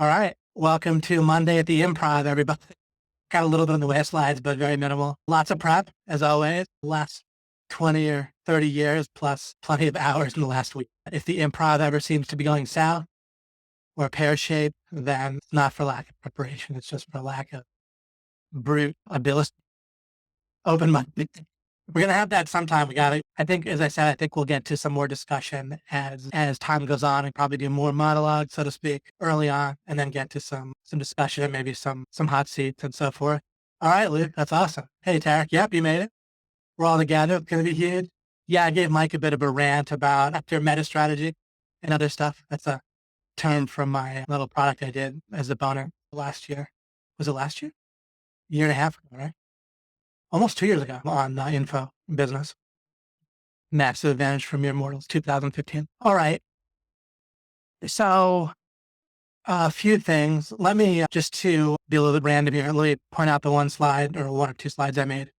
All right. Welcome to Monday at the Improv, everybody. Got a little bit in the way of slides, but very minimal. Lots of prep, as always. Last 20 or 30 years, plus plenty of hours in the last week. If the improv ever seems to be going south or pear-shaped, then it's not for lack of preparation. It's just for lack of brute ability. Open mind. We're going to have that sometime. I think, as I said, I think we'll get to some more discussion as time goes on and probably do more monologue, so to speak, early on, and then get to some discussion and maybe some hot seats and so forth. All right, Luke, that's awesome. Hey, Tarek, yep, you made it. We're all together. It's going to be huge. Yeah, I gave Mike a bit of a rant about their meta strategy and other stuff. That's a term from my little product I did as a boner last year. Was it last year? Year and a half ago, right? Almost 2 years ago on info business. Massive advantage for mere mortals, 2015. All right. So a few things. Let me just to be a little bit random here. Let me point out the one slide or one or two slides I made.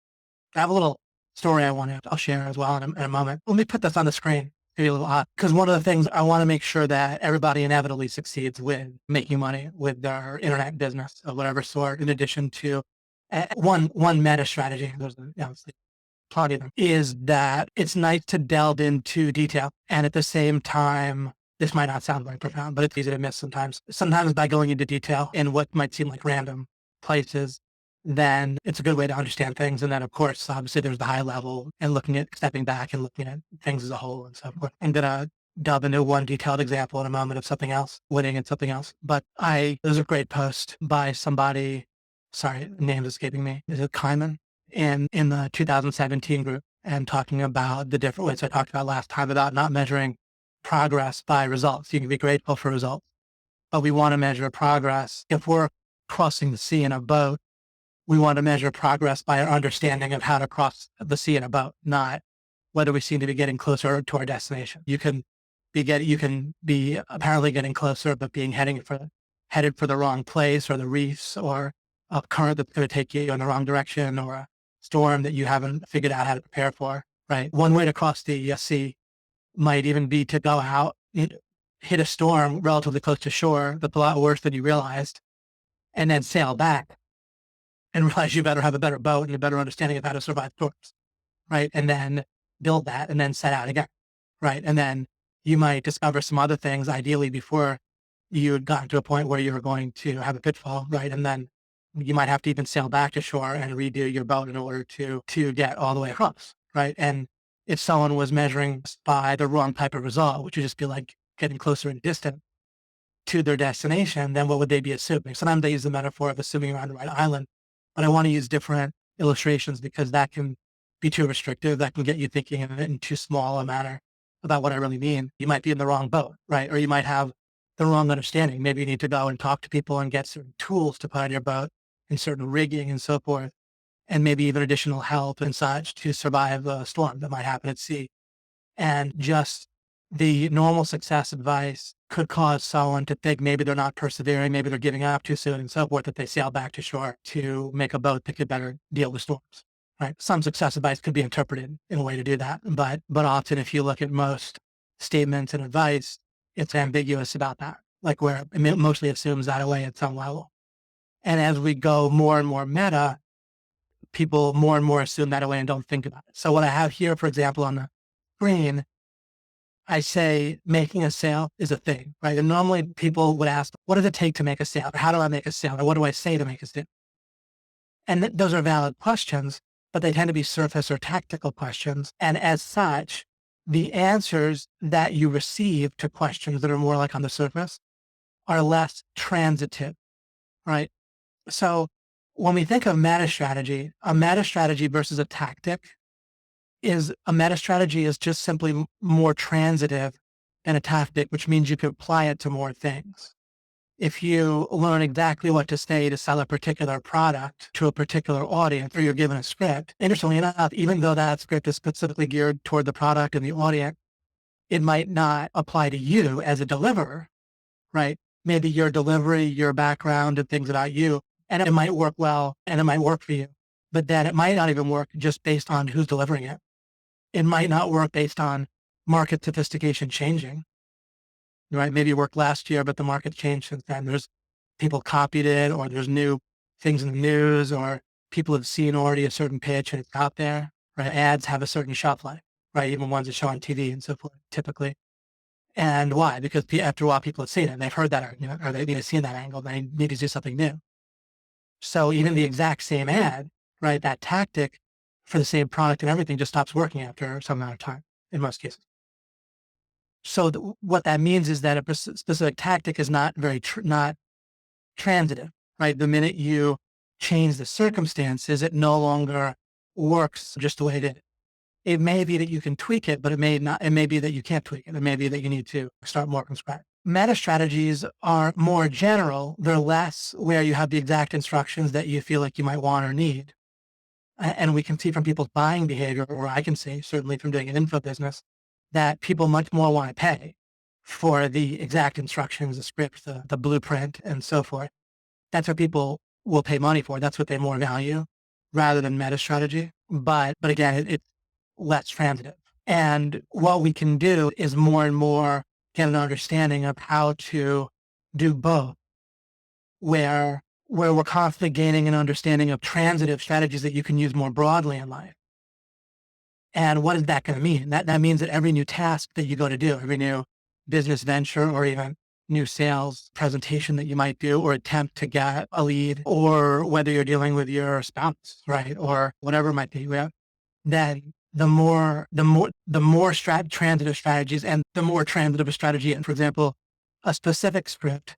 I have a little story I'll share as well in a moment. Let me put this on the screen. Maybe a little odd because one of the things I want to make sure that everybody inevitably succeeds with making money with their internet business of whatever sort, in addition to one meta strategy. There's obviously plenty of them, is that it's nice to delve into detail. And at the same time, this might not sound very profound, but it's easy to miss sometimes. Sometimes by going into detail in what might seem like random places, then it's a good way to understand things. And then, of course, obviously there's the high level and stepping back and looking at things as a whole and so forth. I'm going to delve into one detailed example in a moment of something else, winning and something else. But there's a great post by somebody, sorry, the name is escaping me. Is it Kyman? In the 2017 group, and talking about the different ways I talked about last time about not measuring progress by results. You can be grateful for results, but we want to measure progress. If we're crossing the sea in a boat, we want to measure progress by our understanding of how to cross the sea in a boat, not whether we seem to be getting closer to our destination. You can be apparently getting closer, but headed for the wrong place, or the reefs, or a current that's going to take you in the wrong direction, or a storm that you haven't figured out how to prepare for, right? One way to cross the sea might even be to go out, hit a storm relatively close to shore that's a lot worse than you realized, and then sail back and realize you better have a better boat and a better understanding of how to survive storms, right? And then build that and then set out again, right? And then you might discover some other things, ideally before you had gotten to a point where you were going to have a pitfall, right? And then you might have to even sail back to shore and redo your boat in order to get all the way across, right? And if someone was measuring by the wrong type of result, which would just be like getting closer and distant to their destination, then what would they be assuming? Sometimes they use the metaphor of assuming you're on the right island, but I want to use different illustrations because that can be too restrictive. That can get you thinking in too small a manner about what I really mean. You might be in the wrong boat, right? Or you might have the wrong understanding. Maybe you need to go and talk to people and get certain tools to put on your boat and certain rigging and so forth, and maybe even additional help and such to survive a storm that might happen at sea. And just the normal success advice could cause someone to think maybe they're not persevering, maybe they're giving up too soon and so forth, that they sail back to shore to make a boat that could better deal with storms, right? Some success advice could be interpreted in a way to do that. But often if you look at most statements and advice, it's ambiguous about that, like where it mostly assumes that away at some level. And as we go more and more meta, people more and more assume that away and don't think about it. So what I have here, for example, on the screen, I say making a sale is a thing, right? And normally people would ask, what does it take to make a sale? Or how do I make a sale? Or what do I say to make a sale? And those are valid questions, but they tend to be surface or tactical questions. And as such, the answers that you receive to questions that are more like on the surface are less transitive, right? So when we think of meta strategy, a meta strategy versus a tactic is a meta strategy is just simply more transitive than a tactic, which means you can apply it to more things. If you learn exactly what to say to sell a particular product to a particular audience, or you're given a script, interestingly enough, even though that script is specifically geared toward the product and the audience, it might not apply to you as a deliverer, right? Maybe your delivery, your background and things about you, and it might work well and it might work for you, but then it might not even work just based on who's delivering it. It might not work based on market sophistication changing, right? Maybe it worked last year, but the market changed since then. There's people copied it, or there's new things in the news, or people have seen already a certain pitch and it's out there, right? Ads have a certain shelf life, right? Even ones that show on TV and so forth, typically. And why? Because after a while, people have seen it, they've heard that argument, or they've seen that angle, they need to do something new. So even the exact same ad, right? That tactic for the same product and everything just stops working after some amount of time in most cases. So what that means is that a specific tactic is not not transitive, right? The minute you change the circumstances, it no longer works just the way it is. It may be that you can tweak it, but it may not. It may be that you can't tweak it. It may be that you need to start more from scratch. Meta strategies are more general. They're less where you have the exact instructions that you feel like you might want or need. And we can see from people's buying behavior, or I can see certainly from doing an info business, that people much more want to pay for the exact instructions, the script, the blueprint, and so forth. That's what people will pay money for. That's what they more value rather than meta strategy. But again, it's less transitive. And what we can do is more and more get an understanding of how to do both, where we're constantly gaining an understanding of transitive strategies that you can use more broadly in life. And what is that going to mean? That means that every new task that you go to do, every new business venture, or even new sales presentation that you might do or attempt to get a lead, or whether you're dealing with your spouse, right? Or whatever it might be, then the more transitive strategies, and the more transitive a strategy. And for example, a specific script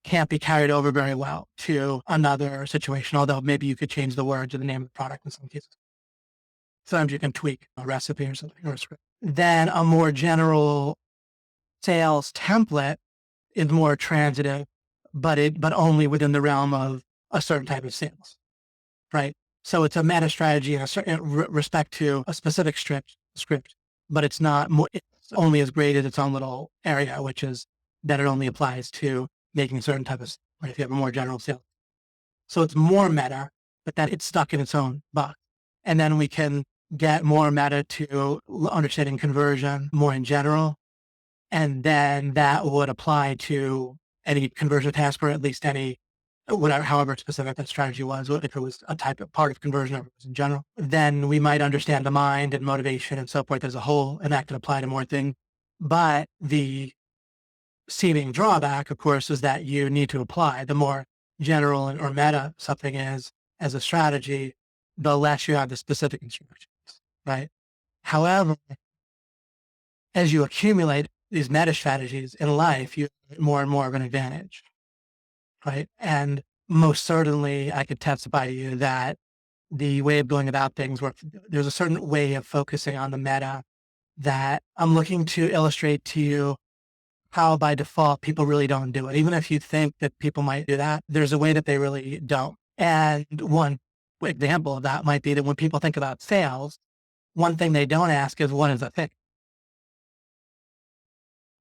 can't be carried over very well to another situation, although maybe you could change the words or the name of the product in some cases. Sometimes you can tweak a recipe or something, or a script. Then a more general sales template is more transitive, but only within the realm of a certain type of sales, right? So it's a meta strategy in a certain respect to a specific script, but it's not more, it's only as great as its own little area, which is that it only applies to making a certain type of, right? If you have a more general sale. So it's more meta, but then it's stuck in its own box. And then we can get more meta to understanding conversion more in general. And then that would apply to any conversion task, or at least any, whatever, however specific that strategy was, if it was a type of part of conversion or if it was in general. Then we might understand the mind and motivation and so forth as a whole, and that can apply to more things. But the seeming drawback, of course, is that you need to apply. The more general or meta something is as a strategy, the less you have the specific instructions, right? However, as you accumulate these meta strategies in life, you get more and more of an advantage, right? And most certainly, I could testify to you that the way of going about things, where there's a certain way of focusing on the meta that I'm looking to illustrate to you how by default people really don't do it. Even if you think that people might do that, there's a way that they really don't. And one example of that might be that when people think about sales, one thing they don't ask is, what is a thing?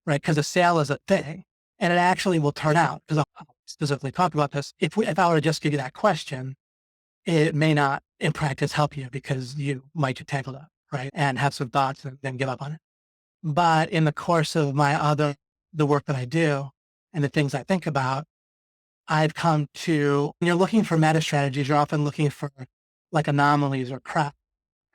Right? Because a sale is a thing, and it actually will turn out, because I'll specifically talk about this. If I were to just give you that question, it may not in practice help you, because you might get tangled up, right? And have some thoughts and then give up on it. But in the course of the work that I do and the things I think about, I've come to, when you're looking for meta strategies, you're often looking for like anomalies or crap,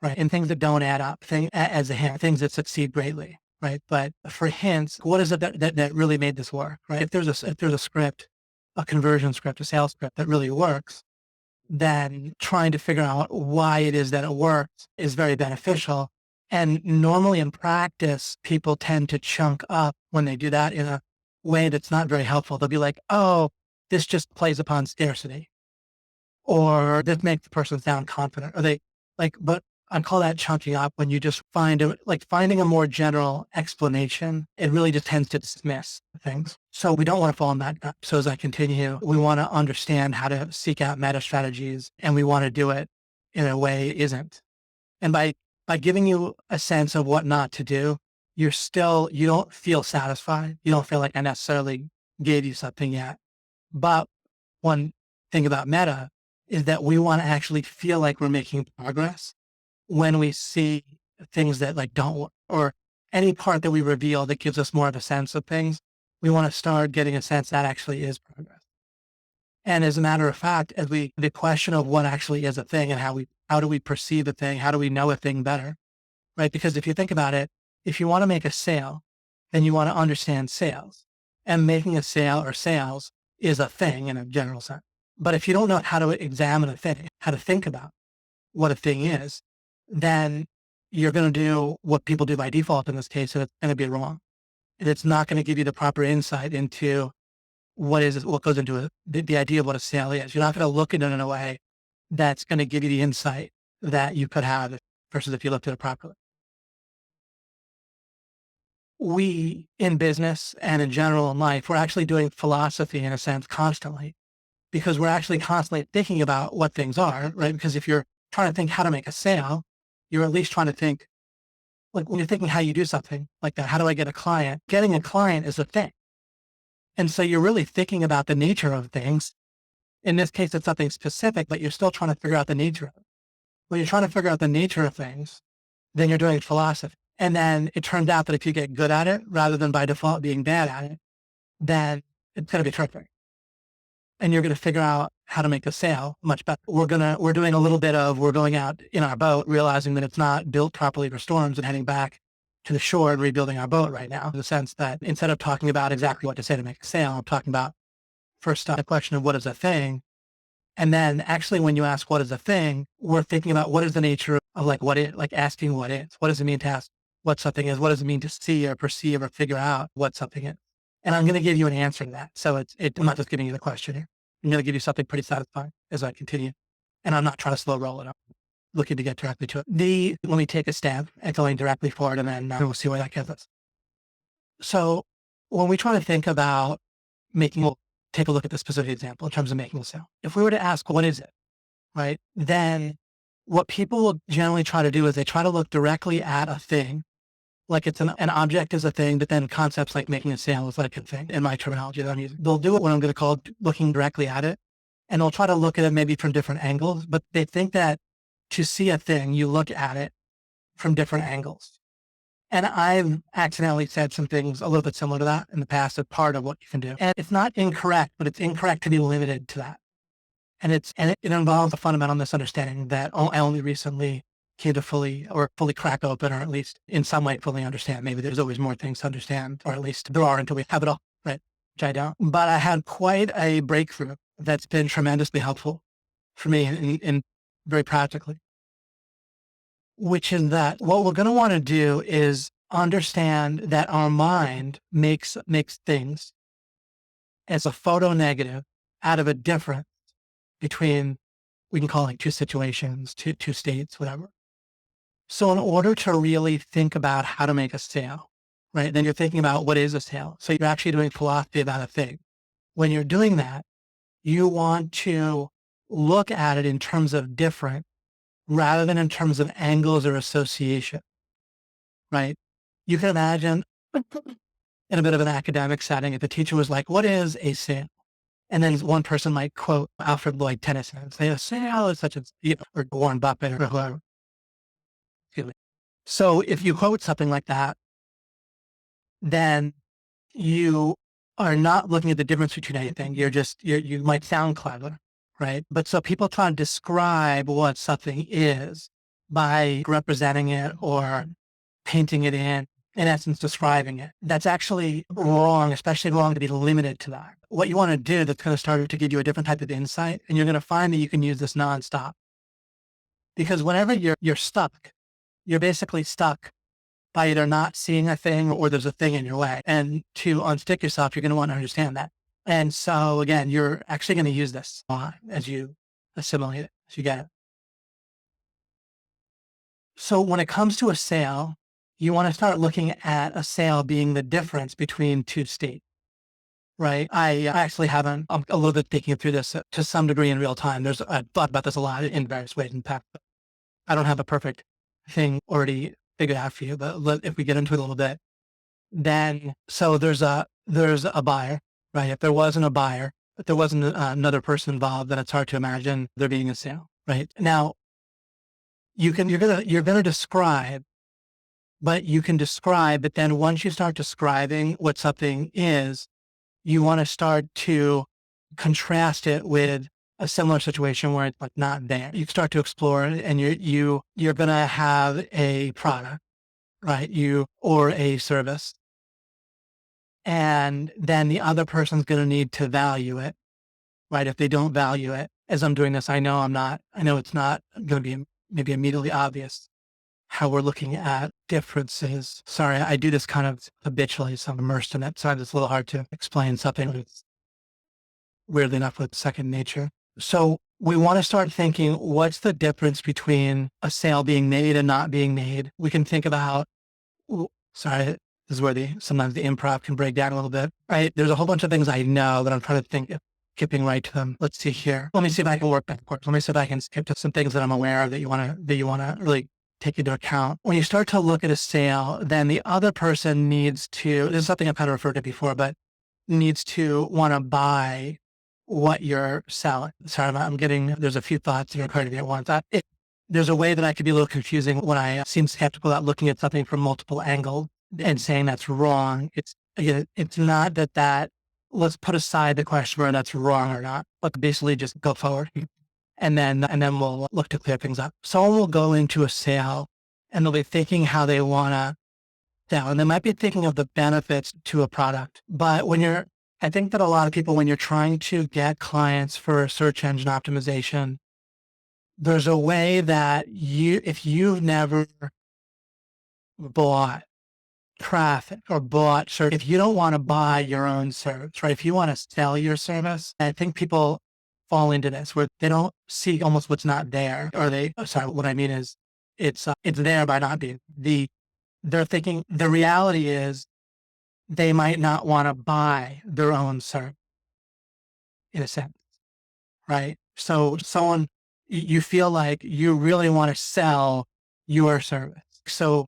right? And things that don't add up, as a hint, things that succeed greatly, right? But for hints, what is it that really made this work, right? If there's a script, a conversion script, a sales script that really works, then trying to figure out why it is that it works is very beneficial. And normally in practice, people tend to chunk up when they do that in a way that's not very helpful. They'll be like, oh, this just plays upon scarcity, or this makes the person sound confident, or but I call that chunking up when you just finding a more general explanation. It really just tends to dismiss things. So we don't want to fall in that gap. So as I continue, we want to understand how to seek out meta strategies, and we want to do it in a way it isn't. And by giving you a sense of what not to do, you don't feel satisfied. You don't feel like I necessarily gave you something yet. But one thing about meta is that we want to actually feel like we're making progress when we see things that don't work, or any part that we reveal that gives us more of a sense of things. We want to start getting a sense that actually is progress. And as a matter of fact, the question of what actually is a thing and how do we perceive a thing? How do we know a thing better? Right? Because if you think about it, if you want to make a sale, then you want to understand sales, and making a sale or sales is a thing in a general sense. But if you don't know how to examine a thing, how to think about what a thing is, then you're going to do what people do by default in this case, and it's going to be wrong. And it's not going to give you the proper insight into what goes into the idea of what a sale is. You're not going to look at it in a way that's going to give you the insight that you could have versus if you looked at it properly. We in business and in general in life, we're actually doing philosophy in a sense constantly because we're actually constantly thinking about what things are, right? Because if you're trying to think how to make a sale, you're at least trying to think, like when you're thinking how you do something like that, how do I get a client? Getting a client is a thing. And so you're really thinking about the nature of things. In this case, it's something specific, but you're still trying to figure out the nature of it. When you're trying to figure out the nature of things, then you're doing philosophy. And then it turns out that if you get good at it, rather than by default being bad at it, then it's going to be terrific. And you're going to figure out how to make a sale much better. We're going out in our boat, realizing that it's not built properly for storms and heading back to the shore and rebuilding our boat right now. In the sense that instead of talking about exactly what to say to make a sale, I'm talking about first the question of what is a thing. And then actually when you ask what is a thing, we're thinking about what is the nature of asking what is. What does it mean to ask what something is? What does it mean to see or perceive or figure out what something is? And I'm going to give you an answer to that. So I'm not just giving you the question here. I'm going to give you something pretty satisfying as I continue. And I'm not trying to slow roll it up. Looking to get directly to it. Let me take a stab at going directly forward and then we'll see where that gets us. So when we try to think about we'll take a look at the specific example in terms of making a sale. If we were to ask, what is it? Right? Then what people will generally try to do is they try to look directly at a thing. Like it's an object is a thing, but then concepts like making a sale is like a thing in my terminology that I'm using. They'll do it what I'm going to call looking directly at it. And they'll try to look at it maybe from different angles, but they think that to see a thing, you look at it from different angles. And I've accidentally said some things a little bit similar to that in the past as part of what you can do. And it's not incorrect, but it's incorrect to be limited to that. And it involves a fundamental misunderstanding that I only recently came to fully crack open, or at least in some way fully understand. Maybe there's always more things to understand, or at least there are until we have it all, right? Which I don't. But I had quite a breakthrough that's been tremendously helpful for me in very practically, which is that what we're going to want to do is understand that our mind makes things as a photo negative out of a difference between, we can call it two situations, two states, whatever. So in order to really think about how to make a sale, right, then you're thinking about what is a sale. So you're actually doing philosophy about a thing. When you're doing that, you want to look at it in terms of different rather than in terms of angles or association, right? You can imagine in a bit of an academic setting, if the teacher was like, what is a sale? And then one person might quote Alfred Lloyd Tennyson and say, a sale is such as, or Warren Buffett or whoever. Excuse me. So if you quote something like that, then you are not looking at the difference between anything. You might sound clever, right? But so people try to describe what something is by representing it or painting it in essence, describing it. That's actually wrong, especially wrong to be limited to that. What you want to do that's going to start to give you a different type of insight, and you're going to find that you can use this nonstop. Because whenever you're stuck, you're basically stuck by either not seeing a thing or there's a thing in your way. And to unstick yourself, you're going to want to understand that. And so again, you're actually going to use this as you assimilate it, as you get it. So when it comes to a sale, you want to start looking at a sale being the difference between two states, right? I actually haven't, I'm a little bit thinking through this to some degree in real time. I've thought about this a lot in various ways in the past. I don't have a perfect thing already figured out for you, but if we get into it a little bit, then, so there's a buyer, right? If there wasn't a buyer, if there wasn't another person involved, then it's hard to imagine there being a sale, right? Now, you're going to describe, but then once you start describing what something is, you want to start to contrast it with a similar situation where it's like not there. You start to explore it and you're going to have a product, right? Or a service. And then the other person's going to need to value it, right? If they don't value it, as I'm doing this, I know it's not going to be maybe immediately obvious how we're looking at differences. Sorry, I do this kind of habitually, so I'm immersed in it. So it's a little hard to explain something that's weirdly enough with second nature. So we want to start thinking, what's the difference between a sale being made and not being made? We can think about, sorry, this is where sometimes the improv can break down a little bit, right? There's a whole bunch of things I know that I'm trying to think of, skipping right to them. Let's see here. Let me see if I can work backwards. Let me see if I can skip to some things that I'm aware of that you want to really take into account. When you start to look at a sale, then the other person needs to, this is something I've kind of referred to before, but needs to want to buy what you're selling. Sorry, there's a few thoughts that are occurring to me at once. There's a way that I could be a little confusing when I seem skeptical about looking at something from multiple angles and saying that's wrong. It's not that, let's put aside the question whether that's wrong or not, but basically just go forward. And then we'll look to clear things up. Someone will go into a sale and they'll be thinking how they want to sell. And they might be thinking of the benefits to a product. But I think that a lot of people, when you're trying to get clients for search engine optimization, there's a way that if you've never bought traffic or bought search, if you don't want to buy your own service, right? If you want to sell your service, I think people fall into this where they don't see almost what's not there, or what I mean is it's there by not being. They're thinking the reality is they might not want to buy their own service in a sense, right? So you feel like you really want to sell your service. So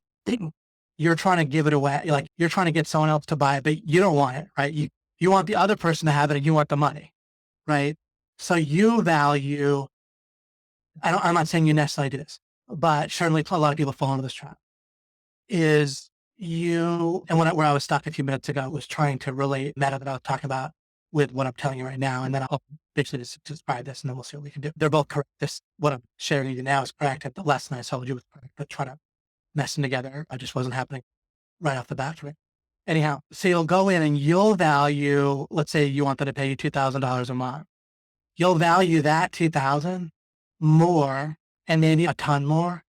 you're trying to give it away. Like you're trying to get someone else to buy it, but you don't want it, right? You want the other person to have it and you want the money, right? So you value, I'm not saying you necessarily do this, but certainly a lot of people fall into this trap is where I was stuck a few minutes ago was trying to relate meta that I was talking about with what I'm telling you right now. And then I'll basically just describe this and then we'll see what we can do. They're both correct. What I'm sharing with you now is correct. The lesson I told you was correct, but try to mess them together. It just wasn't happening right off the bat for me. Anyhow, so you'll go in and you'll value, let's say you want them to pay you $2,000 a month. You'll value that $2,000 more and maybe a ton more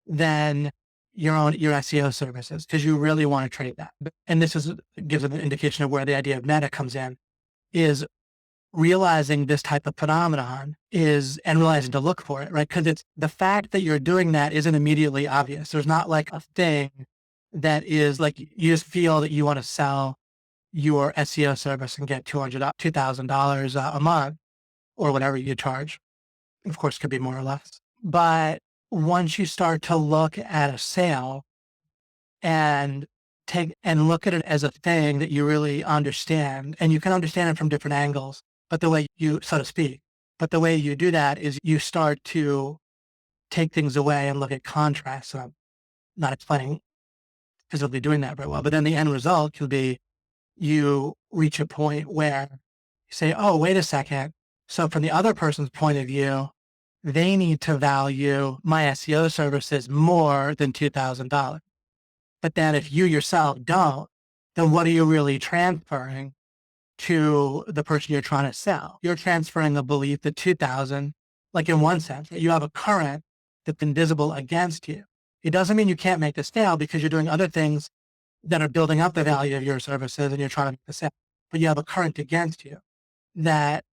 than your SEO services because you really want to trade that. And this gives an indication of where the idea of meta comes in, is realizing this type of phenomenon and realizing to look for it, right? Because it's the fact that you're doing that isn't immediately obvious. There's not like a thing that is like, you just feel that you want to sell your SEO service and get $2,000 a month or whatever you charge. Of course, it could be more or less. But once you start to look at a sale and look at it as a thing that you really understand, and you can understand it from different angles, but the way so to speak, but the way you do that is you start to take things away and look at contrast. So I'm not explaining physically doing that very well, but then the end result could be you reach a point where you say, oh, wait a second. So from the other person's point of view, they need to value my SEO services more than $2,000. But then if you yourself don't, then what are you really transferring to the person you're trying to sell? You're transferring a belief that 2,000, like in one sense, you have a current that's invisible against you. It doesn't mean you can't make the sale because you're doing other things that are building up the value of your services and you're trying to make the sale. But you have a current against you that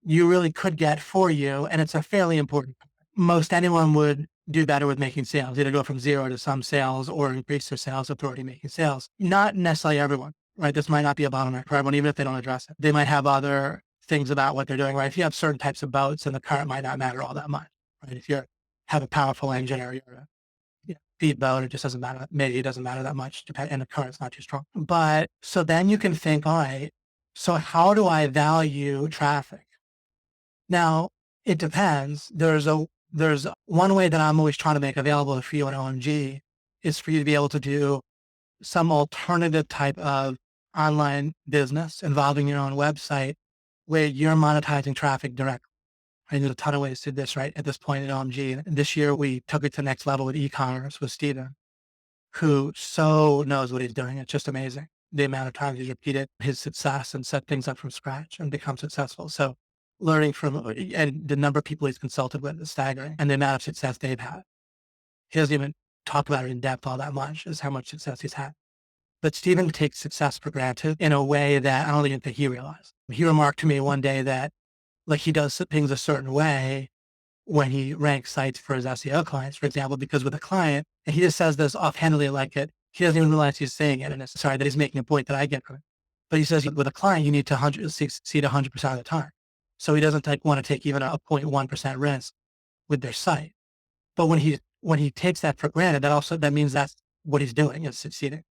you really could get for you. And it's a fairly important. Most anyone would do better with making sales, either go from zero to some sales or increase their sales if they're already making sales. Not necessarily everyone, right? This might not be a bottleneck for everyone, even if they don't address it. They might have other things about what they're doing, right? If you have certain types of boats, then the current might not matter all that much, right? If you have a powerful engine or you're a speedboat, it just doesn't matter. Maybe it doesn't matter that much, and the current's not too strong. But so then you can think, all right, so how do I value traffic? Now, it depends. There's one way that I'm always trying to make available for you at OMG is for you to be able to do some alternative type of online business involving your own website where you're monetizing traffic direct. Right? There's a ton of ways to do this, right? At this point at OMG. And this year we took it to the next level with e-commerce with Steven, who so knows what he's doing. It's just amazing. The amount of times he's repeated his success and set things up from scratch and become successful. So learning from, and the number of people he's consulted with is staggering, and the amount of success they've had. He doesn't even talk about it in depth all that much, is how much success he's had. But Stephen takes success for granted in a way that I don't even think he realized. He remarked to me one day that like he does things a certain way when he ranks sites for his SEO clients, for example, because with a client, and he just says this offhandedly like it, he doesn't even realize he's saying it. And it's sorry that he's making a point that I get from it. But he says with a client, you need to succeed 100% of the time. So he doesn't want to take even a 0.1% risk with their site. But when he takes that for granted, that means that's what he's doing is succeeding.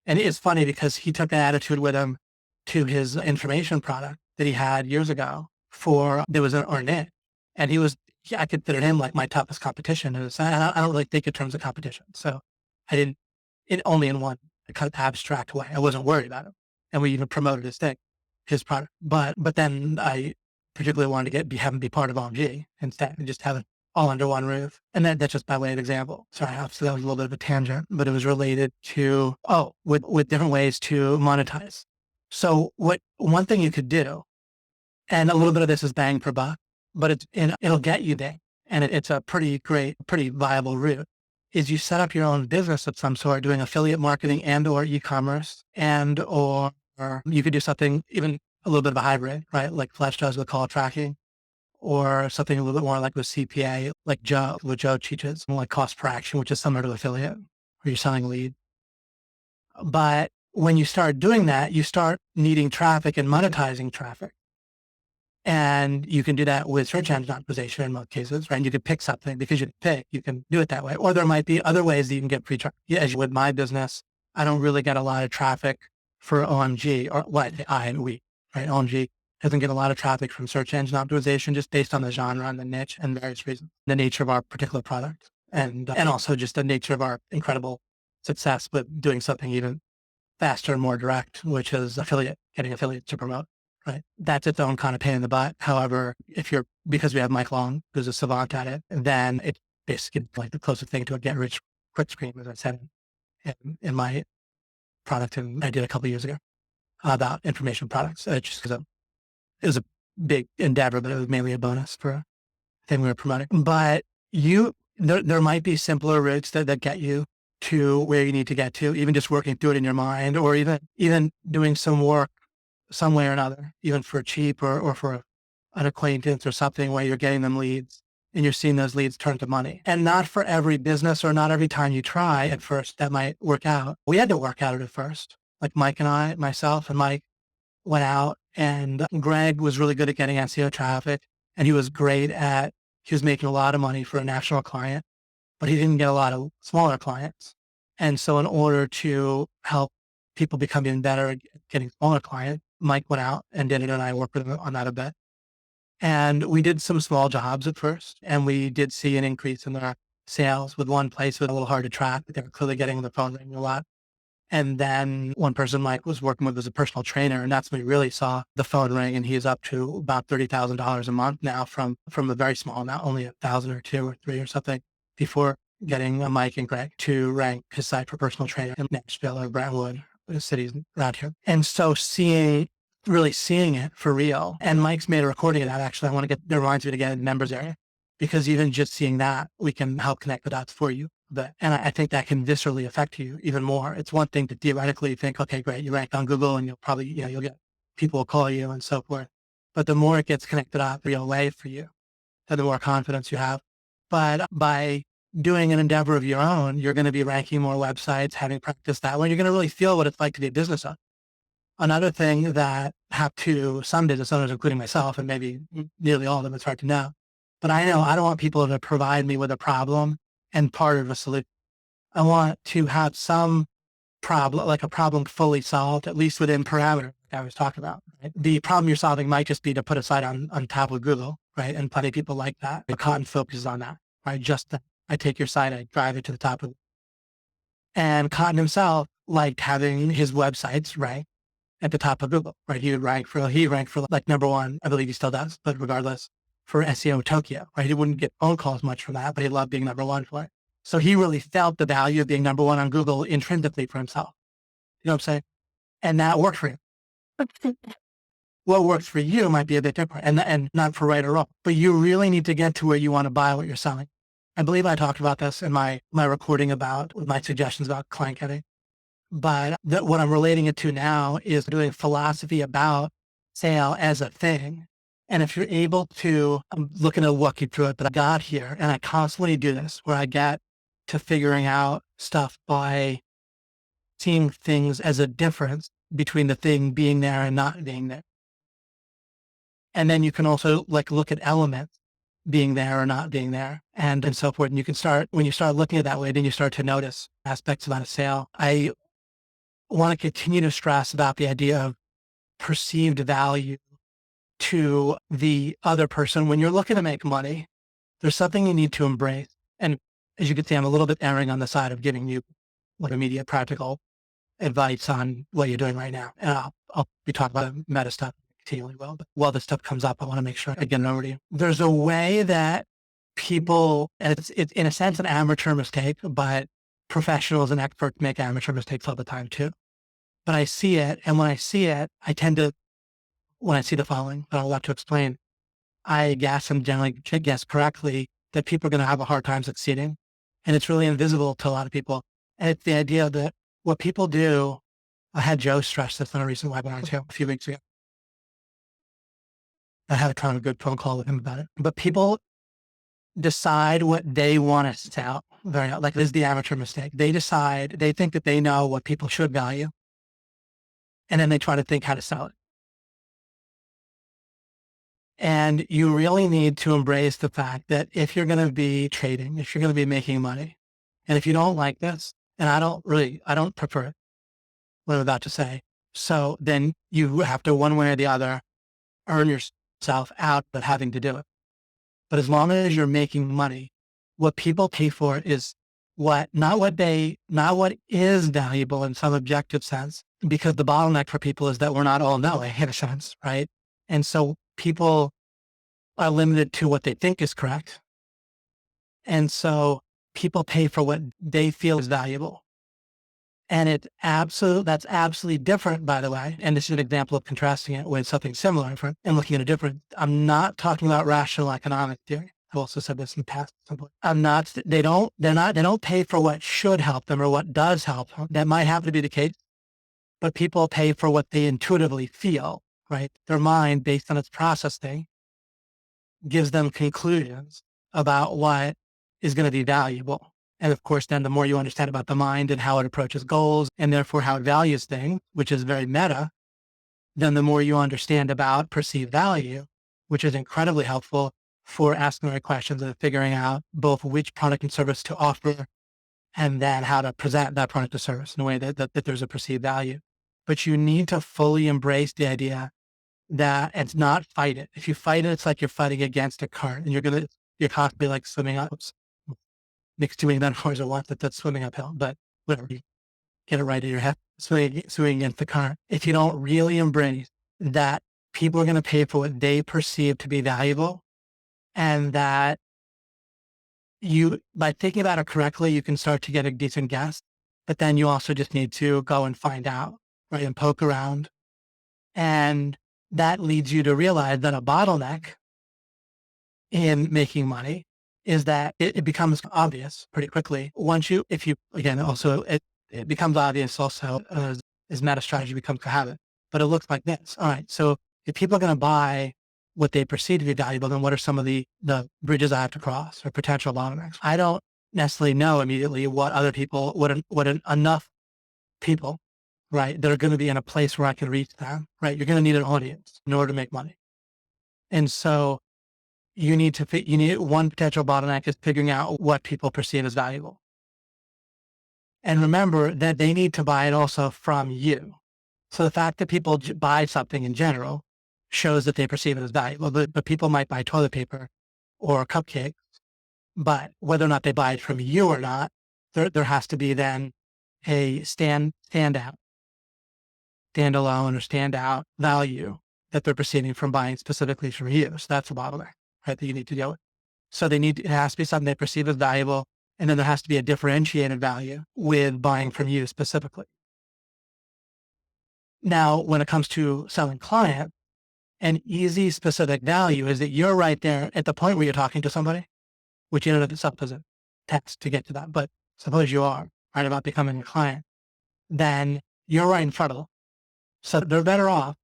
And it's funny because he took that attitude with him to his information product that he had years ago there was an Ornit. And I considered him like my toughest competition. And I don't really think in terms of competition. So I didn't, only in one kind of abstract way. I wasn't worried about him. And we even promoted his product. But then I particularly wanted to have him be part of OMG instead and just have it all under one roof. And that's just by way of example. Sorry, obviously that was a little bit of a tangent, but it was related to, with different ways to monetize. So one thing you could do, and a little bit of this is bang per buck, but it'll get you there. And it's a pretty viable route, is you set up your own business of some sort, doing affiliate marketing and or e-commerce or you could do something even a little bit of a hybrid, right? Like Flesh does with call tracking, or something a little bit more like with CPA, like what Joe teaches, like cost per action, which is similar to affiliate, where you're selling lead. But when you start doing that, you start needing traffic and monetizing traffic. And you can do that with search engine optimization in most cases, right? And you can pick something because you can do it that way. Or there might be other ways that you can get free traffic. Yeah, as with my business, I don't really get a lot of traffic for OMG or we, right? OMG doesn't get a lot of traffic from search engine optimization just based on the genre and the niche and various reasons, the nature of our particular product and also just the nature of our incredible success with doing something even faster and more direct, which is getting affiliates to promote. Right. That's its own kind of pain in the butt. However, because we have Mike Long, who's a savant at it, then it's basically like the closest thing to a get rich quick scheme, as I said in my product and I did a couple of years ago about information products. Just because it was a big endeavor, but it was mainly a bonus for a thing we were promoting. But there might be simpler routes that get you to where you need to get to, even just working through it in your mind, or even doing some work some way or another, even for cheap or for an acquaintance or something where you're getting them leads and you're seeing those leads turn to money. And not for every business or not every time you try at first, that might work out. We had to work out at first. Like myself and Mike went out, and Greg was really good at getting SEO traffic, and he was making a lot of money for a national client, but he didn't get a lot of smaller clients. And so in order to help people become even better at getting smaller clients, Mike went out and did it, and I worked with him on that a bit. And we did some small jobs at first, and we did see an increase in their sales. With one place, it was a little hard to track, but they were clearly getting the phone ringing a lot. And then one person Mike was working with was a personal trainer, and that's when we really saw the phone ring. And he's up to about $30,000 a month now from a very small amount, only 1,000 or 2 or 3 or something, before getting Mike and Greg to rank his site for personal trainer in Nashville or Brentwood, the cities around here. And so really seeing it for real. And Mike's made a recording of that. Actually, that reminds me to get in the members area, because even just seeing that, we can help connect the dots for you. And I think that can viscerally affect you even more. It's one thing to theoretically think, okay, great, you ranked on Google and you'll probably, you'll get people will call you and so forth. But the more it gets connected up real way for you, the more confidence you have. But by doing an endeavor of your own, you're going to be ranking more websites, having practiced that one. You're going to really feel what it's like to be a business owner. Another thing that some business owners, including myself, and maybe nearly all of them, it's hard to know. But I know I don't want people to provide me with a problem and part of a solution. I want to have some problem, like a problem fully solved, at least within parameters I was talking about. Right? The problem you're solving might just be to put a site on top of Google, right? And plenty of people like that. Cotton focuses on that, right? I take your site, I drive it to the top of it. And Cotton himself liked having his websites, right, at the top of Google, right? He ranked for like number one, I believe he still does, but regardless, for SEO Tokyo, right? He wouldn't get phone calls much from that, but he loved being number one for it. So he really felt the value of being number one on Google intrinsically for himself. You know what I'm saying? And that worked for him. What works for you might be a bit different and not for right or wrong, but you really need to get to where you want to buy what you're selling. I believe I talked about this in my recording about with my suggestions about client getting, but what I'm relating it to now is doing philosophy about sale as a thing. And if you're able to, I'm looking to walk you through it, but I got here and I constantly do this where I get to figuring out stuff by seeing things as a difference between the thing being there and not being there. And then you can also like look at elements being there or not being there and so forth. And you can start, when you start looking at it that way, then you start to notice aspects about a sale. I want to continue to stress about the idea of perceived value to the other person. When you're looking to make money, there's something you need to embrace. And as you can see, I'm a little bit erring on the side of giving you like immediate practical advice on what you're doing right now. And I'll be talking about meta stuff continually well, but while this stuff comes up, I want to make sure I get it over to you. There's a way that people, and it's in a sense an amateur mistake, but professionals and experts make amateur mistakes all the time too. But I see it. And when I see it, I tend to, when I see the following, that I'll have to explain, I guess and generally guess correctly that people are going to have a hard time succeeding. And it's really invisible to a lot of people. And it's the idea that what people do, I had Joe stress this on a recent webinar too, a few weeks ago. I had a kind of good phone call with him about it. But people decide what they want to sell. Like this is the amateur mistake. They decide, they think that they know what people should value. And then they try to think how to sell it. And you really need to embrace the fact that if you're going to be trading, if you're going to be making money, and if you don't like this, and I don't prefer it, what I'm about to say. So then you have to, one way or the other, earn yourself out of having to do it. But as long as you're making money, what people pay for is not what is valuable in some objective sense, because the bottleneck for people is that we're not all knowing in a sense, right? And so people are limited to what they think is correct. And so people pay for what they feel is valuable. And that's absolutely different, by the way. And this is an example of contrasting it with something similar and looking at a different. I'm not talking about rational economic theory. I've also said this in the past. They don't pay for what should help them or what does help them. That might happen to be the case, but people pay for what they intuitively feel, right? Their mind, based on its processing, gives them conclusions about what is going to be valuable. And of course, then the more you understand about the mind and how it approaches goals and therefore how it values things, which is very meta, then the more you understand about perceived value, which is incredibly helpful for asking the right questions and figuring out both which product and service to offer and then how to present that product or service in a way that there's a perceived value. But you need to fully embrace the idea that it's not fight it. If you fight it, it's like you're fighting against a current and you're constantly like swimming up. Mixed too many metaphors at once that's swimming uphill, but whatever, you get it right in your head, swimming against the current. If you don't really embrace that people are going to pay for what they perceive to be valuable, and that by thinking about it correctly, you can start to get a decent guess, but then you also just need to go and find out, right? And poke around. And that leads you to realize that a bottleneck in making money is that it becomes obvious pretty quickly. It becomes obvious also as meta strategy becomes a habit, but it looks like this. All right. So if people are going to buy what they perceive to be valuable, then what are some of the bridges I have to cross or potential bottlenecks? I don't necessarily know immediately what other people, enough people, right, that are going to be in a place where I can reach them, right? You're going to need an audience in order to make money. And so you need one potential bottleneck is figuring out what people perceive as valuable. And remember that they need to buy it also from you. So the fact that people buy something in general shows that they perceive it as valuable, but people might buy toilet paper or cupcakes, but whether or not they buy it from you or not, there has to be then a standout standalone or standout value that they're perceiving from buying specifically from you. So that's the bottleneck, right, that you need to deal with. So it has to be something they perceive as valuable. And then there has to be a differentiated value with buying from you specifically. Now, when it comes to selling clients, an easy specific value is that you're right there at the point where you're talking to somebody, which in and of itself doesn't text to get to that. But suppose you are right about becoming a client, then you're right in front of them. So they're better off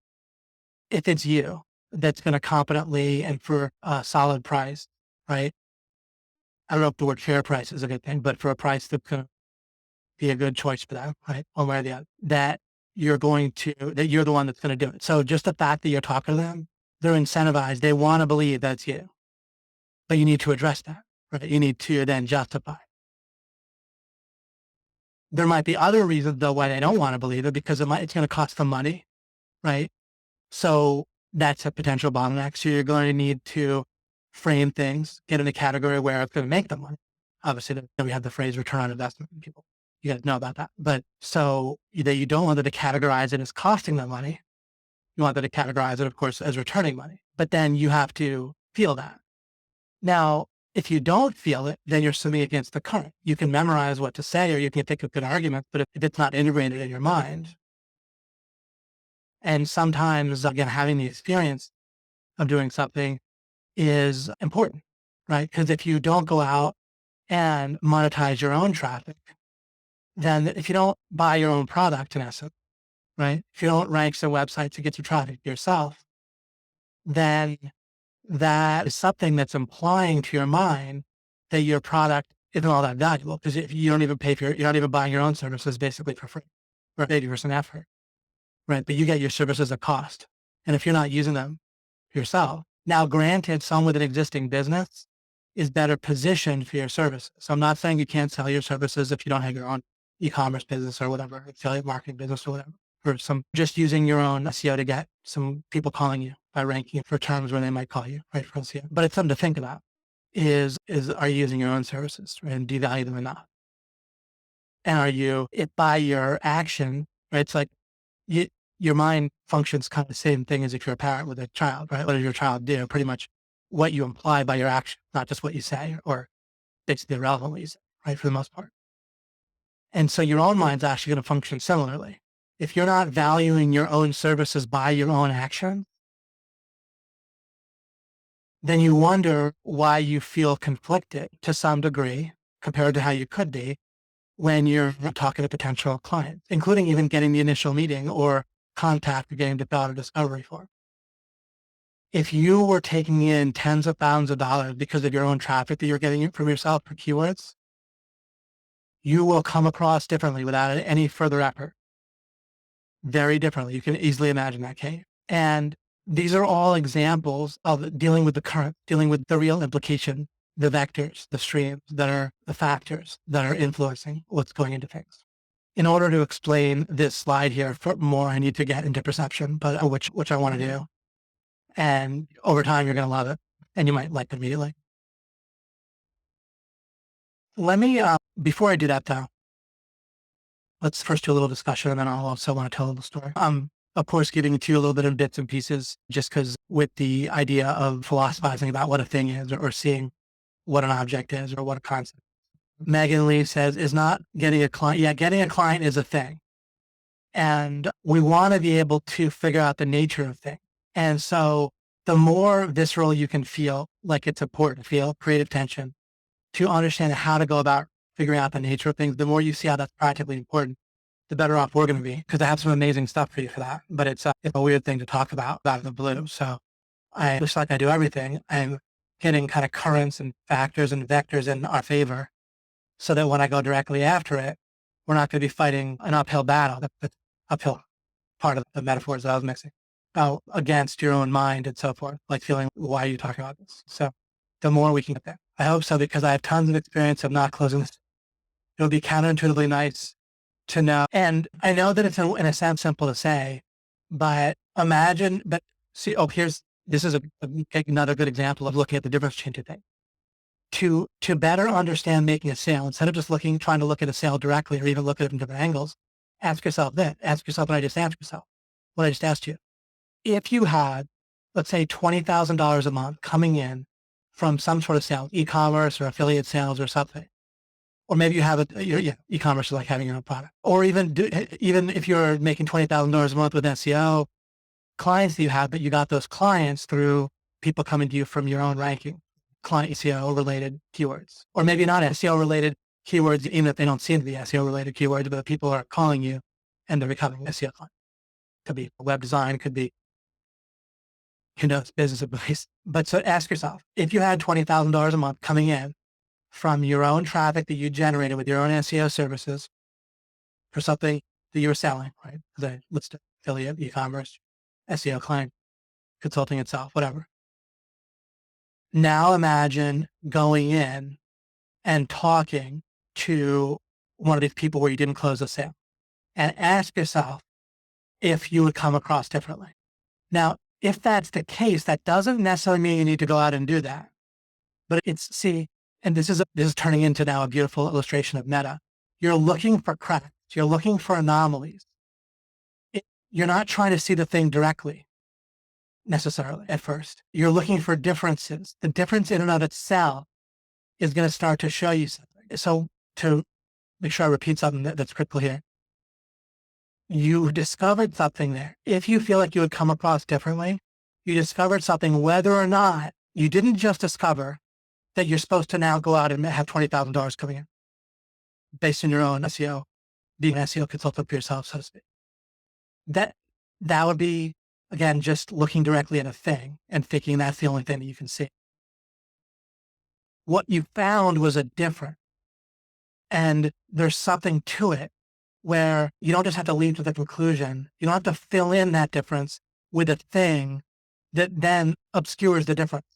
if it's you that's going to competently and for a solid price, right? I don't know if the word fair price is a good thing, but for a price that's going to be a good choice for them, right? One way or the other, that you're the one that's going to do it. So just the fact that you're talking to them, they're incentivized. They want to believe that's you, but you need to address that, right? You need to then justify. There might be other reasons though why they don't want to believe it because it's going to cost them money, right? So that's a potential bottleneck. So you're going to need to frame things, get in a category where it's going to make them money. Obviously, we have the phrase return on investment. People, you guys know about that. But so that you don't want them to categorize it as costing them money. You want them to categorize it, of course, as returning money. But then you have to feel that. Now, if you don't feel it, then you're swimming against the current. You can memorize what to say or you can think of good arguments, but if it's not integrated in your mind, and sometimes, again, having the experience of doing something is important, right? Because if you don't go out and monetize your own traffic, then if you don't buy your own product in essence, right? If you don't rank some website to get your traffic yourself, then that is something that's implying to your mind that your product isn't all that valuable because if you don't even pay for you're not even buying your own services basically for free or 80% effort, right? But you get your services at cost. And if you're not using them yourself, now granted, someone with an existing business is better positioned for your services. So I'm not saying you can't sell your services if you don't have your own e-commerce business or whatever, affiliate marketing business or whatever, or just using your own SEO to get some people calling you by ranking for terms where they might call you, right, for SEO. But it's something to think about is are you using your own services, right, and do you value them enough? And are you, by your action, right, it's like your mind functions kind of the same thing as if you're a parent with a child, right? What does your child do? Pretty much what you imply by your action, not just what you say or basically irrelevant what you say, right, for the most part. And so your own mind's actually going to function similarly. If you're not valuing your own services by your own action, then you wonder why you feel conflicted to some degree compared to how you could be when you're talking to potential clients, including even getting the initial meeting or contact or getting the auto discovery for. If you were taking in tens of thousands of dollars because of your own traffic that you're getting from yourself for keywords, you will come across differently without any further effort. Very differently. You can easily imagine that, Kate. And these are all examples of dealing with the current, dealing with the real implication, the vectors, the streams that are the factors that are influencing what's going into things. In order to explain this slide here for more, I need to get into perception, but which I want to do. And over time, you're going to love it and you might like it immediately. Let me, before I do that though, let's first do a little discussion and then I'll also want to tell a little story. Of course, giving it to you a little bit of bits and pieces, just because with the idea of philosophizing about what a thing is or seeing what an object is or what a concept. Megan Lee says is not getting a client. Yeah, getting a client is a thing. And we want to be able to figure out the nature of things. And so the more visceral you can feel like it's important to feel creative tension to understand how to go about figuring out the nature of things, the more you see how that's practically important, the better off we're going to be, because I have some amazing stuff for you for that. But it's a weird thing to talk about out of the blue. So just like I do everything, I'm getting kind of currents and factors and vectors in our favor so that when I go directly after it, we're not going to be fighting an uphill battle. The uphill part of the metaphors that I was mixing against your own mind and so forth, like feeling, why are you talking about this? So the more we can get there. I hope so, because I have tons of experience of not closing this. It'll be counterintuitively nice to know. And I know that it's in a sense simple to say, but imagine, but see, this is another good example of looking at the difference between two things. To better understand making a sale, instead of just trying to look at a sale directly or even look at it from different angles, ask yourself what I just asked yourself. what I just asked you. If you had, let's say, $20,000 a month coming in from some sort of sales, e-commerce or affiliate sales or something, or maybe you have e-commerce is like having your own product, or even if you're making $20,000 a month with SEO clients that you have, but you got those clients through people coming to you from your own ranking, client SEO related keywords, or maybe not SEO related keywords, even if they don't seem to be SEO related keywords, but people are calling you and they're becoming SEO clients. Could be web design, could be, business advice. But so ask yourself, if you had $20,000 a month coming in from your own traffic that you generated with your own SEO services for something that you were selling, right? Let's do affiliate, e-commerce, SEO client, consulting itself, whatever. Now imagine going in and talking to one of these people where you didn't close a sale and ask yourself if you would come across differently. Now, if that's the case, that doesn't necessarily mean you need to go out and do that. But and this is turning into now a beautiful illustration of meta. You're looking for cracks. You're looking for anomalies. You're not trying to see the thing directly necessarily at first. You're looking for differences. The difference in and of itself is going to start to show you something. So to make sure I repeat something that's critical here, you discovered something there. If you feel like you would come across differently, you discovered something, whether or not you didn't just discover that you're supposed to now go out and have $20,000 coming in based on your own SEO, being an SEO consultant for yourself, so to speak. That would be, again, just looking directly at a thing and thinking that's the only thing that you can see. What you found was a difference, and there's something to it where you don't just have to lead to the conclusion. You don't have to fill in that difference with a thing that then obscures the difference.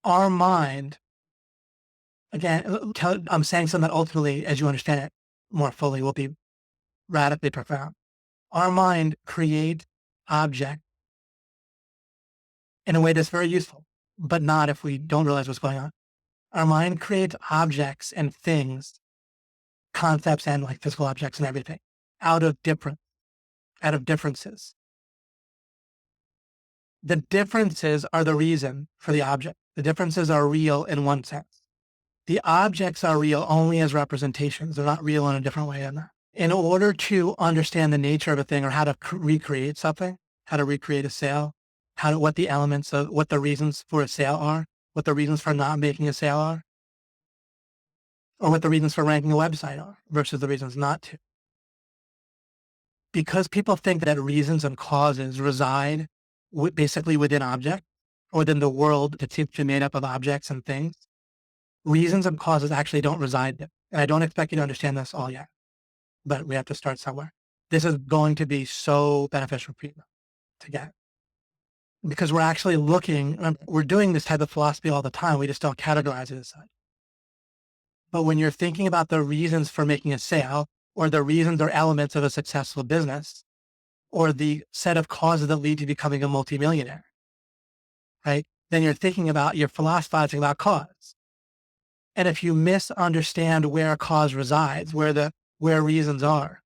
Our mind, again, I'm saying something that ultimately, as you understand it more fully, will be radically profound. Our mind creates objects in a way that's very useful, but not if we don't realize what's going on. Our mind creates objects and things, concepts and like physical objects and everything out of differences. The differences are the reason for the object. The differences are real in one sense. The objects are real only as representations. They're not real in a different way than that. In order to understand the nature of a thing or how to recreate something, how to recreate a sale, what the elements of, what the reasons for a sale are, what the reasons for not making a sale are, or what the reasons for ranking a website are versus the reasons not to. Because people think that reasons and causes reside basically within objects or within the world that seems to be made up of objects and things, reasons and causes actually don't reside there. And I don't expect you to understand this all yet, but we have to start somewhere. This is going to be so beneficial for you to get. Because we're actually we're doing this type of philosophy all the time. We just don't categorize it as such. But when you're thinking about the reasons for making a sale or the reasons or elements of a successful business or the set of causes that lead to becoming a multimillionaire, right? Then you're philosophizing about cause. And if you misunderstand where cause resides, where reasons are,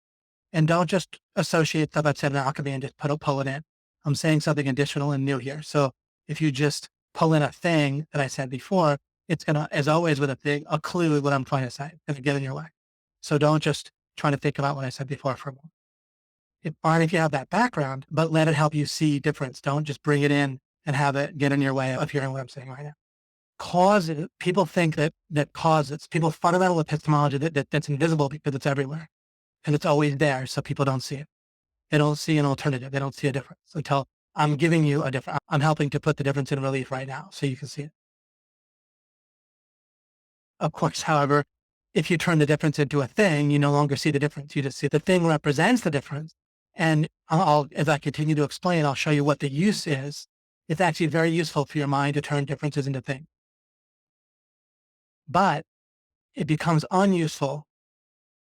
and don't just associate stuff I said in alchemy and just pull it in. I'm saying something additional and new here. So if you just pull in a thing that I said before, it's going to, as always with a thing, occlude what I'm trying to say. It's going to get in your way. So don't just try to think about what I said before for a moment. It's fine if you have that background, but let it help you see difference. Don't just bring it in and have it get in your way of hearing what I'm saying right now. Causes, people think that causes, fundamental epistemology that's invisible because it's everywhere and it's always there. So people don't see it. They don't see an alternative. They don't see a difference until I'm giving you a difference. I'm helping to put the difference in relief right now so you can see it. Of course, however, if you turn the difference into a thing, you no longer see the difference. You just see the thing represents the difference. And as I continue to explain, I'll show you what the use is. It's actually very useful for your mind to turn differences into things. But it becomes unuseful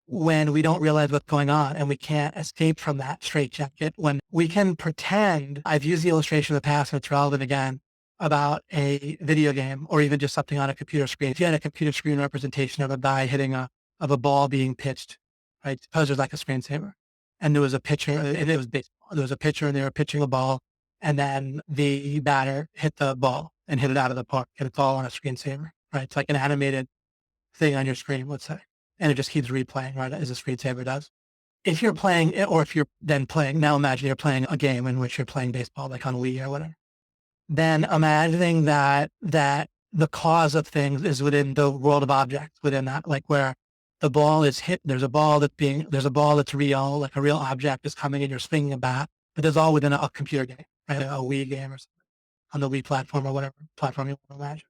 when we don't realize what's going on and we can't escape from that straitjacket. When we can pretend, I've used the illustration in the past and it's relevant again, about a video game or even just something on a computer screen. If you had a computer screen representation of a guy hitting of a ball being pitched, right? Suppose there's like a screensaver and there was a pitcher and it was baseball. There was a pitcher and they were pitching a ball, and then the batter hit the ball and hit it out of the park, and it's all on a screensaver, right? It's like an animated thing on your screen, let's say, and it just keeps replaying, right, as a screensaver does. If you're playing, or if you're then playing, now imagine you're playing a game in which you're playing baseball, like on Wii or whatever. Then imagining that the cause of things is within the world of objects, within that, like where the ball is hit, there's a ball that's real, like a real object is coming and you're swinging a bat, but there's all within a computer game, right? A Wii game or something on the Wii platform or whatever platform you want to imagine.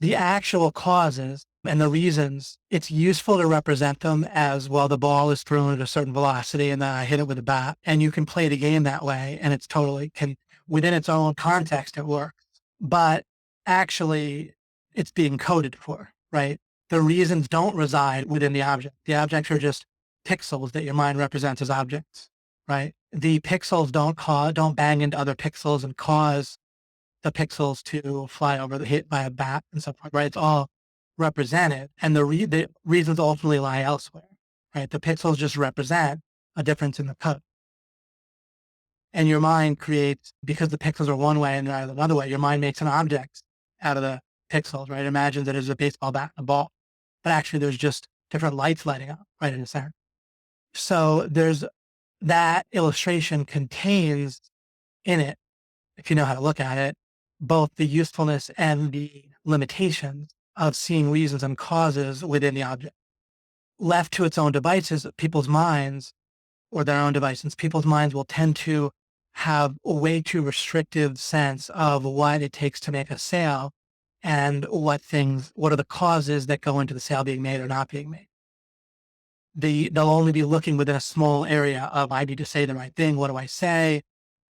The actual causes and the reasons, it's useful to represent them as, well, the ball is thrown at a certain velocity and then I hit it with a bat, and you can play the game that way and it's totally can, within its own context, it works. But actually it's being coded for, right? The reasons don't reside within the object. The objects are just pixels that your mind represents as objects, right? The pixels don't bang into other pixels and cause the pixels to fly over, hit by a bat and so forth, right? It's all represented, and the reasons ultimately lie elsewhere, right? The pixels just represent a difference in the code. And your mind creates, because the pixels are one way and they're another way, your mind makes an object out of the pixels, right? Imagine that it's a baseball bat and a ball, but actually there's just different lights lighting up right in the center. So there's that illustration contains in it, if you know how to look at it, both the usefulness and the limitations of seeing reasons and causes within the object. Left to its own devices, people's minds, or their own devices, people's minds will tend to have a way too restrictive sense of what it takes to make a sale and what are the causes that go into the sale being made or not being made. They'll only be looking within a small area of, I need to say the right thing. What do I say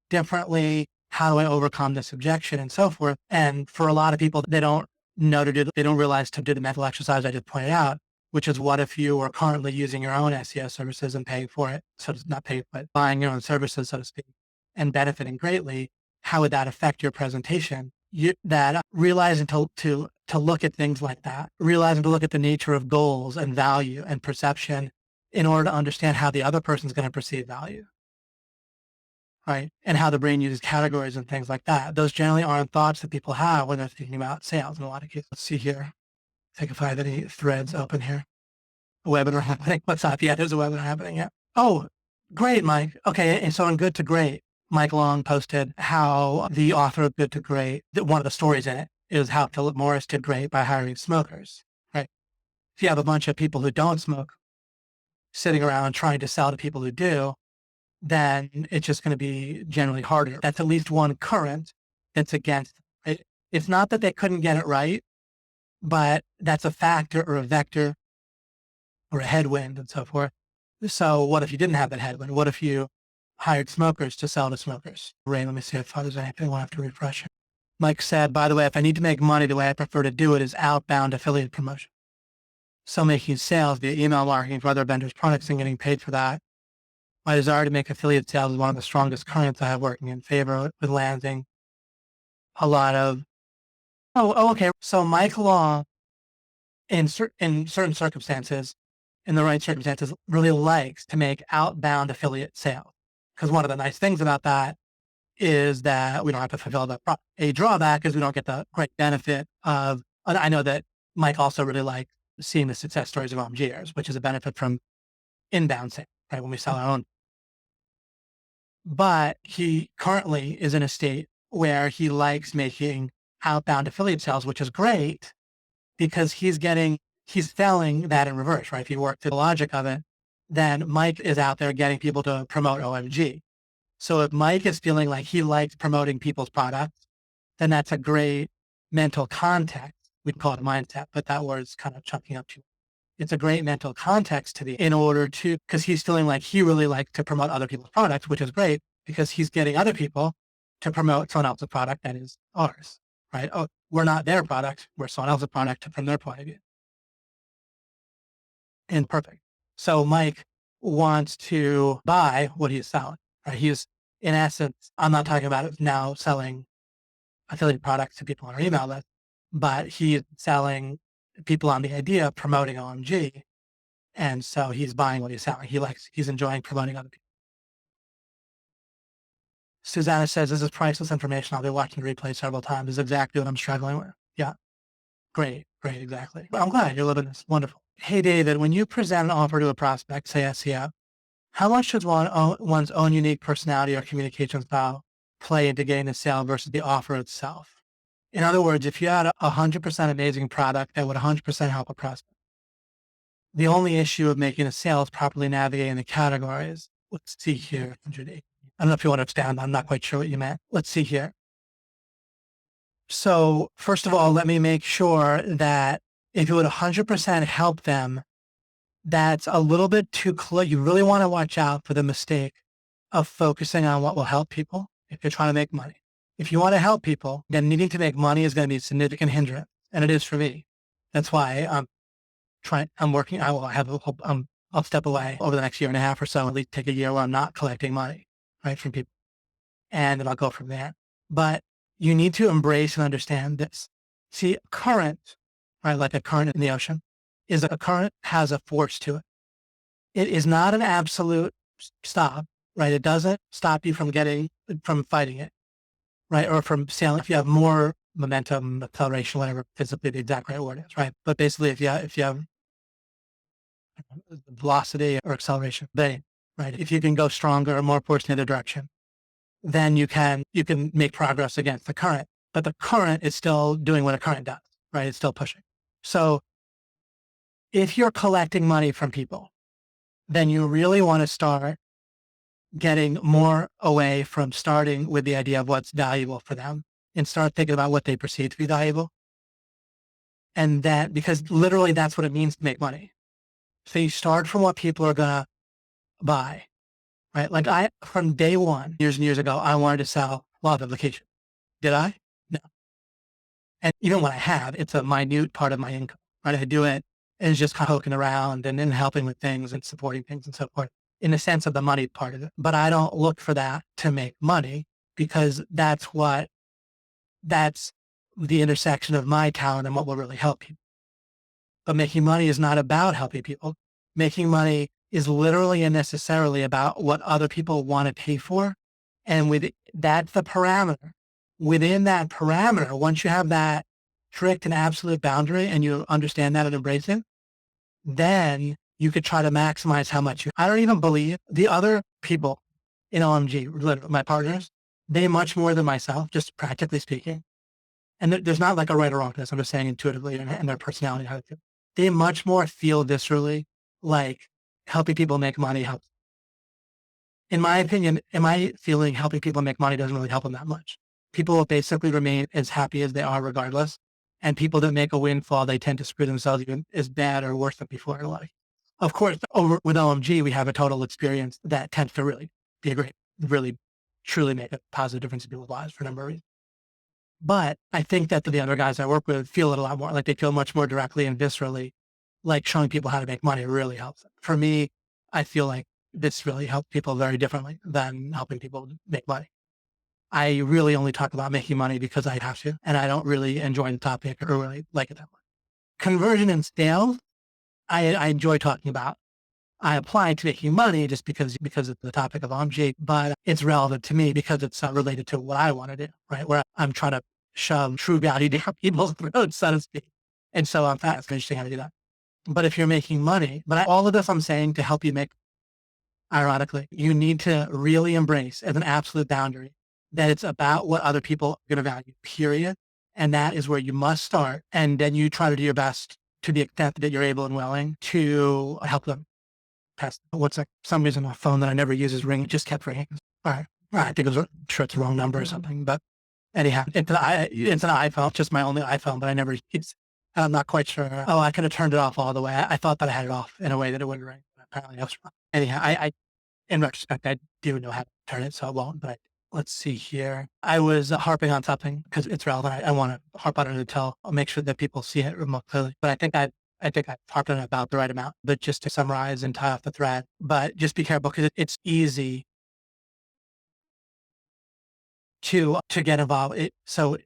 differently? How do I overcome this objection and so forth? And for a lot of people, they don't realize to do the mental exercise I just pointed out, which is, what if you were currently using your own SEO services and paying for it? So not paying, but buying your own services, so to speak, and benefiting greatly. How would that affect your presentation? Realizing to look at things like that, realizing to look at the nature of goals and value and perception in order to understand how the other person's going to perceive value. Right. And how the brain uses categories and things like that. Those generally aren't thoughts that people have when they're thinking about sales in a lot of cases. Let's see here. I think if I have any threads open here. A webinar happening. What's up? Yeah, there's a webinar happening. Yeah. Oh, great, Mike. Okay. And so in Good to Great, Mike Long posted how the author of Good to Great, one of the stories in it is how Philip Morris did great by hiring smokers. Right. If you have a bunch of people who don't smoke sitting around trying to sell to people who do, then it's just going to be generally harder. That's at least one current that's against it. It's not that they couldn't get it right, but that's a factor or a vector or a headwind and so forth. So what if you didn't have that headwind? What if you hired smokers to sell to smokers? Ray, let me see if there's anything. We'll have to refresh it. Mike said, by the way, if I need to make money, the way I prefer to do it is outbound affiliate promotion. So making sales via email marketing for other vendors' products and getting paid for that. My desire to make affiliate sales is one of the strongest currents I have working in favor with landing a lot of, okay. So Mike Law, in certain circumstances, in the right circumstances, really likes to make outbound affiliate sales. Because one of the nice things about that is that we don't have to fulfill the a drawback is we don't get the great benefit of, I know that Mike also really likes seeing the success stories of OMGers, which is a benefit from inbound sales, right? When we sell our own. But he currently is in a state where he likes making outbound affiliate sales, which is great because he's selling that in reverse, right? If you work through the logic of it, then Mike is out there getting people to promote OMG. So if Mike is feeling like he likes promoting people's products, then that's a great mental context. We'd call it a mindset, but that word's kind of chunking up too. It's a great mental context because he's feeling like he really likes to promote other people's products, which is great because he's getting other people to promote someone else's product that is ours, right? Oh, we're not their product. We're someone else's product from their point of view. And perfect. So Mike wants to buy what he's selling, right? He's, in essence, I'm not talking about now selling affiliate products to people on our email list, but he's selling people on the idea of promoting OMG. And so he's buying what he's selling. He's enjoying promoting other people. Susanna says, this is priceless information. I'll be watching the replay several times. This is exactly what I'm struggling with. Yeah. Great. Great. Exactly. I'm glad you're living this. Wonderful. Hey, David, when you present an offer to a prospect, say SEO, how much does one's own unique personality or communication style play into getting the sale versus the offer itself? In other words, if you had a 100% amazing product that would 100% help a prospect, the only issue of making a sale is properly navigating the categories. Let's see here. 180. I don't know if you want to expand. I'm not quite sure what you meant. Let's see here. So first of all, let me make sure that if it would 100% help them, that's a little bit too close. You really want to watch out for the mistake of focusing on what will help people if you're trying to make money. If you want to help people, then needing to make money is going to be a significant hindrance. And it is for me. That's why I'm working. I'll step away over the next year and a half or so, at least take a year where I'm not collecting money, right, from people. And then I'll go from there. But you need to embrace and understand this. See, current, right, like a current in the ocean, is a current has a force to it. It is not an absolute stop, right? It doesn't stop you from fighting it, right? Or from sailing. If you have more momentum, acceleration, whatever physically the exact right word is, right? But basically, if you have velocity or acceleration, then, right? If you can go stronger or more force in the other direction, then you can make progress against the current. But the current is still doing what a current does, right? It's still pushing. So if you're collecting money from people, then you really want to start getting more away from starting with the idea of what's valuable for them and start thinking about what they perceive to be valuable. And that, because literally that's what it means to make money. So you start from what people are going to buy, right? Like from day one, years and years ago, I wanted to sell law application. Did I? No. And even when I have, it's a minute part of my income, right? I do it and it's just kind of poking around and then helping with things and supporting things and so forth in the sense of the money part of it. But I don't look for that to make money because that's the intersection of my talent and what will really help people. But making money is not about helping people. Making money is literally and necessarily about what other people want to pay for. And that's the parameter. Within that parameter, once you have that strict and absolute boundary and you understand that and embrace it, then you could try to maximize how much I don't even believe the other people in OMG, literally my partners, they much more than myself, just practically speaking. And there's not like a right or wrong to this. I'm just saying intuitively and their personality, how they feel. They much more feel viscerally like helping people make money helps. In my opinion, helping people make money doesn't really help them that much. People will basically remain as happy as they are regardless. And people that make a windfall, they tend to screw themselves even as bad or worse than before in life. Of course, over with OMG, we have a total experience that tends to really be really truly make a positive difference in people's lives for a number of reasons. But I think that the other guys I work with feel it a lot more, like they feel much more directly and viscerally, like showing people how to make money really helps them. For me, I feel like this really helps people very differently than helping people make money. I really only talk about making money because I have to, and I don't really enjoy the topic or really like it that much. Conversion and sales, I enjoy talking about. I applied to making money just because it's the topic of OMG, but it's relevant to me because it's related to what I want to do, right? Where I'm trying to shove true value down people's throats, so to speak. And so I'm fast interesting how to do that. But if you're making money, all of this I'm saying to help you make, ironically, you need to really embrace as an absolute boundary that it's about what other people are going to value, period. And that is where you must start. And then you try to do your best to the extent that you're able and willing to help them. Some reason my phone that I never use is ringing. It just kept ringing. All right. I think I'm sure it's the wrong number or something, but anyhow, it's an iPhone, just my only iPhone, but I never use. I'm not quite sure. Oh, I could have turned it off all the way. I thought that I had it off in a way that it wouldn't ring. Apparently I was wrong. Anyhow, in retrospect, I do know how to turn it, so it won't, but let's see here. I was harping on something because it's relevant. I want to harp on it until I'll make sure that people see it more clearly. But I think I harped on it about the right amount, but just to summarize and tie off the thread, but just be careful because it's easy to get involved. So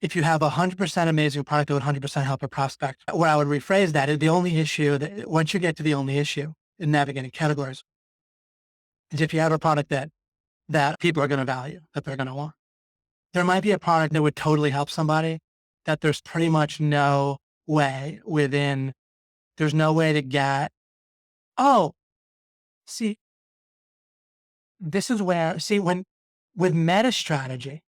if you have 100% amazing product that would 100% help a prospect, where I would rephrase that is the only issue that once you get to the only issue in navigating categories is if you have a product that that people are going to value, that they're going to want. There might be a product that would totally help somebody that there's pretty much no way there's no way to get, oh, see, this is where, see, when with meta strategy,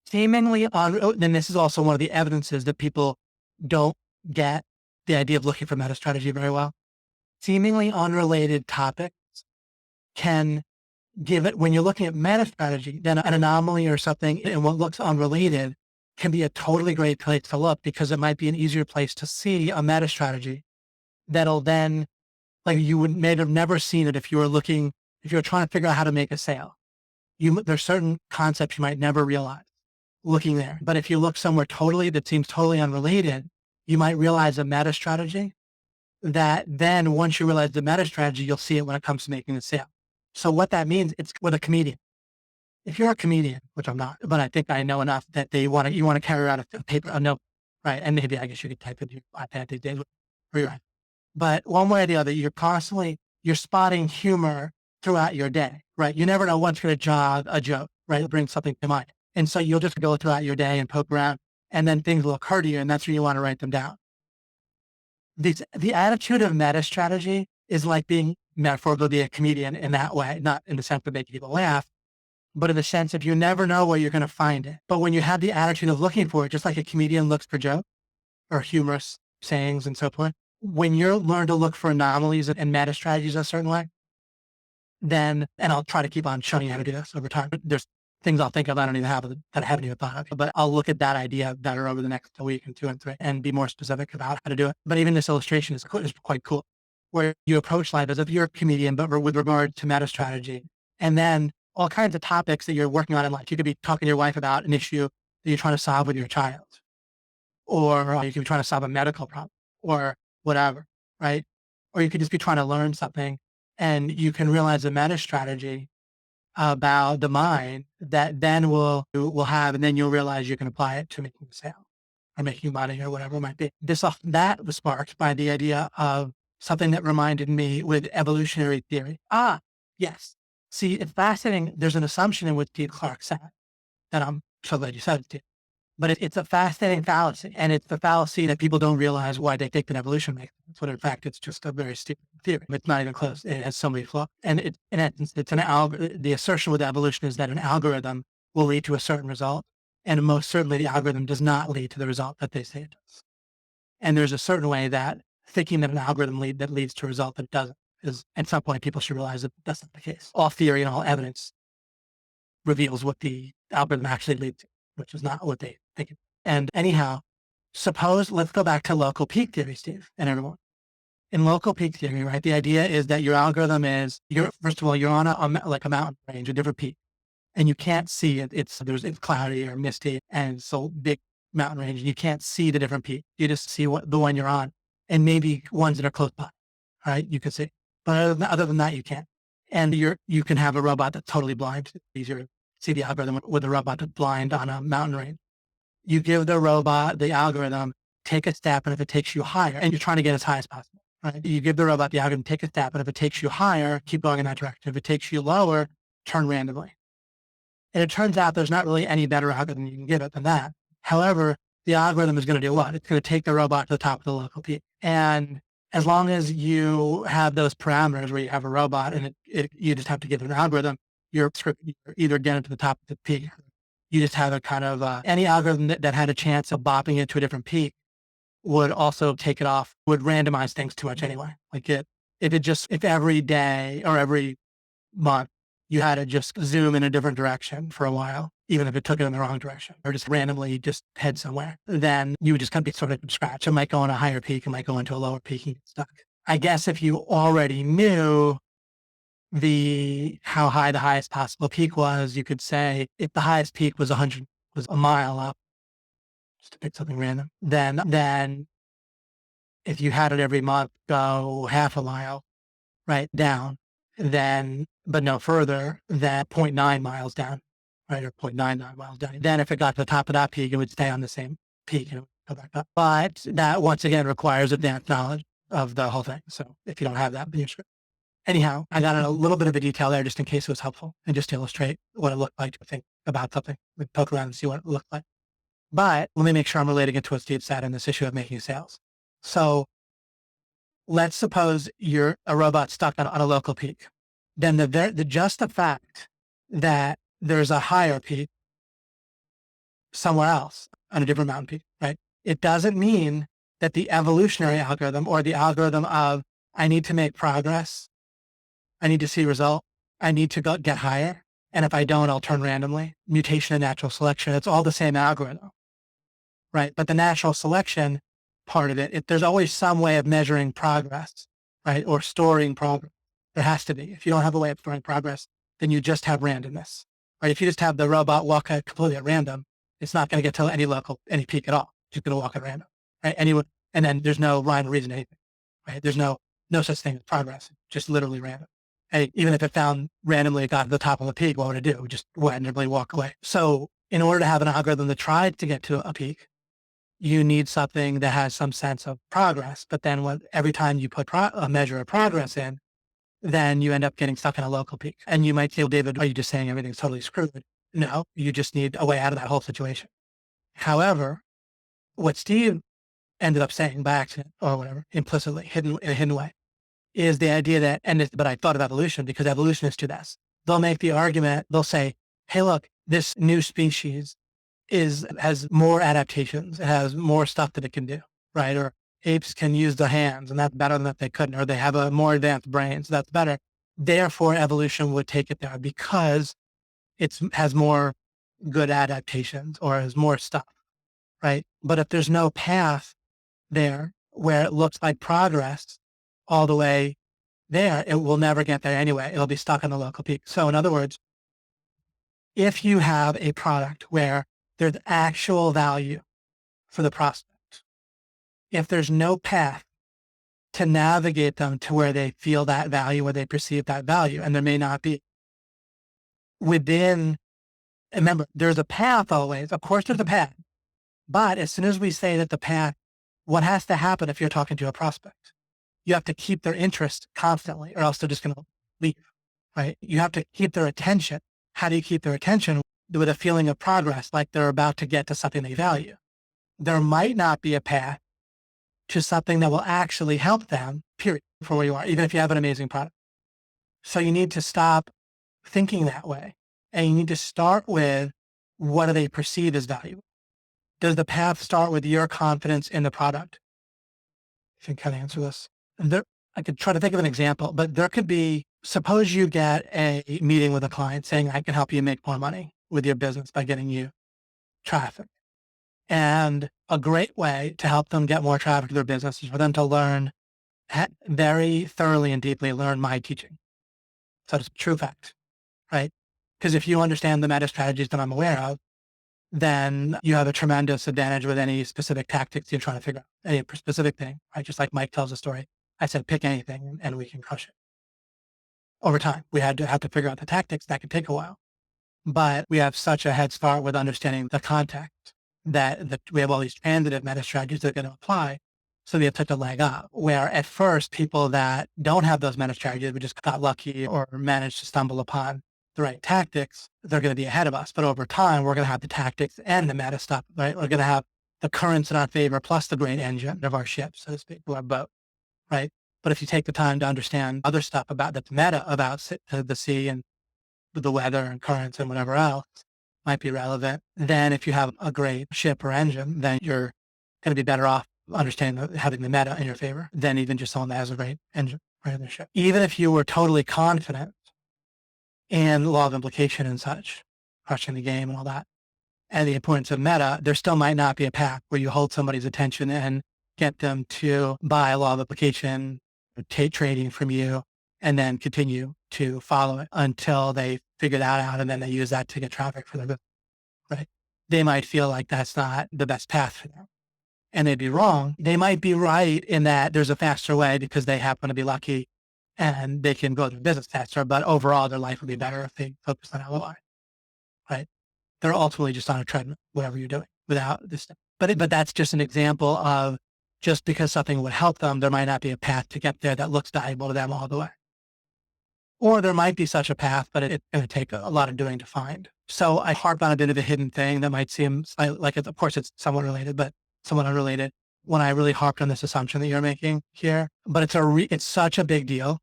seemingly and this is also one of the evidences that people don't get the idea of looking for meta strategy very well. Seemingly unrelated topics can give it, when you're looking at meta strategy, then an anomaly or something in what looks unrelated can be a totally great place to look, because it might be an easier place to see a meta strategy that'll then, like, you would may have never seen it if you were trying to figure out how to make a sale. There's certain concepts you might never realize looking there. But if you look somewhere that seems totally unrelated, you might realize a meta strategy that then once you realize the meta strategy, you'll see it when it comes to making the sale. So what that means, it's with a comedian. If you're a comedian, which I'm not, but I think I know enough that you want to carry around a paper, a note, right? And maybe I guess you could type it in your iPad these days. But one way or the other, you're spotting humor throughout your day, right? You never know what's going to jog a joke, right? Bring something to mind. And so you'll just go throughout your day and poke around, and then things will occur to you, and that's where you want to write them down. The attitude of meta strategy is like being metaphorically a comedian in that way, not in the sense of making people laugh, but in the sense of you never know where you're going to find it. But when you have the attitude of looking for it, just like a comedian looks for jokes or humorous sayings and so forth, when you learn to look for anomalies and meta strategies a certain way, then, and I'll try to keep on showing you how to do this over time. There's things I'll think of I haven't even thought of, but I'll look at that idea better over the next week and 2 and 3 and be more specific about how to do it. But even this illustration is quite cool, where you approach life as if you're a comedian, but with regard to meta strategy. And then all kinds of topics that you're working on in life. You could be talking to your wife about an issue that you're trying to solve with your child, or you could be trying to solve a medical problem or whatever, right? Or you could just be trying to learn something, and you can realize a meta strategy about the mind that then will have, and then you'll realize you can apply it to making a sale or making money or whatever it might be. That was sparked by the idea of something that reminded me with evolutionary theory. Yes. See, it's fascinating. There's an assumption in which Steve Clark said that I'm so glad you said it, Steve. But it's a fascinating fallacy, and it's the fallacy that people don't realize why they think that evolution makes sense. When in fact, it's just a very stupid theory. It's not even close. It has so many flaws. And in essence, the assertion with evolution is that an algorithm will lead to a certain result, and most certainly the algorithm does not lead to the result that they say it does. And there's a certain way that thinking that an algorithm leads to a result that it doesn't is, at some point, people should realize that that's not the case. All theory and all evidence reveals what the algorithm actually leads to, which is not what they think. And anyhow, let's go back to local peak theory, Steve, and everyone. In local peak theory, right, the idea is that your algorithm is, first of all, you're on a mountain range, a different peak, and you can't see it. It's cloudy or misty, and so big mountain range, and you can't see the different peaks. You just see the one you're on, and maybe ones that are close by, right? You can see. But other than that, you can't. And you can have a robot that's totally blind. It's easier to see the algorithm with a robot that's blind on a mountain range. You give the robot, the algorithm, take a step, and if it takes you higher, and you're trying to get as high as possible, right? You give the robot the algorithm, take a step, and if it takes you higher, keep going in that direction. If it takes you lower, turn randomly. And it turns out there's not really any better algorithm you can give it than that. However, the algorithm is going to do what? It's going to take the robot to the top of the local peak. And as long as you have those parameters where you have a robot and you just have to give it an algorithm, you're either getting to the top of the peak. You just have a kind of, any algorithm that had a chance of bopping it to a different peak would also take it off, would randomize things too much anyway. Like if every day or every month you had to just zoom in a different direction for a while, even if it took it in the wrong direction, or just randomly just head somewhere, then you would just kind of be sort of from scratch. It might go on a higher peak, it might go into a lower peak and get stuck. I guess if you already knew how high the highest possible peak was, you could say if the highest peak was a mile up, just to pick something random, then if you had it every month go half a mile, right, down, then, but no further than 0.9 miles down, right, or 0.99 miles down. Then if it got to the top of that peak, it would stay on the same peak and it would go back up. But that once again requires advanced knowledge of the whole thing. So if you don't have that, then you're screwed. Anyhow, I got in a little bit of a detail there just in case it was helpful and just to illustrate what it looked like to think about something, like poke around and see what it looked like. But let me make sure I'm relating it to what Steve said in this issue of making sales. So let's suppose you're a robot stuck on a local peak. Then just the fact that there's a higher peak somewhere else on a different mountain peak, right? It doesn't mean that the evolutionary algorithm or the algorithm of I need to make progress, I need to see result, I need to get higher. And if I don't, I'll turn randomly. Mutation and natural selection, it's all the same algorithm, right? But the natural selection part of it, there's always some way of measuring progress, right? Or storing progress. There has to be. If you don't have a way of storing progress, then you just have randomness, right? If you just have the robot walk completely at random, it's not going to get to any peak at all. It's just going to walk at random, right? And then there's no rhyme or reason to anything, right? There's no such thing as progress, just literally random. And even if it found randomly it got to the top of the peak, what would it do? It would just randomly walk away. So in order to have an algorithm that tried to get to a peak, you need something that has some sense of progress. But then every time you put a measure of progress in, then you end up getting stuck in a local peak. And you might say, well, David, are you just saying everything's totally screwed? No, you just need a way out of that whole situation. However, what Steve ended up saying by accident or whatever, implicitly, in a hidden way, is the idea that, but I thought of evolution because evolutionists do this. They'll make the argument, they'll say, hey, look, this new species has more adaptations. It has more stuff that it can do, right? Or apes can use their hands and that's better than if they couldn't, or they have a more advanced brain. So that's better. Therefore, evolution would take it there because it has more good adaptations or has more stuff, right? But if there's no path there where it looks like progress all the way there, it will never get there anyway. It'll be stuck on the local peak. So in other words, if you have a product where there's actual value for the prospect, if there's no path to navigate them to where they feel that value, where they perceive that value, and there may not be remember, there's a path always. Of course, there's a path. But as soon as we say that the path, what has to happen if you're talking to a prospect? You have to keep their interest constantly, or else they're just going to leave, right? You have to keep their attention. How do you keep their attention? With a feeling of progress, like they're about to get to something they value. There might not be a path to something that will actually help them, period, for where you are, even if you have an amazing product. So you need to stop thinking that way. And you need to start with, what do they perceive as valuable? Does the path start with your confidence in the product? I can kind of answer this. I could try to think of an example, but there could be, suppose you get a meeting with a client saying, I can help you make more money with your business by getting you traffic. And a great way to help them get more traffic to their business is for them to learn very thoroughly and deeply learn my teaching. So it's a true fact, right? Because if you understand the meta strategies that I'm aware of, then you have a tremendous advantage with any specific tactics you're trying to figure out, any specific thing, right? Just like Mike tells a story. I said, pick anything and we can crush it. Over time, we have to figure out the tactics. That could take a while. But we have such a head start with understanding the context that we have all these transitive meta strategies that are going to apply. So we have such a leg up, where at first people that don't have those meta strategies, we just got lucky or managed to stumble upon the right tactics, they're going to be ahead of us. But over time, we're going to have the tactics and the meta stuff, right? We're going to have the currents in our favor plus the great engine of our ship, so to speak, our boat, right? But if you take the time to understand other stuff about that's meta about the sea and the weather and currents and whatever else might be relevant, then if you have a great ship or engine, then you're going to be better off understanding having the meta in your favor than even just someone that has a great engine right in their ship. Even if you were totally confident in law of implication and such, crushing the game and all that, and the importance of meta, there still might not be a path where you hold somebody's attention and get them to buy a law of implication, take trading from you, and then continue to follow it until they figure that out, and then they use that to get traffic for their business, right? They might feel like that's not the best path for them. And they'd be wrong. They might be right in that there's a faster way because they happen to be lucky and they can go to business faster, but overall their life would be better if they focus on LOI, right? They're ultimately just on a treadmill, whatever you're doing without this. But that's just an example of, just because something would help them, there might not be a path to get there that looks valuable to them all the way. Or there might be such a path, but it's going to take a lot of doing to find. So I harp on a bit of a hidden thing that might seem like, of course, it's somewhat related, but somewhat unrelated. When I really harped on this assumption that you're making here, but it's such a big deal.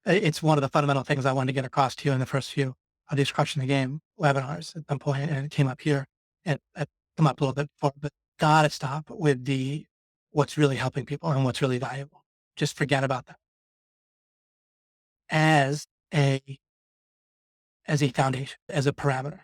It's one of the fundamental things I wanted to get across to you in the first few of these Crushing the Game webinars at some point, and it came up here and it come up a little bit before, but gotta stop with what's really helping people and what's really valuable. Just forget about that as a foundation, as a parameter.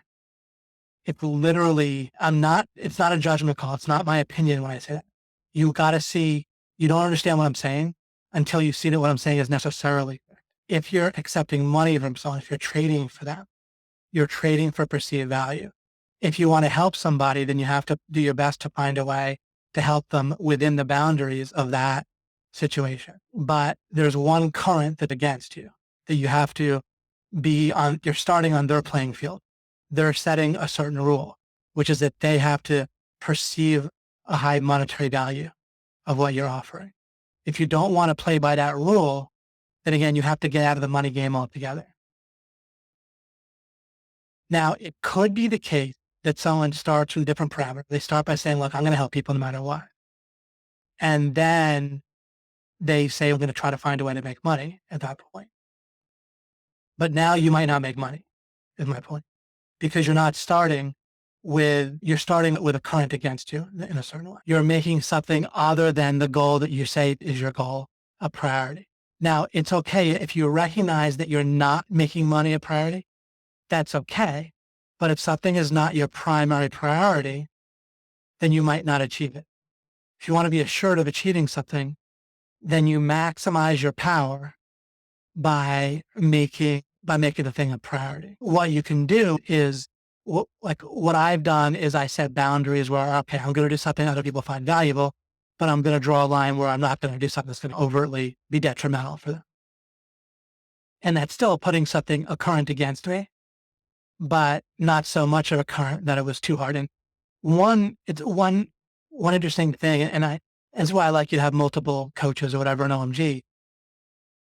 It's literally, it's not a judgment call. It's not my opinion when I say that. You got to see, you don't understand what I'm saying until you see that what I'm saying is necessarily correct. If you're accepting money from someone, if you're trading for them, you're trading for perceived value. If you want to help somebody, then you have to do your best to find a way to help them within the boundaries of that situation. But there's one current that's against you that you have to be on. You're starting on their playing field. They're setting a certain rule, which is that they have to perceive a high monetary value of what you're offering. If you don't want to play by that rule, then again, you have to get out of the money game altogether. Now, it could be the case that someone starts with a different parameter. They start by saying, look, I'm going to help people no matter what. And then they say, I'm going to try to find a way to make money at that point. But now you might not make money, is my point, because you're starting with a current against you in a certain way. You're making something other than the goal that you say is your goal a priority. Now, it's okay if you recognize that you're not making money a priority. That's okay. But if something is not your primary priority, then you might not achieve it. If you want to be assured of achieving something, then you maximize your power by making the thing a priority. What you can do is, what I've done is I set boundaries where, okay, I'm going to do something other people find valuable, but I'm going to draw a line where I'm not going to do something that's going to overtly be detrimental for them. And that's still putting a current against me, but not so much of a current that it was too hard. And one interesting thing, and that's why I like you to have multiple coaches or whatever in OMG.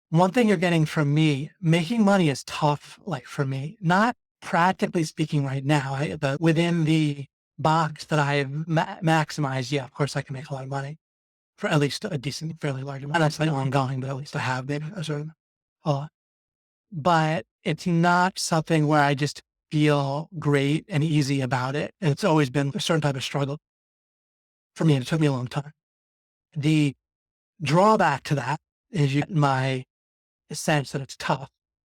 One thing you're getting from me, making money is tough, like for me, not practically speaking right now, but within the box that I've maximized, yeah, of course I can make a lot of money for at least a decent, fairly large amount. That's like ongoing, but at least I have maybe a certain, but it's not something where I just feel great and easy about it. And it's always been a certain type of struggle for me. And it took me a long time. The drawback to that is my sense that it's tough.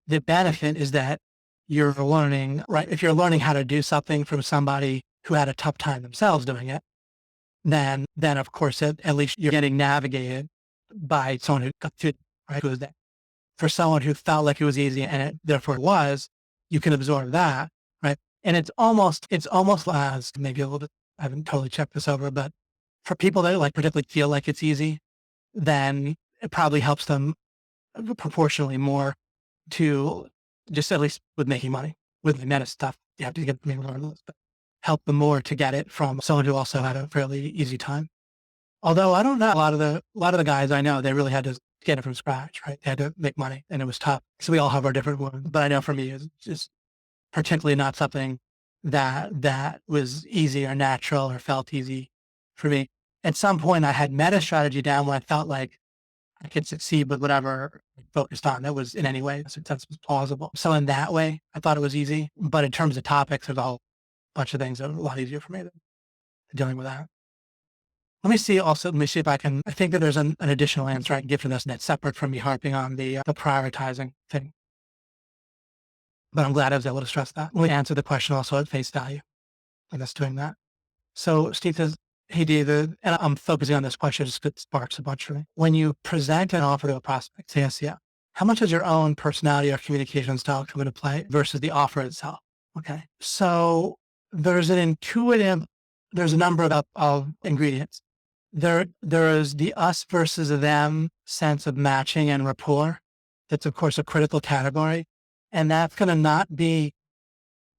The benefit is that you're learning, right? If you're learning how to do something from somebody who had a tough time themselves doing it, then of course, at least you're getting navigated by someone who got to, right? Who was there. For someone who felt like it was easy and it therefore was, you can absorb that, right? And it's almost as maybe a little bit, I haven't totally checked this over, but for people that like particularly feel like it's easy, then it probably helps them proportionally more to just, at least with making money. With the meta stuff, you have to get the regardless, but help them more to get it from someone who also had a fairly easy time. Although I don't know, a lot of the guys I know, they really had to get it from scratch, right? They had to make money and it was tough. So we all have our different wounds, but I know for me, it's just particularly not something that was easy or natural or felt easy for me. At some point I had meta strategy down when I felt like I could succeed with whatever I focused on that was in any way success was plausible. So in that way, I thought it was easy. But in terms of topics, there's a whole bunch of things that are a lot easier for me than dealing with that. Let me see if I think that there's an additional answer I can give to this that's separate from me harping on the prioritizing thing. But I'm glad I was able to stress that. Let me answer the question also at face value. And that's doing that. So Steve says, hey, David, and I'm focusing on this question just because it sparks a bunch for me. When you present an offer to a prospect, say SEO, how much does your own personality or communication style come into play versus the offer itself? Okay. So there's a number of ingredients. There is the us versus them sense of matching and rapport. That's of course a critical category. And that's going to not be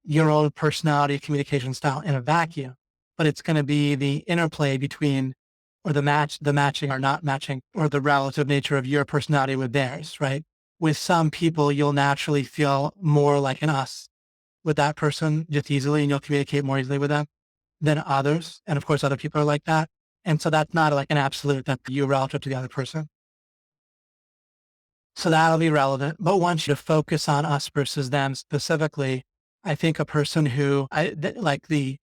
your own personality, communication style in a vacuum, but it's going to be the interplay between, or the matching or not matching, or the relative nature of your personality with theirs, right? with some people, you'll naturally feel more like an us with that person just easily, and you'll communicate more easily with them than others. And of course, other people are like that. And so that's not like an absolute that you relative to the other person. So that'll be relevant. But once you focus on us versus them specifically, I think a person who like the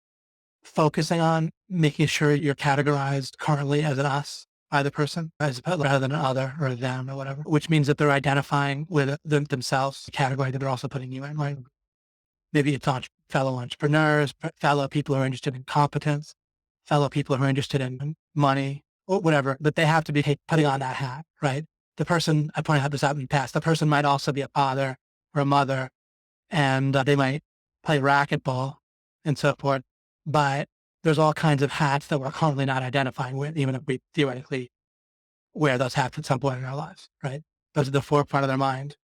focusing on making sure you're categorized currently as an us by the person as rather than an other or them or whatever, which means that they're identifying with themselves, the category that they're also putting you in. Like maybe it's fellow entrepreneurs, fellow people who are interested in competence, fellow people who are interested in money or whatever, but they have to be putting on that hat, right? The person, I pointed out this out in the past, the person might also be a father or a mother, and they might play racquetball and so forth. But there's all kinds of hats that we're currently not identifying with, even if we theoretically wear those hats at some point in our lives, right? Those are the forefront of their mind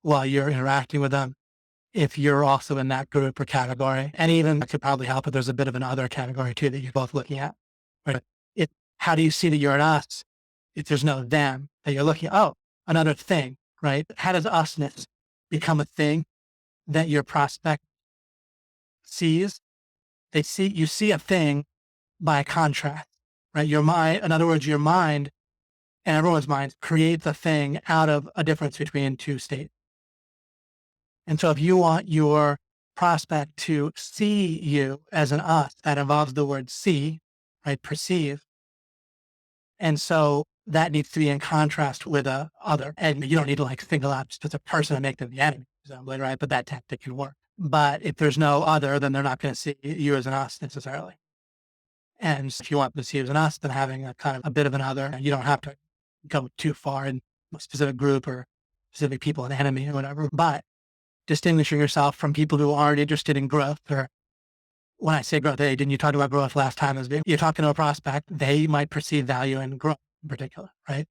while you're interacting with them. If you're also in that group or category, and even that could probably help if there's a bit of an other category too that you're both looking at, right? How do you see that you're an us if there's no them that you're looking at? Oh, another thing, right? How does usness become a thing that your prospect sees? You see a thing by contrast, right? Your mind, in other words, your mind and everyone's mind creates a thing out of a difference between two states. And so if you want your prospect to see you as an us, that involves the word see, right? Perceive. And so that needs to be in contrast with a other. And you don't need to like single out just a person and make them the enemy, presumably, right? But that tactic can work. But if there's no other, then they're not going to see you as an us necessarily. And if you want to see you as an us, then having a kind of a bit of an other, you don't have to go too far in a specific group or specific people, an enemy or whatever. But distinguishing yourself from people who aren't interested in growth, or when I say growth, didn't you talk about growth last time as being, you're talking to a prospect, they might perceive value in growth in particular, right?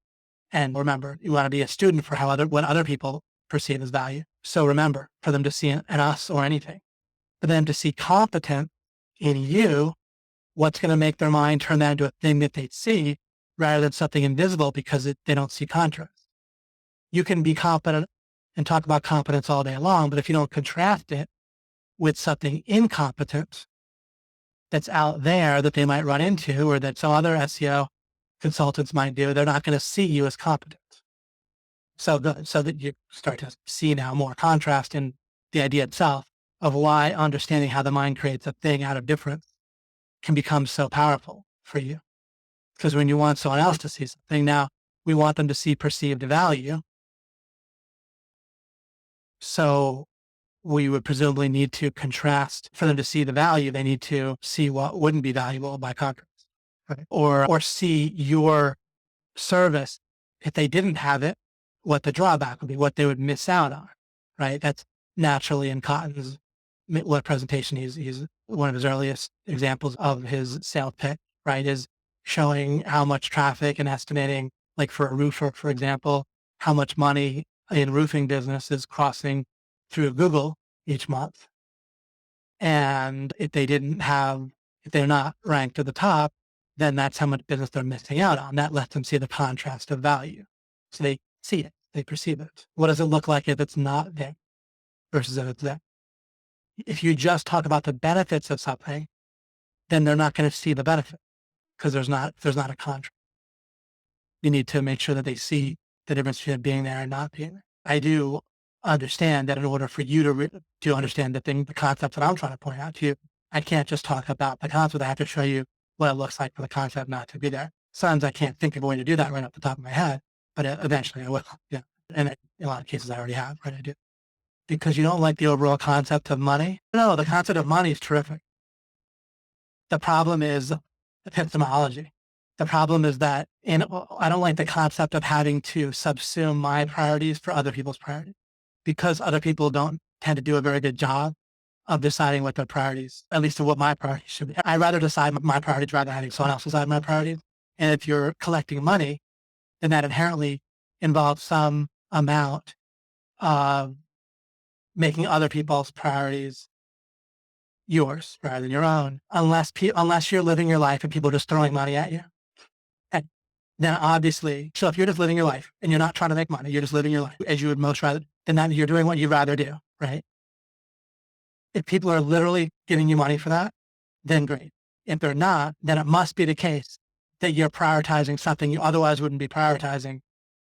And remember, you want to be a student for what other people perceive as value. So remember, for them to see an us or anything, for them to see competent in you, what's going to make their mind turn that into a thing that they see rather than something invisible because they don't see contrast. You can be competent and talk about competence all day long, but if you don't contrast it with something incompetent that's out there that they might run into or that some other SEO consultants might do, they're not going to see you as competent. So that you start to see now more contrast in the idea itself of why understanding how the mind creates a thing out of difference can become so powerful for you. Because when you want someone else to see something, now we want them to see perceived value. So we would presumably need to contrast for them to see the value. They need to see what wouldn't be valuable by contrast, right? Or see your service if they didn't have it, what the drawback would be, what they would miss out on, right? That's naturally in Cotton's what presentation. He's one of his earliest examples of his sales pitch, right? Is showing how much traffic and estimating, like for a roofer, for example, how much money in roofing business is crossing through Google each month. And if they're not ranked at the top, then that's how much business they're missing out on. That lets them see the contrast of value. So they see it, they perceive it. What does it look like if it's not there versus if it's there? If you just talk about the benefits of something, then they're not going to see the benefit because there's not a contrast. You need to make sure that they see the difference between being there and not being there. I do understand that in order for you to understand the concept that I'm trying to point out to you, I can't just talk about the concept. I have to show you what it looks like for the concept not to be there. Sometimes I can't think of a way to do that right off the top of my head, but eventually I will. Yeah. And in a lot of cases I already have, right? I do. Because you don't like the overall concept of money. No, the concept of money is terrific. The problem is epistemology. The problem is that I don't like the concept of having to subsume my priorities for other people's priorities because other people don't tend to do a very good job of deciding what their priorities, at least of what my priorities should be. I'd rather decide my priorities rather than having someone else decide my priorities. And if you're collecting money, then that inherently involves some amount of making other people's priorities yours rather than your own, unless you're living your life and people are just throwing money at you. And then obviously, so if you're just living your life and you're not trying to make money, you're just living your life as you would most rather, then that you're doing what you'd rather do, right? If people are literally giving you money for that, then great. If they're not, then it must be the case that you're prioritizing something you otherwise wouldn't be prioritizing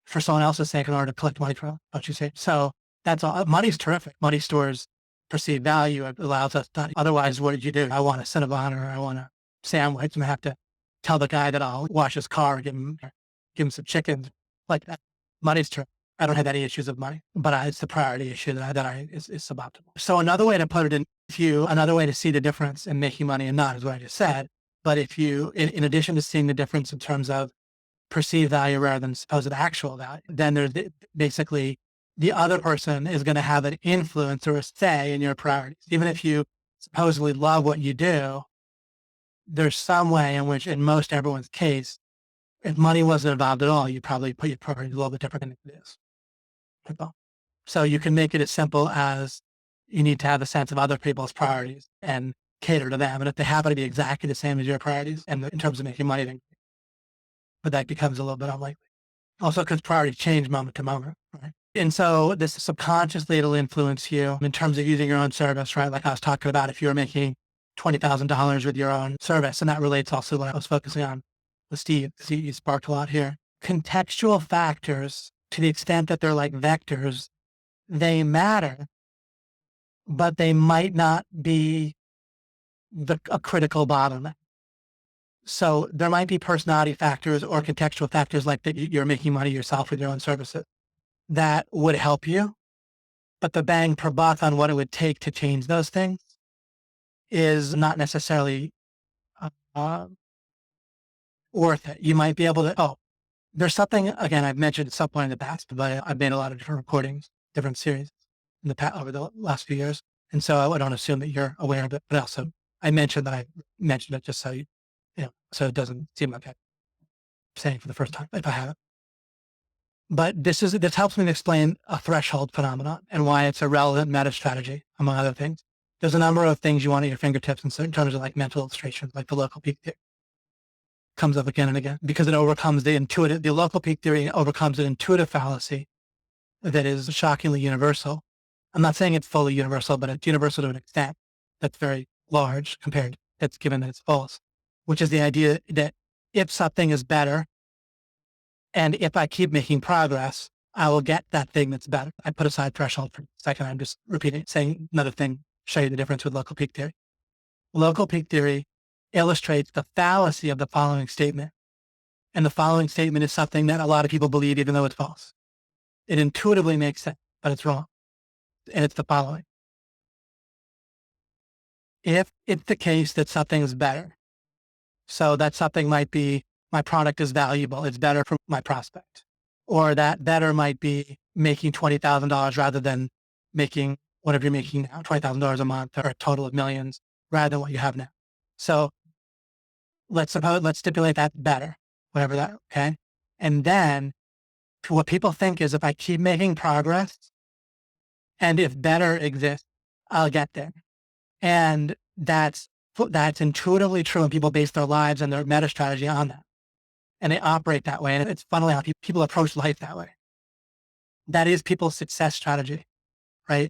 for someone else's sake in order to collect money from, don't you say? So that's all. Money's terrific. Money stores perceived value. It allows us to, otherwise, what did you do? I want a Cinnabon or I want a sandwich and I have to tell the guy that I'll wash his car or give him some chicken like that. Money's terrific. I don't have any issues of money, but it's the priority issue that is suboptimal. So another way to put it another way to see the difference in making money and not is what I just said. But if you, in addition to seeing the difference in terms of perceived value rather than supposed actual value, then there's basically the other person is going to have an influence or a say in your priorities. Even if you supposedly love what you do, there's some way in which, in most everyone's case, if money wasn't involved at all, you probably put your priorities a little bit different than it is. So you can make it as simple as you need to have a sense of other people's priorities and cater to them. And if they happen to be exactly the same as your priorities and in terms of making money, then but that becomes a little bit unlikely. Also, because priorities change moment to moment, right? And so this subconsciously, it'll influence you in terms of using your own service, right? Like I was talking about, if you're making $20,000 with your own service, and that relates also to what I was focusing on with Steve, because he sparked a lot here. Contextual factors, to the extent that they're like vectors, they matter, but they might not be a critical bottleneck. So there might be personality factors or contextual factors like that you're making money yourself with your own services that would help you, but the bang per buck on what it would take to change those things is not necessarily uh, worth it. You might be able to, there's something, again, I've mentioned at some point in the past, but I've made a lot of different recordings, different series in the past over the last few years. And so I don't assume that you're aware of it, but also I mentioned that I mentioned it just so so it doesn't seem like I'm saying for the first time if I haven't. But this helps me to explain a threshold phenomenon and why it's a relevant meta strategy, among other things. There's a number of things you want at your fingertips in terms of like mental illustrations, like the local peak theory comes up again and again because it overcomes the local peak theory overcomes an intuitive fallacy that is shockingly universal. I'm not saying it's fully universal, but it's universal to an extent that's very large compared, that's given that it's false, which is the idea that if something is better, and if I keep making progress, I will get that thing that's better. I put aside threshold for a second. I'm just saying another thing, show you the difference with local peak theory. Local peak theory illustrates the fallacy of the following statement. And the following statement is something that a lot of people believe, even though it's false. It intuitively makes sense, but it's wrong. And it's the following. If it's the case that something is better, so that something might be my product is valuable, it's better for my prospect, or that better might be making $20,000 rather than making whatever you're making now, $20,000 a month or a total of millions rather than what you have now. So let's stipulate that better, whatever that, okay? And then what people think is if I keep making progress and if better exists, I'll get there. And that's intuitively true, and people base their lives and their meta strategy on that. And they operate that way. And it's funnily how people approach life that way. That is people's success strategy, right?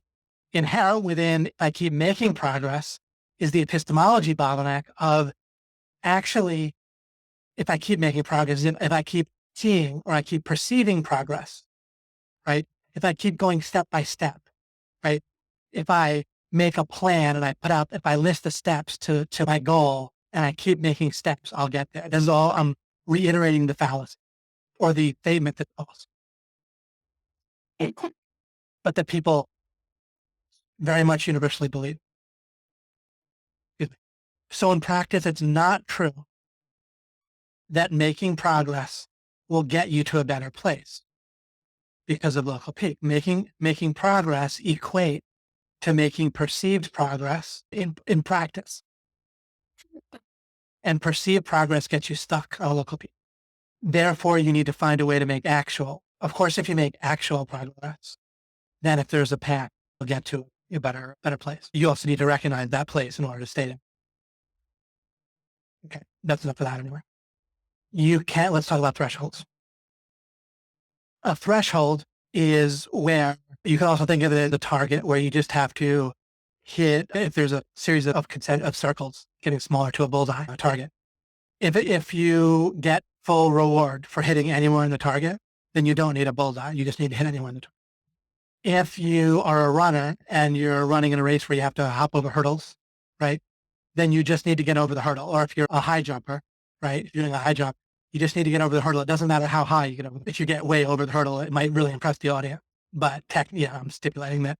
Inherent within, I keep making progress is the epistemology bottleneck of actually, if I keep making progress, if I keep seeing or I keep perceiving progress, right? If I keep going step by step, right? If I make a plan and if I list the steps to my goal and I keep making steps, I'll get there. This is all, I'm reiterating the fallacy or the statement that's false. But that people very much universally believe. So in practice, it's not true that making progress will get you to a better place because of local peak. Making progress equate to making perceived progress in practice. And perceived progress gets you stuck on a local peak. Therefore, you need to find a way to make actual. Of course, if you make actual progress, then if there's a path, you'll get to a better place. You also need to recognize that place in order to stay there. Okay, that's enough of that anyway. let's talk about thresholds. A threshold is where you can also think of it as a target where you just have to hit, if there's a series of circles getting smaller to a bullseye, a target. If you get full reward for hitting anywhere in the target, then you don't need a bullseye. You just need to hit anywhere in the target. If you are a runner and you're running in a race where you have to hop over hurdles, right? Then you just need to get over the hurdle. Or if you're a high jumper, right? If you're doing a high jump, you just need to get over the hurdle. It doesn't matter how high you get over. If you get way over the hurdle, it might really impress the audience. But I'm stipulating that,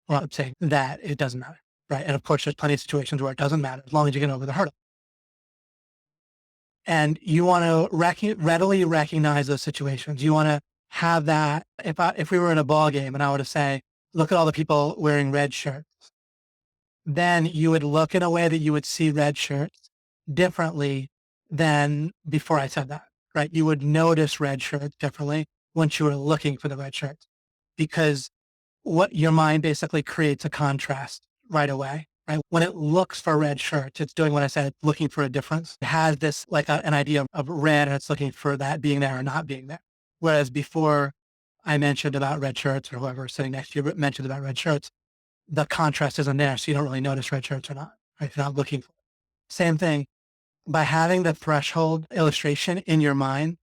well, I'm saying that it doesn't matter, right? And of course, there's plenty of situations where it doesn't matter as long as you get over the hurdle. And you want to readily recognize those situations. You want to have that. If we were in a ball game and I were to say, look at all the people wearing red shirts, then you would look in a way that you would see red shirts differently than before I said that, right? You would notice red shirts differently once you were looking for the red shirts, because what your mind basically creates a contrast right away, right? When it looks for red shirts, it's doing what I said, it's looking for a difference. It has this an idea of red, and it's looking for that being there or not being there. Whereas before I mentioned about red shirts, or whoever was sitting next to you mentioned about red shirts, the contrast isn't there. So you don't really notice red shirts or not, right? If you're not looking for it. Same thing, by having the threshold illustration in your mind,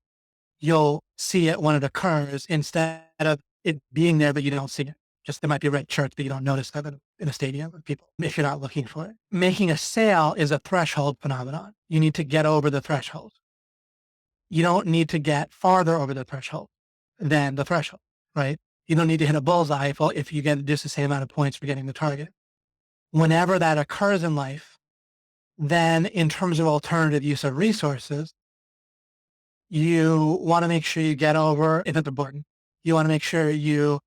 you'll see it when it occurs instead of it being there, but you don't see it. Just there might be red shirts, but you don't notice that in a stadium with people if you're not looking for it. Making a sale is a threshold phenomenon. You need to get over the threshold. You don't need to get farther over the threshold than the threshold, right? You don't need to hit a bullseye if you get just the same amount of points for getting the target. Whenever that occurs in life, then in terms of alternative use of resources, you want to make sure you get over, if it's important, you want to make sure you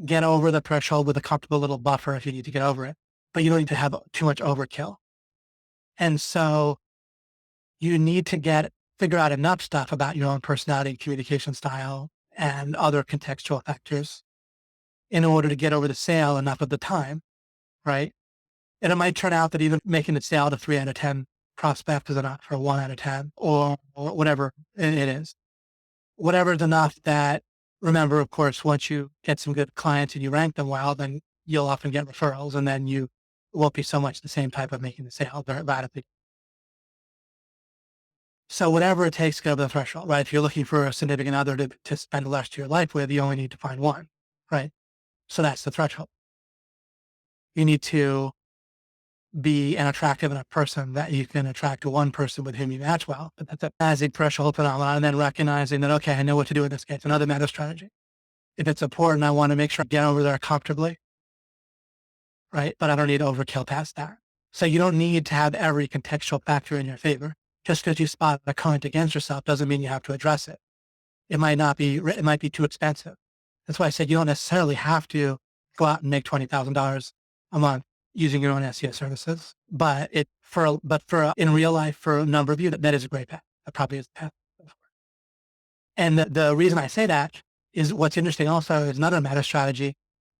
get over the threshold with a comfortable little buffer if you need to get over it, but you don't need to have too much overkill. And so you need to figure out enough stuff about your own personality, communication style, and other contextual factors in order to get over the sale enough of the time, right? And it might turn out that even making the sale to 3 out of 10 prospects is enough, or 1 out of 10, or whatever it is. Whatever is enough that, remember, of course, once you get some good clients and you rank them well, then you'll often get referrals, and then you won't be so much the same type of making the sale very radically. So whatever it takes to get over the threshold, right? If you're looking for a significant other to spend the rest of your life with, you only need to find one, right? So that's the threshold. You need to be an attractive enough person that you can attract to one person with whom you match well. But that's a basic threshold phenomenon. And then recognizing that, okay, I know what to do in this case. Another meta strategy. If it's important, I want to make sure I get over there comfortably, right? But I don't need to overkill past that. So you don't need to have every contextual factor in your favor. Just because you spot a current against yourself doesn't mean you have to address it. It might be too expensive. That's why I said you don't necessarily have to go out and make $20,000 a month using your own SEO services. But in real life, for a number of you, that is a great path. That probably is the path. And the reason I say that is, what's interesting also is another meta strategy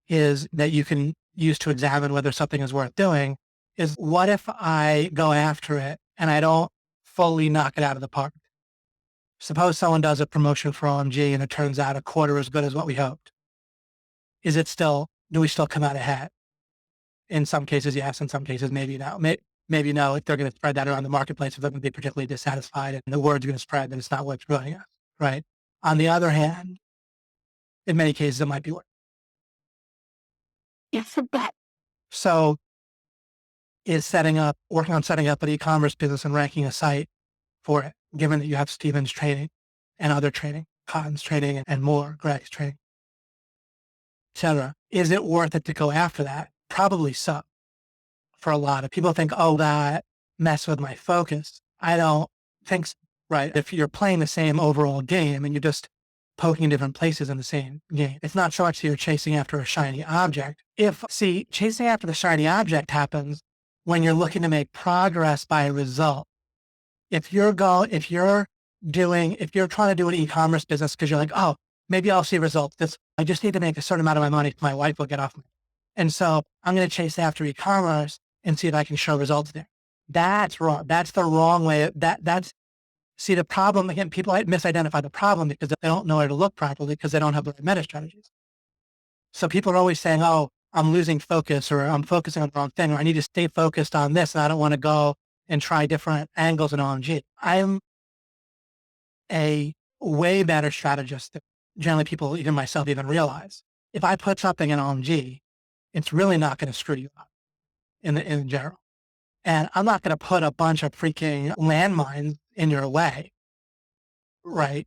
is that you can use to examine whether something is worth doing is, what if I go after it and I don't fully knock it out of the park? Suppose someone does a promotion for OMG and it turns out a quarter as good as what we hoped. Do we still come out ahead? In some cases, yes. In some cases, maybe no. Maybe no. If they're going to spread that around the marketplace, if they're going to be particularly dissatisfied and the word's going to spread, then it's not worth doing it, right? On the other hand, in many cases, it might be worth it. It's a bet. So working on setting up an e-commerce business and ranking a site for it, given that you have Stephen's training and other training, Cotton's training and more, Greg's training, etc. Is it worth it to go after that? Probably so. For a lot of people think, oh, that mess with my focus. I don't think so, right? If you're playing the same overall game and you're just poking in different places in the same game, it's not so much that you're chasing after a shiny object. Chasing after the shiny object happens when you're looking to make progress by a result. If you're trying to do an e-commerce business because you're like, oh, maybe I'll see results. I just need to make a certain amount of my money so my wife will get off me. And so I'm going to chase after e-commerce and see if I can show results there. That's wrong. That's the wrong way. See the problem, again, people misidentify the problem because they don't know where to look properly because they don't have the right meta strategies. So people are always saying, oh, I'm losing focus or I'm focusing on the wrong thing or I need to stay focused on this and I don't want to go and try different angles in OMG. I'm a way better strategist than generally people, even myself, even realize. If I put something in OMG, it's really not going to screw you up in general. And I'm not going to put a bunch of freaking landmines in your way, right?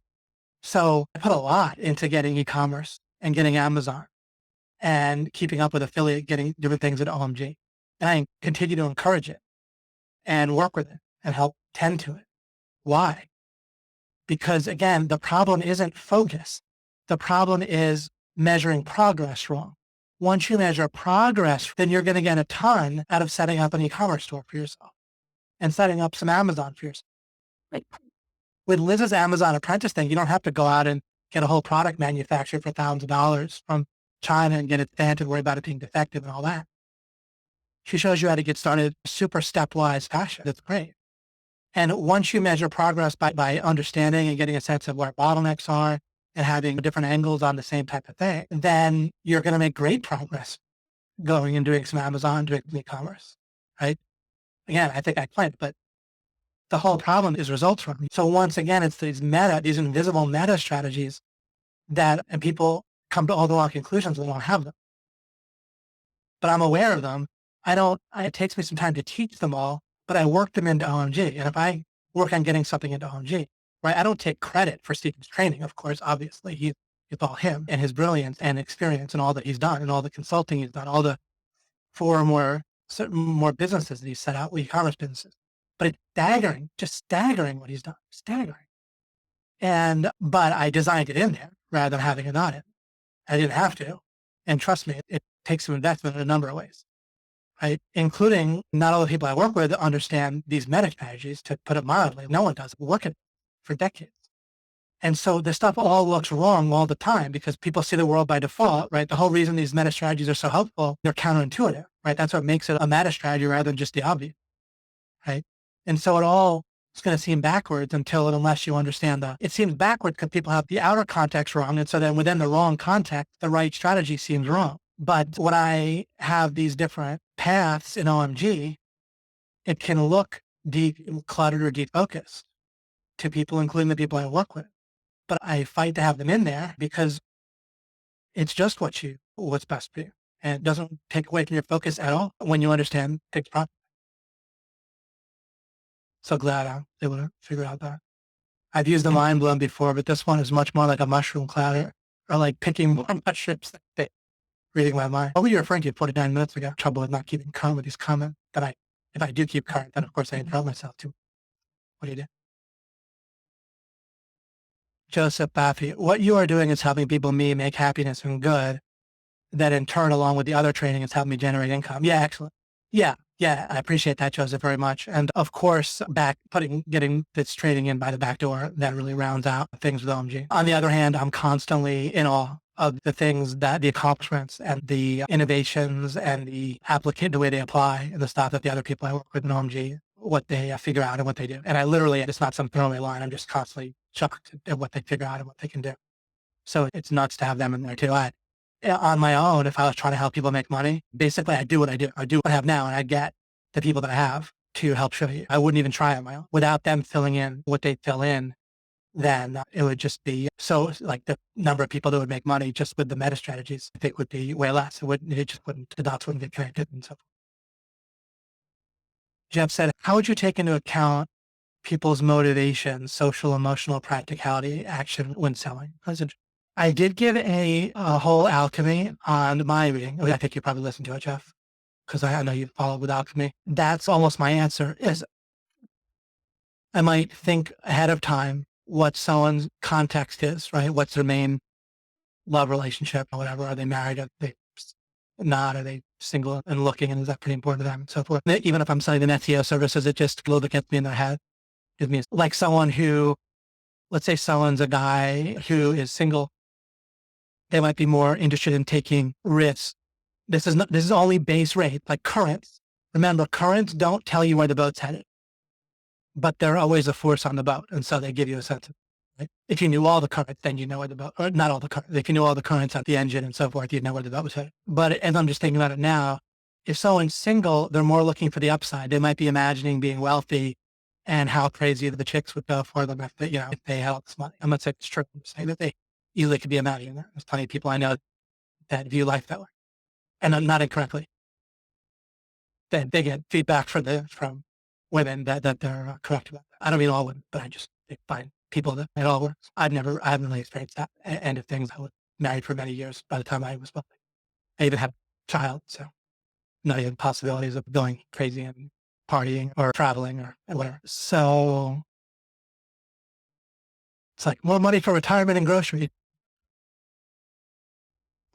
So I put a lot into getting e-commerce and getting Amazon and keeping up with affiliate, getting different things at OMG. And I continue to encourage it and work with it and help tend to it. Why? Because again, the problem isn't focus. The problem is measuring progress wrong. Once you measure progress, then you're going to get a ton out of setting up an e-commerce store for yourself and setting up some Amazon for yourself. Like with Liz's Amazon Apprentice thing, you don't have to go out and get a whole product manufactured for thousands of dollars from China and get it stamped and worry about it being defective and all that. She shows you how to get started super stepwise fashion. That's great. And once you measure progress by understanding and getting a sense of where bottlenecks are and having different angles on the same type of thing, then you're going to make great progress going and doing some Amazon, doing e-commerce, right? Again, I think I explained it, but the whole problem is results from. So once again, it's these invisible meta strategies and people come to all the wrong conclusions when they don't have them. But I'm aware of them. It takes me some time to teach them all, but I work them into OMG. And if I work on getting something into OMG, right, I don't take credit for Stephen's training, of course, obviously. It's all him and his brilliance and experience and all that he's done and all the consulting he's done, all the 4 or more businesses that he's set out, e-commerce businesses. But it's staggering, just staggering what he's done, staggering. But I designed it in there rather than having it not in. I didn't have to. And trust me, it takes some investment in a number of ways, right? Including not all the people I work with understand these meta strategies, to put it mildly. No one does. We work at it for decades. And so this stuff all looks wrong all the time because people see the world by default, right? The whole reason these meta strategies are so helpful, they're counterintuitive, right? That's what makes it a meta strategy rather than just the obvious, right? And so it all is going to seem backwards unless you understand it seems backwards because people have the outer context wrong. And so then within the wrong context, the right strategy seems wrong. But when I have these different paths in OMG, it can look deep, cluttered or defocused to people, including the people I work with. But I fight to have them in there because it's just what's best for you. And it doesn't take away from your focus at all when you understand fixed process. So glad I'm able to figure out that. I've used the mind blown before, but this one is much more like a mushroom cloud or like picking more mushrooms reading my mind. What were you referring to 49 minutes ago? Trouble with not keeping current with these comments. If I do keep current, then of course I interrupt myself too. What do you do? Joseph Baffy, what you are doing is helping people make happiness and good. That in turn, along with the other training, has helped me generate income. Yeah, excellent. Yeah, I appreciate that, Joseph, very much. And of course, getting this training in by the back door, that really rounds out things with OMG. On the other hand, I'm constantly in awe of the things the accomplishments and the innovations and the way they apply and the stuff that the other people I work with in OMG, what they figure out and what they do. And it's not some throwaway line. I'm just constantly shocked at what they figure out and what they can do. So it's nuts to have them in there too. On my own, if I was trying to help people make money, basically I do what I do. I do what I have now and I get the people that I have to help show you. I wouldn't even try on my own. Without them filling in what they fill in, then it would just be so like the number of people that would make money just with the meta strategies, I think would be way less. The dots wouldn't get connected and so forth. Jeff said, how would you take into account people's motivation, social, emotional, practicality, action when selling? I did give a whole alchemy on my reading. I think you probably listened to it, Jeff, because I know you followed with alchemy. That's almost my answer is I might think ahead of time what someone's context is, right? What's their main love relationship or whatever? Are they married? Are they not? Are they single and looking? And is that pretty important to them and so forth? Even if I'm selling an SEO services, it just a little bit gets me in their head. Gives me like someone who, let's say someone's a guy who is single. They might be more interested in taking risks. This is only base rate, like currents. Remember, currents don't tell you where the boat's headed. but they're always a force on the boat. And so they give you a sense of, right? If you knew all the currents, then you know where the boat, or not all the currents. If you knew all the currents on the engine and so forth, you'd know where the boat was headed. But as I'm just thinking about it now, if someone's single, they're more looking for the upside. They might be imagining being wealthy and how crazy the chicks would go for them if they, if they had all this money. I'm not saying it's true. I'm saying that they easily could be imagining that. There's plenty of people I know that view life that way, and not incorrectly. That they get feedback from women that they're correct about that. I don't mean all women, but I just find people that it all works. I haven't really experienced that end of things. I was married for many years by the time I was wealthy. I even had a child, so not even possibilities of going crazy and partying or traveling or whatever. So it's like more money for retirement and groceries.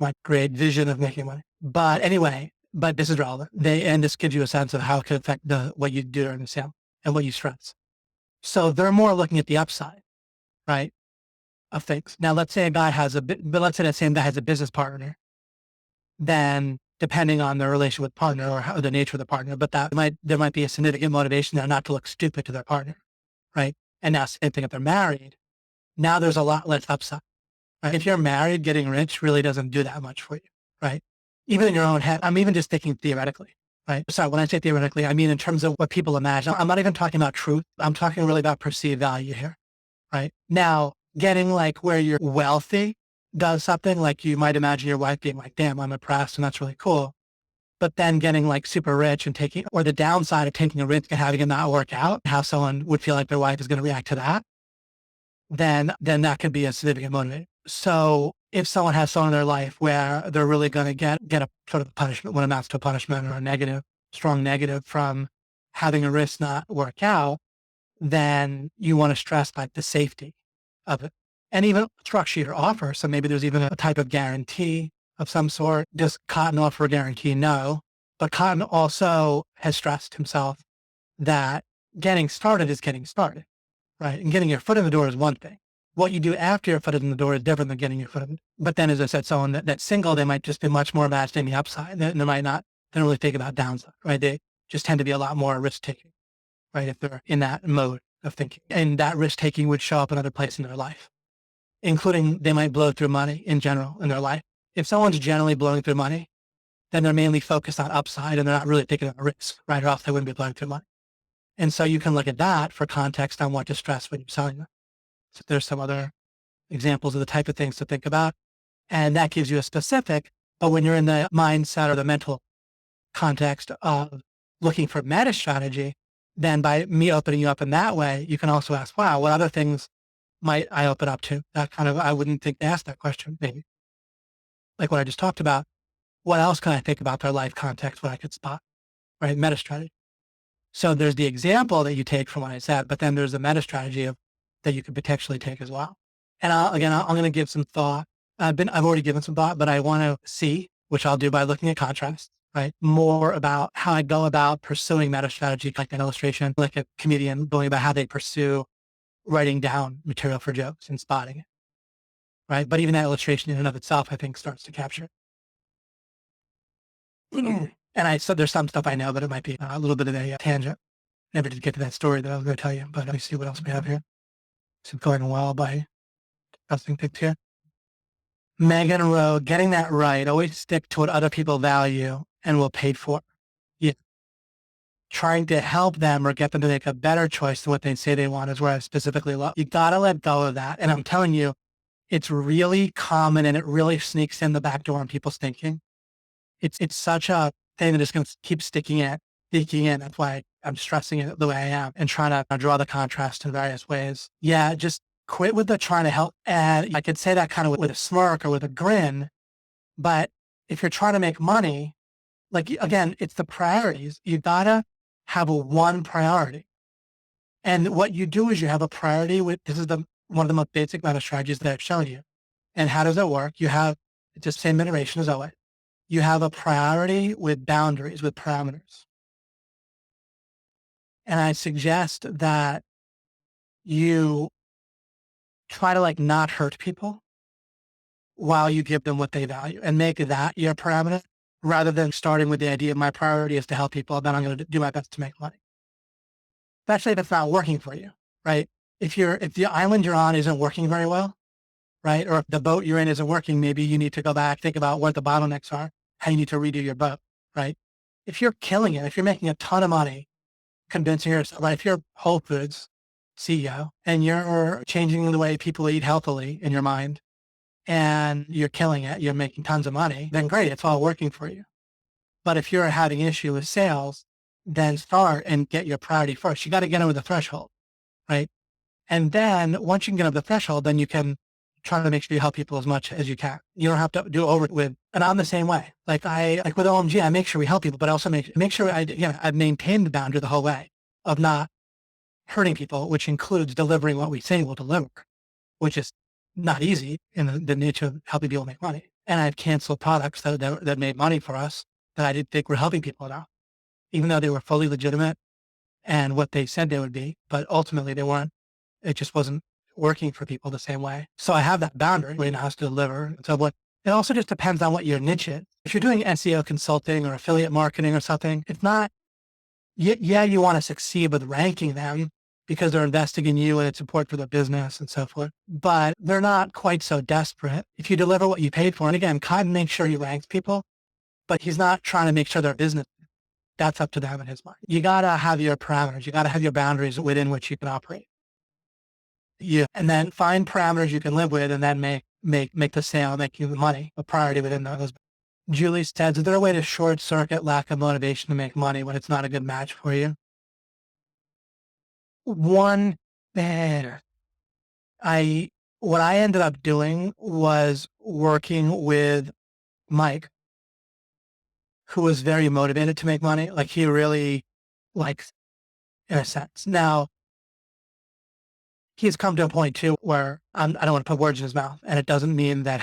My great vision of making money. But anyway, but this is relevant. And this gives you a sense of how it can affect what you do during the sale and what you stress. So they're more looking at the upside, right, of things. Now, let's say let's say that same guy has a business partner, then depending on the relation with partner or the nature of the partner, but there might be a significant motivation there not to look stupid to their partner, right? And now same thing if they're married, now there's a lot less upside, right? If you're married, getting rich really doesn't do that much for you, right? Even in your own head, I'm even just thinking theoretically, right? So when I say theoretically, I mean in terms of what people imagine. I'm not even talking about truth. I'm talking really about perceived value here, right? Now, getting like where you're wealthy does something like you might imagine your wife being like, damn, I'm impressed and that's really cool. But then getting like super rich and or the downside of taking a risk and having it not work out, how someone would feel like their wife is going to react to that, then that could be a significant motivator. So if someone has someone in their life where they're really going to get a sort of punishment, what amounts to a punishment or a strong negative from having a risk not work out, then you want to stress like the safety of it and even structure your offer. So maybe there's even a type of guarantee of some sort. Does Cotton offer a guarantee? No. But Cotton also has stressed himself that getting started is getting started, right? And getting your foot in the door is one thing. What you do after your foot in the door is different than getting your foot in. But then, as I said, someone that's single, they might just be much more imagining the upside. They don't really think about downside, right? They just tend to be a lot more risk taking, right? If they're in that mode of thinking, and that risk taking would show up in other places in their life, including they might blow through money in general in their life. If someone's generally blowing through money, then they're mainly focused on upside and they're not really taking a risk, right? Or else they wouldn't be blowing through money. And so you can look at that for context on what to stress when you're selling them. So there's some other examples of the type of things to think about. And that gives you a specific, but when you're in the mindset or the mental context of looking for meta strategy, then by me opening you up in that way, you can also ask, wow, what other things might I open up to? I wouldn't think to ask that question, maybe. Like what I just talked about, what else can I think about their life context what I could spot, right? Meta strategy. So there's the example that you take from what I said, but then there's the meta strategy that you could potentially take as well. And I'm going to give some thought. I've already given some thought, but I want to see, which I'll do by looking at contrasts, right? More about how I go about pursuing meta strategy, like an illustration, like a comedian going about how they pursue writing down material for jokes and spotting it, right? But even that illustration in and of itself, I think starts to capture it. And I said there's some stuff I know, but it might be a little bit of a tangent. Never did get to that story that I was going to tell you, but let me see what else we have here. So going well by discussing things here. Megan Rowe, getting that right. Always stick to what other people value and will pay for. Yeah. Trying to help them or get them to make a better choice than what they say they want is where I specifically love. You got to let go of that. And I'm telling you, it's really common and it really sneaks in the back door in people's thinking. It's such a thing that is going to keep sticking in. That's why I'm stressing it the way I am and trying to draw the contrast in various ways. Yeah, just quit with the trying to help. And I could say that kind of with a smirk or with a grin, but if you're trying to make money, like again, it's the priorities. You gotta have a one priority. And what you do is you have a priority this is one of the most basic meta strategies that I've shown you. And how does it work? You have it's the same iteration as always. You have a priority with boundaries, with parameters. And I suggest that you try to like not hurt people while you give them what they value and make that your parameter rather than starting with the idea of my priority is to help people. Then I'm going to do my best to make money. especially if it's not working for you, right? If the island you're on isn't working very well, right? Or if the boat you're in isn't working, maybe you need to go back, think about what the bottlenecks are, how you need to redo your boat, right? If you're killing it, if you're making a ton of money, convincing yourself, right? If you're Whole Foods CEO and you're changing the way people eat healthily in your mind and you're killing it, you're making tons of money, then great, it's all working for you. But if you're having an issue with sales, then start and get your priority first. You got to get over the threshold, right? And then once you can get over the threshold, then you can try to make sure you help people as much as you can. You don't have to do it over with, and I'm the same way. Like with OMG, I make sure we help people, but I also make sure I've maintained the boundary the whole way of not hurting people, which includes delivering what we say we'll deliver, which is not easy in the nature of helping people make money. And I've canceled products that made money for us that I didn't think were helping people enough, even though they were fully legitimate and what they said they would be, but ultimately they weren't. It just wasn't working for people the same way. So I have that boundary where it has to deliver. So it also just depends on what your niche is. If you're doing SEO consulting or affiliate marketing or something, it's not, yeah, you want to succeed with ranking them because they're investing in you and it's important for their business and so forth. But they're not quite so desperate. If you deliver what you paid for, and again, Kyle makes sure he ranks people, but he's not trying to make sure their business. That's up to them in his mind. You got to have your parameters. You got to have your boundaries within which you can operate. And then find parameters you can live with and then make the sale, make you the money, a priority within those. Julie says, is there a way to short circuit lack of motivation to make money when it's not a good match for you? One, man, what I ended up doing was working with Mike, who was very motivated to make money. Like he really likes, in a sense. Now, he's come to a point too where I don't want to put words in his mouth, and it doesn't mean that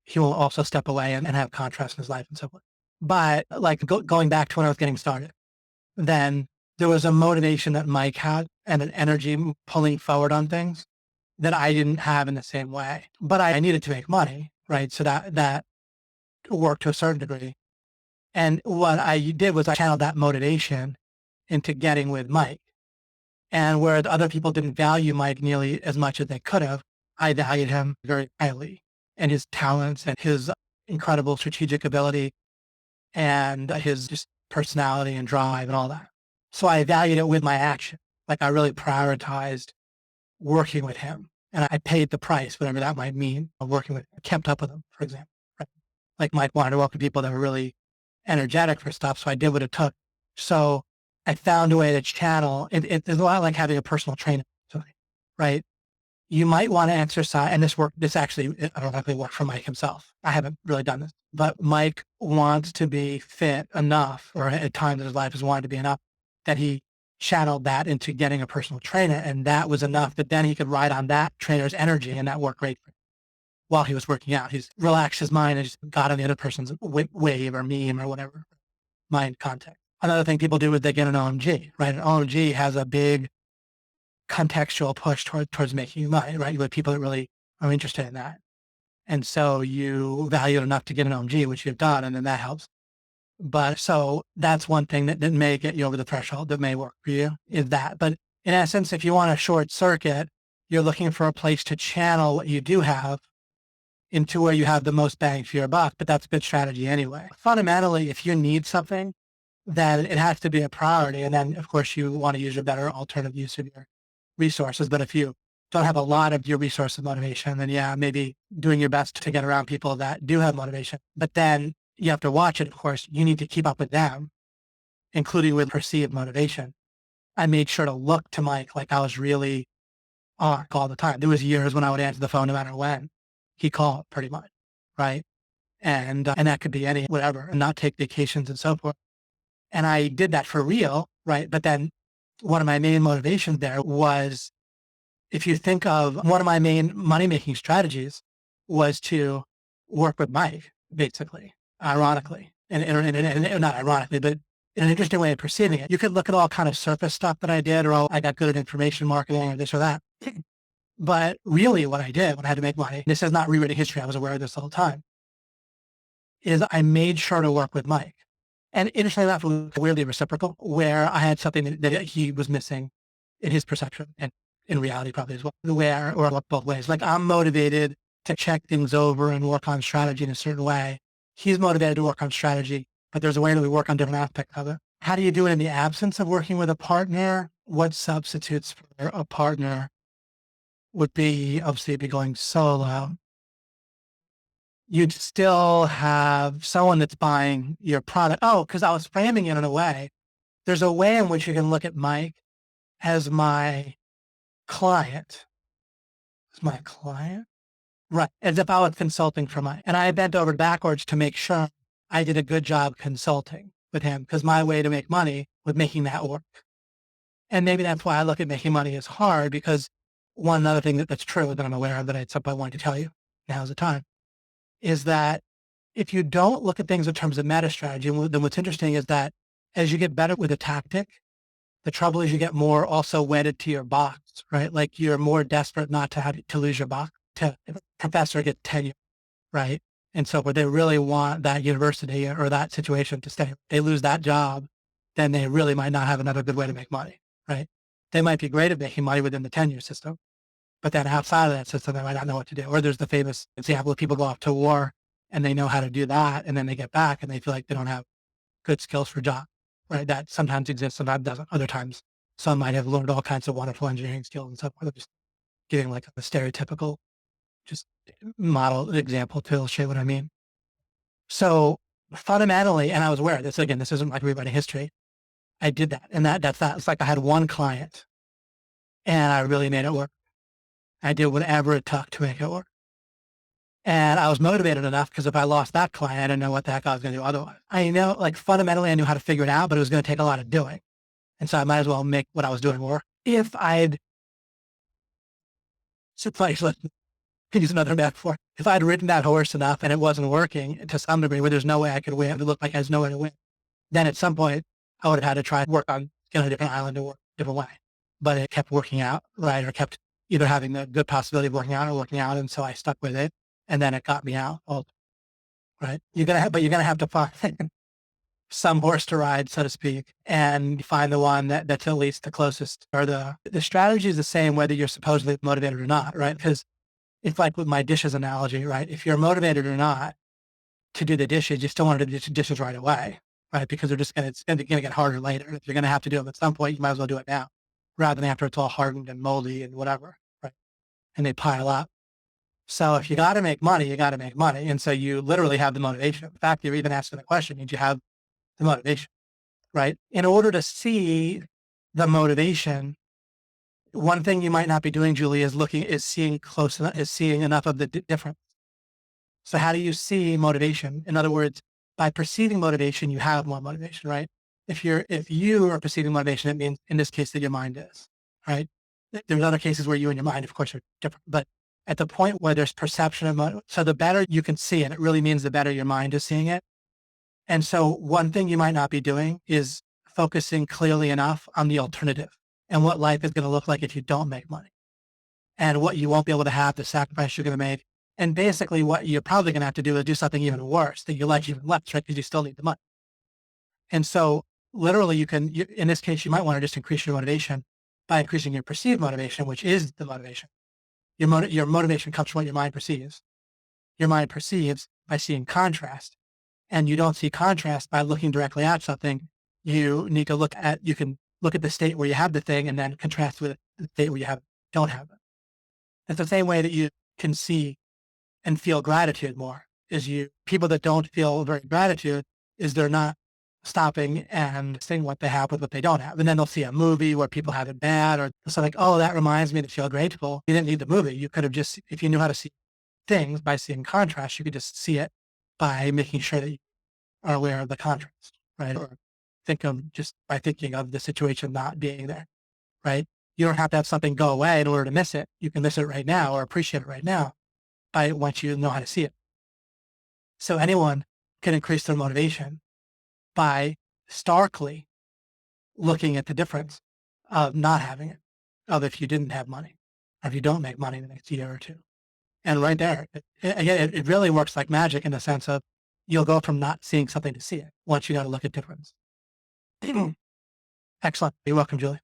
he will also step away and have contrast in his life and so forth. But like going back to when I was getting started, then there was a motivation that Mike had and an energy pulling forward on things that I didn't have in the same way. But I needed to make money, right? So that worked to a certain degree. And what I did was I channeled that motivation into getting with Mike. And where other people didn't value Mike nearly as much as they could have, I valued him very highly and his talents and his incredible strategic ability and his just personality and drive and all that. So I valued it with my action. Like I really prioritized working with him and I paid the price, whatever that might mean, of working with him. I kept up with him, for example. Right? Like Mike wanted to work with people that were really energetic for stuff. So I did what it took. So I found a way to channel. It's a lot like having a personal trainer, right? You might want to exercise, and this actually, I don't know if it worked for Mike himself. I haven't really done this, but Mike wants to be fit enough, or at times in his life has wanted to be enough, that he channeled that into getting a personal trainer. And that was enough that then he could ride on that trainer's energy, and that worked great for him. While he was working out, he's relaxed his mind and just got on the other person's wave or meme or whatever mind context. Another thing people do is they get an OMG, right? An OMG has a big contextual push towards making money, right? You have people that really are interested in that. And so you value it enough to get an OMG, which you've done, and then that helps. But so that's one thing that may get you over the threshold that may work for you is that. But in essence, if you want a short circuit, you're looking for a place to channel what you do have into where you have the most bang for your buck, but that's a good strategy anyway. Fundamentally, if you need something, then it has to be a priority. And then of course you want to use your better alternative use of your resources. But if you don't have a lot of your resources motivation, then yeah, maybe doing your best to get around people that do have motivation. But then you have to watch it. Of course, you need to keep up with them, including with perceived motivation. I made sure to look to Mike like I was really on all the time. There was years when I would answer the phone no matter when he called, pretty much, right? And that could be any whatever, and not take vacations and so forth. And I did that for real, right? But then one of my main motivations there was, if you think of one of my main money-making strategies was to work with Mike, basically, ironically, and not ironically, but in an interesting way of perceiving it. You could look at all kind of surface stuff that I did, or oh, I got good at information marketing or this or that. But really what I did when I had to make money, this is not rewriting history, I was aware of this the whole time, is I made sure to work with Mike. And interestingly enough, it was weirdly reciprocal, where I had something that he was missing in his perception and in reality probably as well. The way or look both ways. Like I'm motivated to check things over and work on strategy in a certain way. He's motivated to work on strategy, but there's a way that we work on different aspects of it. How do you do it in the absence of working with a partner? What substitutes for a partner would be, obviously, be going solo. You'd still have someone that's buying your product. Oh, because I was framing it in a way. There's a way in which you can look at Mike as my client. As my client? Right. As if I was consulting for Mike. And I bent over backwards to make sure I did a good job consulting with him because my way to make money was making that work. And maybe that's why I look at making money as hard, because one other thing that's true that I'm aware of that at some point I wanted to tell you, now's the time, is that if you don't look at things in terms of meta strategy, then what's interesting is that as you get better with a tactic, the trouble is you get more also wedded to your box, right? Like you're more desperate not to have to lose your box to if a professor get tenure, right? And so, but they really want that university or that situation to stay. If they lose that job, then they really might not have another good way to make money, right? They might be great at making money within the tenure system, but then outside of that system, they might not know what to do. Or there's the famous example of people go off to war and they know how to do that, and then they get back and they feel like they don't have good skills for job, right? That sometimes exists, sometimes doesn't. Other times, some might have learned all kinds of wonderful engineering skills and stuff. They're just giving like a stereotypical, just model example to illustrate what I mean. So fundamentally, and I was aware of this, again, this isn't like rewriting history. I did that. And that's that. It's like I had one client and I really made it work. I did whatever it took to make it work. And I was motivated enough because if I lost that client, I didn't know what the heck I was going to do otherwise. I know, like fundamentally, I knew how to figure it out, but it was going to take a lot of doing. And so I might as well make what I was doing work. If I'd, could use another metaphor. If I'd ridden that horse enough and it wasn't working to some degree where there's no way I could win, it looked like there's no way to win, then at some point I would have had to try to work on getting a different island to work a different way. But it kept working out, right? Or kept either having the good possibility of working out or working out. And so I stuck with it. And then it got me out. Right. But you're going to have to find some horse to ride, so to speak, and find the one that's at least the closest, or the strategy is the same, whether you're supposedly motivated or not, right? Because it's like with my dishes analogy, right? If you're motivated or not to do the dishes, you still want to do the dishes right away, right? Because it's going to get harder later. If you're going to have to do them at some point, you might as well do it now rather than after it's all hardened and moldy and whatever, right? And they pile up. So if you got to make money, you got to make money. And so you literally have the motivation. In fact, you're even asking the question, did you have the motivation, right? In order to see the motivation, one thing you might not be doing, Julie, is seeing close enough, is seeing enough of the difference. So how do you see motivation? In other words, by perceiving motivation, you have more motivation, right? If you are perceiving motivation, it means in this case that your mind is, right? There's other cases where you and your mind, of course, are different, but at the point where there's perception of motivation, so the better you can see it, it really means the better your mind is seeing it. And so one thing you might not be doing is focusing clearly enough on the alternative and what life is going to look like if you don't make money and what you won't be able to have, the sacrifice you're going to make. And basically what you're probably going to have to do is do something even worse that you like even less, right? Because you still need the money. And so literally in this case, you might want to just increase your motivation by increasing your perceived motivation, which is the motivation. Your motivation comes from what your mind perceives. Your mind perceives by seeing contrast, and you don't see contrast by looking directly at something. You need to you can look at the state where you have the thing and then contrast with the state where don't have it. It's the same way that you can see and feel gratitude more. People that don't feel very gratitude is they're not stopping and seeing what they have with what they don't have. And then they'll see a movie where people have it bad, or so like, oh, that reminds me to feel grateful. You didn't need the movie. You could have just, if you knew how to see things by seeing contrast, you could just see it by making sure that you are aware of the contrast, right? Or just by thinking of the situation not being there, right? You don't have to have something go away in order to miss it. You can miss it right now or appreciate it right now once you know how to see it. So anyone can increase their motivation by starkly looking at the difference of not having it, of if you didn't have money, or if you don't make money in the next year or two. And right there, it really works like magic in the sense of you'll go from not seeing something to see it once you know to look at difference. Excellent. You're welcome, Julie.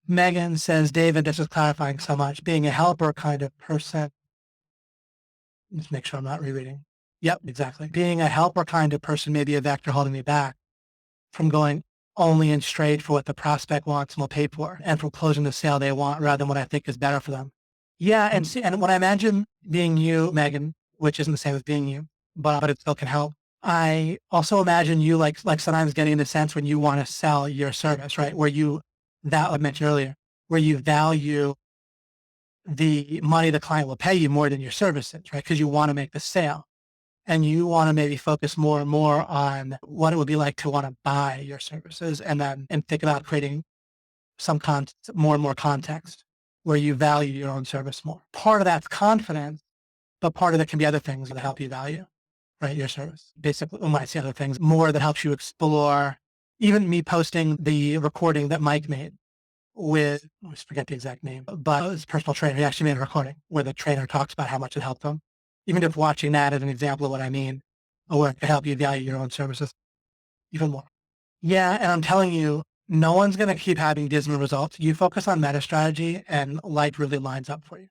Megan says, David, this is clarifying so much. Being a helper kind of person. Just make sure I'm not rereading. Yep, exactly. Being a helper kind of person may be a vector holding me back from going only and straight for what the prospect wants and will pay for, and from closing the sale they want rather than what I think is better for them. Yeah, and see, and when I imagine being you, Megan, which isn't the same as being you, but it still can help. I also imagine you like sometimes getting the sense when you want to sell your service, right? Where you, that I mentioned earlier, where you value the money the client will pay you more than your services, right? Because you want to make the sale. And you want to maybe focus more and more on what it would be like to want to buy your services, and then think about creating some more and more context where you value your own service more. Part of that's confidence, but part of it can be other things that help you value, right, your service. Basically, when I say other things, more that helps you explore. Even me posting the recording that Mike made with, I forget the exact name, but his personal trainer, he actually made a recording where the trainer talks about how much it helped him. Even if watching that as an example of what I mean, or where it can help you value your own services even more. Yeah, and I'm telling you, no one's going to keep having dismal results. You focus on meta strategy and life really lines up for you.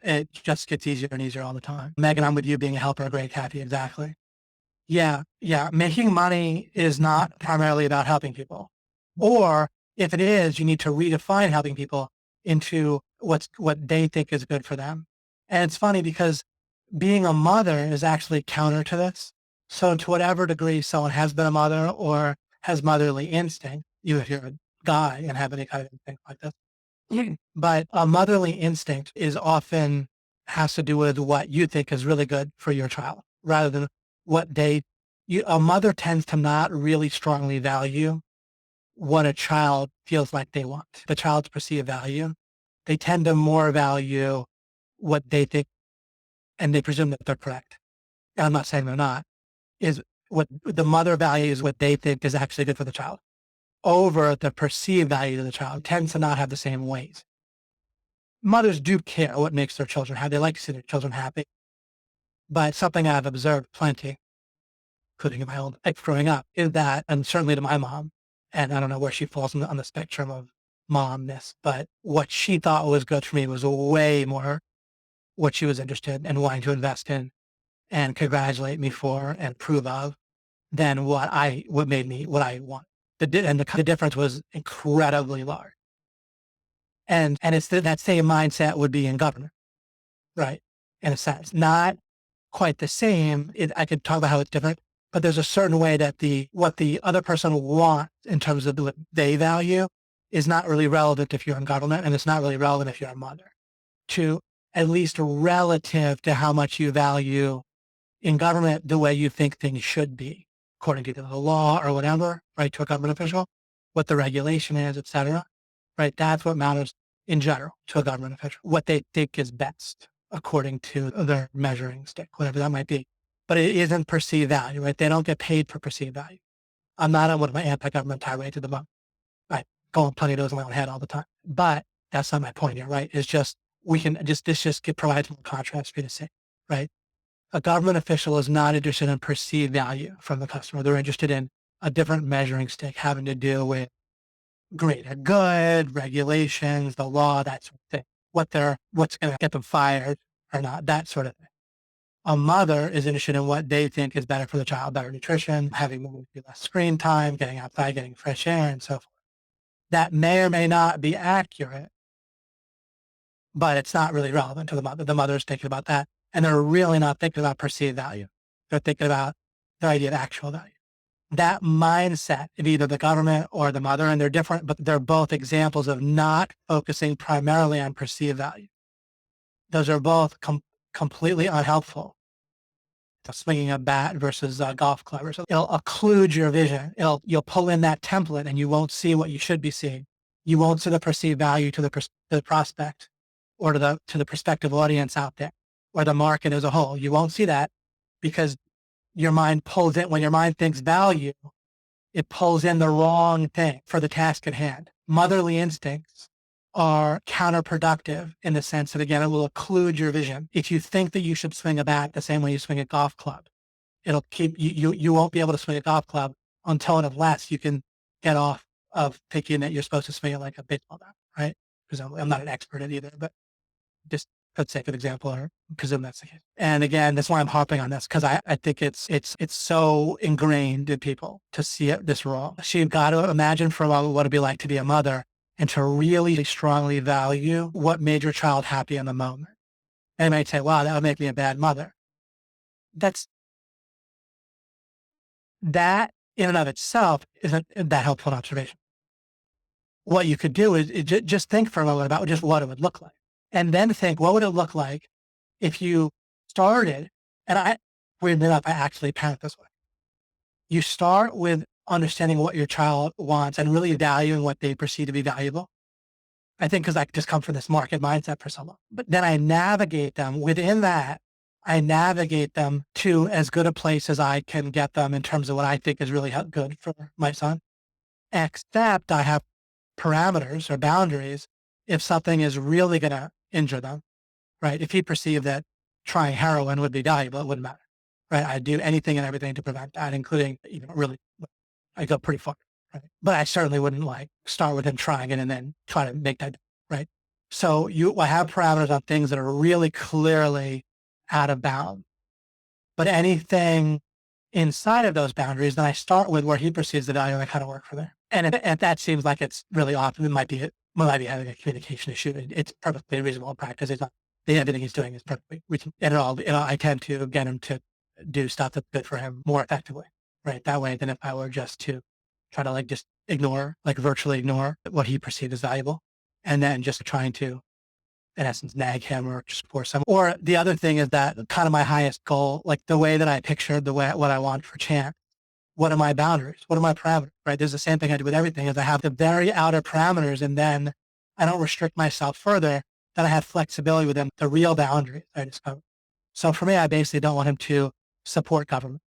It just gets easier and easier all the time. Megan, I'm with you, being a helper, a great Kathy, exactly. Yeah, yeah. Making money is not primarily about helping people. Or if it is, you need to redefine helping people into what they think is good for them. And it's funny because being a mother is actually counter to this. So to whatever degree someone has been a mother or has motherly instinct, you if you're a guy and have any kind of instinct like this, but a motherly instinct is often has to do with what you think is really good for your child rather than what a mother tends to not really strongly value what a child feels like they want, the child's perceived value. They tend to more value what they think, and they presume that they're correct. And I'm not saying they're not, is what the mother values what they think is actually good for the child over the perceived value of the child tends to not have the same weight. Mothers do care what makes their children happy. They like to see their children happy. But something I've observed plenty, including in my own life growing up, is that, and certainly to my mom, and I don't know where she falls on the spectrum of momness, but what she thought was good for me was way more what she was interested in and wanting to invest in and congratulate me for and approve of than what I want. The difference was incredibly large. And it's that same mindset would be in government, right? In a sense, not quite the same. I could talk about how it's different, but there's a certain way that what the other person wants in terms of what they value is not really relevant if you're in government, and it's not really relevant if you're a mother, to at least relative to how much you value in government the way you think things should be, according to the law or whatever, right, to a government official, what the regulation is, et cetera, right? That's what matters in general to a government official, what they think is best according to their measuring stick, whatever that might be. But it isn't perceived value, right? They don't get paid for perceived value. I'm not on one of my anti-government tirades to the moment. I go on plenty of those in my own head all the time. But that's not my point here, right? It's just, this provides more contrast for you to say, right? A government official is not interested in perceived value from the customer. They're interested in a different measuring stick having to do with greater good, regulations, the law, that sort of thing. What's going to get them fired or not, that sort of thing. A mother is interested in what they think is better for the child, better nutrition, having less screen time, getting outside, getting fresh air, and so forth. That may or may not be accurate, but it's not really relevant to the mother. The mother's thinking about that, and they're really not thinking about perceived value. They're thinking about the idea of actual value. That mindset of either the government or the mother, and they're different, but they're both examples of not focusing primarily on perceived value. Those are both completely unhelpful. Swinging a bat versus a golf club, or something. It'll occlude your vision. You'll pull in that template and you won't see what you should be seeing. You won't see the perceived value to the prospect or to the prospective audience out there or the market as a whole. You won't see that because your mind pulls in. When your mind thinks value, it pulls in the wrong thing for the task at hand. Motherly instincts are counterproductive in the sense that, again, it will occlude your vision. If you think that you should swing a bat the same way you swing a golf club, it'll keep you won't be able to swing a golf club until and unless you can get off of thinking that you're supposed to swing it like a baseball bat, right? Presumably, I'm not an expert at either, but just for the sake of example, or presume that's the case. And again, that's why I'm harping on this, because I think it's so ingrained in people to see it this wrong. So you've got to imagine for a while what it'd be like to be a mother and to really strongly value what made your child happy in the moment. And you might say, wow, that would make me a bad mother. That's that in and of itself isn't that helpful an observation. What you could do is just think for a moment about just what it would look like. And then think, what would it look like if you started, and weirdly enough, I actually parent this way. You start with understanding what your child wants and really valuing what they perceive to be valuable. I think because I just come from this market mindset for so long. But then I navigate them within that. I navigate them to as good a place as I can get them in terms of what I think is really good for my son. Except I have parameters or boundaries if something is really going to injure them, right? If he perceived that trying heroin would be valuable, it wouldn't matter, right? I'd do anything and everything to prevent that, including, really, I go pretty far, right? But I certainly wouldn't start with him trying it and then try to make that, right? So I have parameters on things that are really clearly out of bounds, but anything inside of those boundaries, then I start with where he perceives the value and I kind of work for there. And if that seems like it's really often, it might be having a communication issue. It's perfectly reasonable practice. It's not, everything he's doing is perfectly reasonable. And I tend to get him to do stuff that's good for him more effectively, right? That way than if I were just to try to just virtually ignore what he perceived as valuable. And then just trying to, in essence, nag him or just force him. Or the other thing is that kind of my highest goal, like the way that I pictured what I want for Champ, what are my boundaries? What are my parameters, right? There's the same thing I do with everything is I have the very outer parameters and then I don't restrict myself further. Then I have flexibility within the real boundaries I discovered. So for me, I basically don't want him to support government.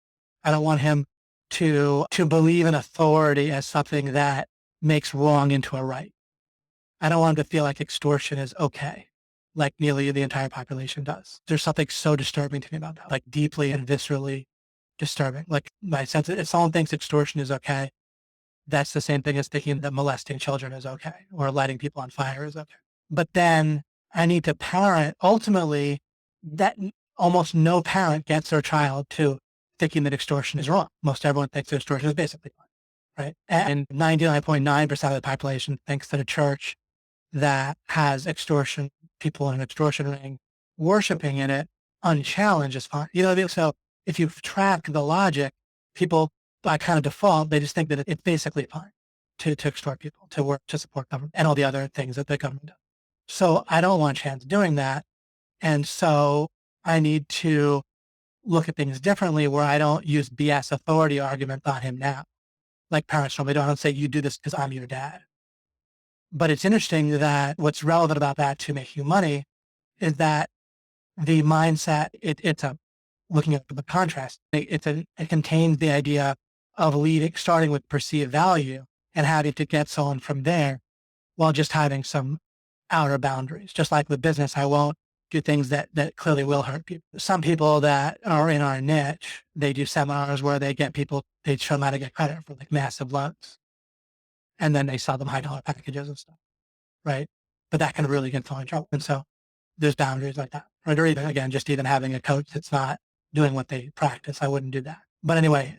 I don't want him to believe in authority as something that makes wrong into a right. I don't want him to feel like extortion is okay, like nearly the entire population does. There's something so disturbing to me about that, like deeply and viscerally disturbing. Like my sense, if someone thinks extortion is okay, that's the same thing as thinking that molesting children is okay or lighting people on fire is okay. But then I need to parent. Ultimately, that almost no parent gets their child to thinking that extortion is wrong. Most everyone thinks that extortion is basically fine, right? And 99.9% of the population thinks that a church that has extortion, people in an extortion ring, worshiping in it, unchallenged is fine. You know what I mean? So if you track the logic, people by kind of default, they just think that it's basically fine to extort people, to work, to support government and all the other things that the government does. So I don't want Chance doing that. And so I need to look at things differently where I don't use BS authority argument on him now. Like parents normally don't say, you do this because I'm your dad. But it's interesting that what's relevant about that to make you money is that the mindset, it's looking at the contrast, it contains the idea of starting with perceived value and having to get someone from there while just having some outer boundaries. Just like with business, I won't do things that clearly will hurt people. Some people that are in our niche, they do seminars where they show them how to get credit for massive loans. And then they sell them $high packages and stuff, right? But that can really get someone in trouble. And so there's boundaries like that, right? Or even having a coach that's not doing what they practice, I wouldn't do that. But anyway,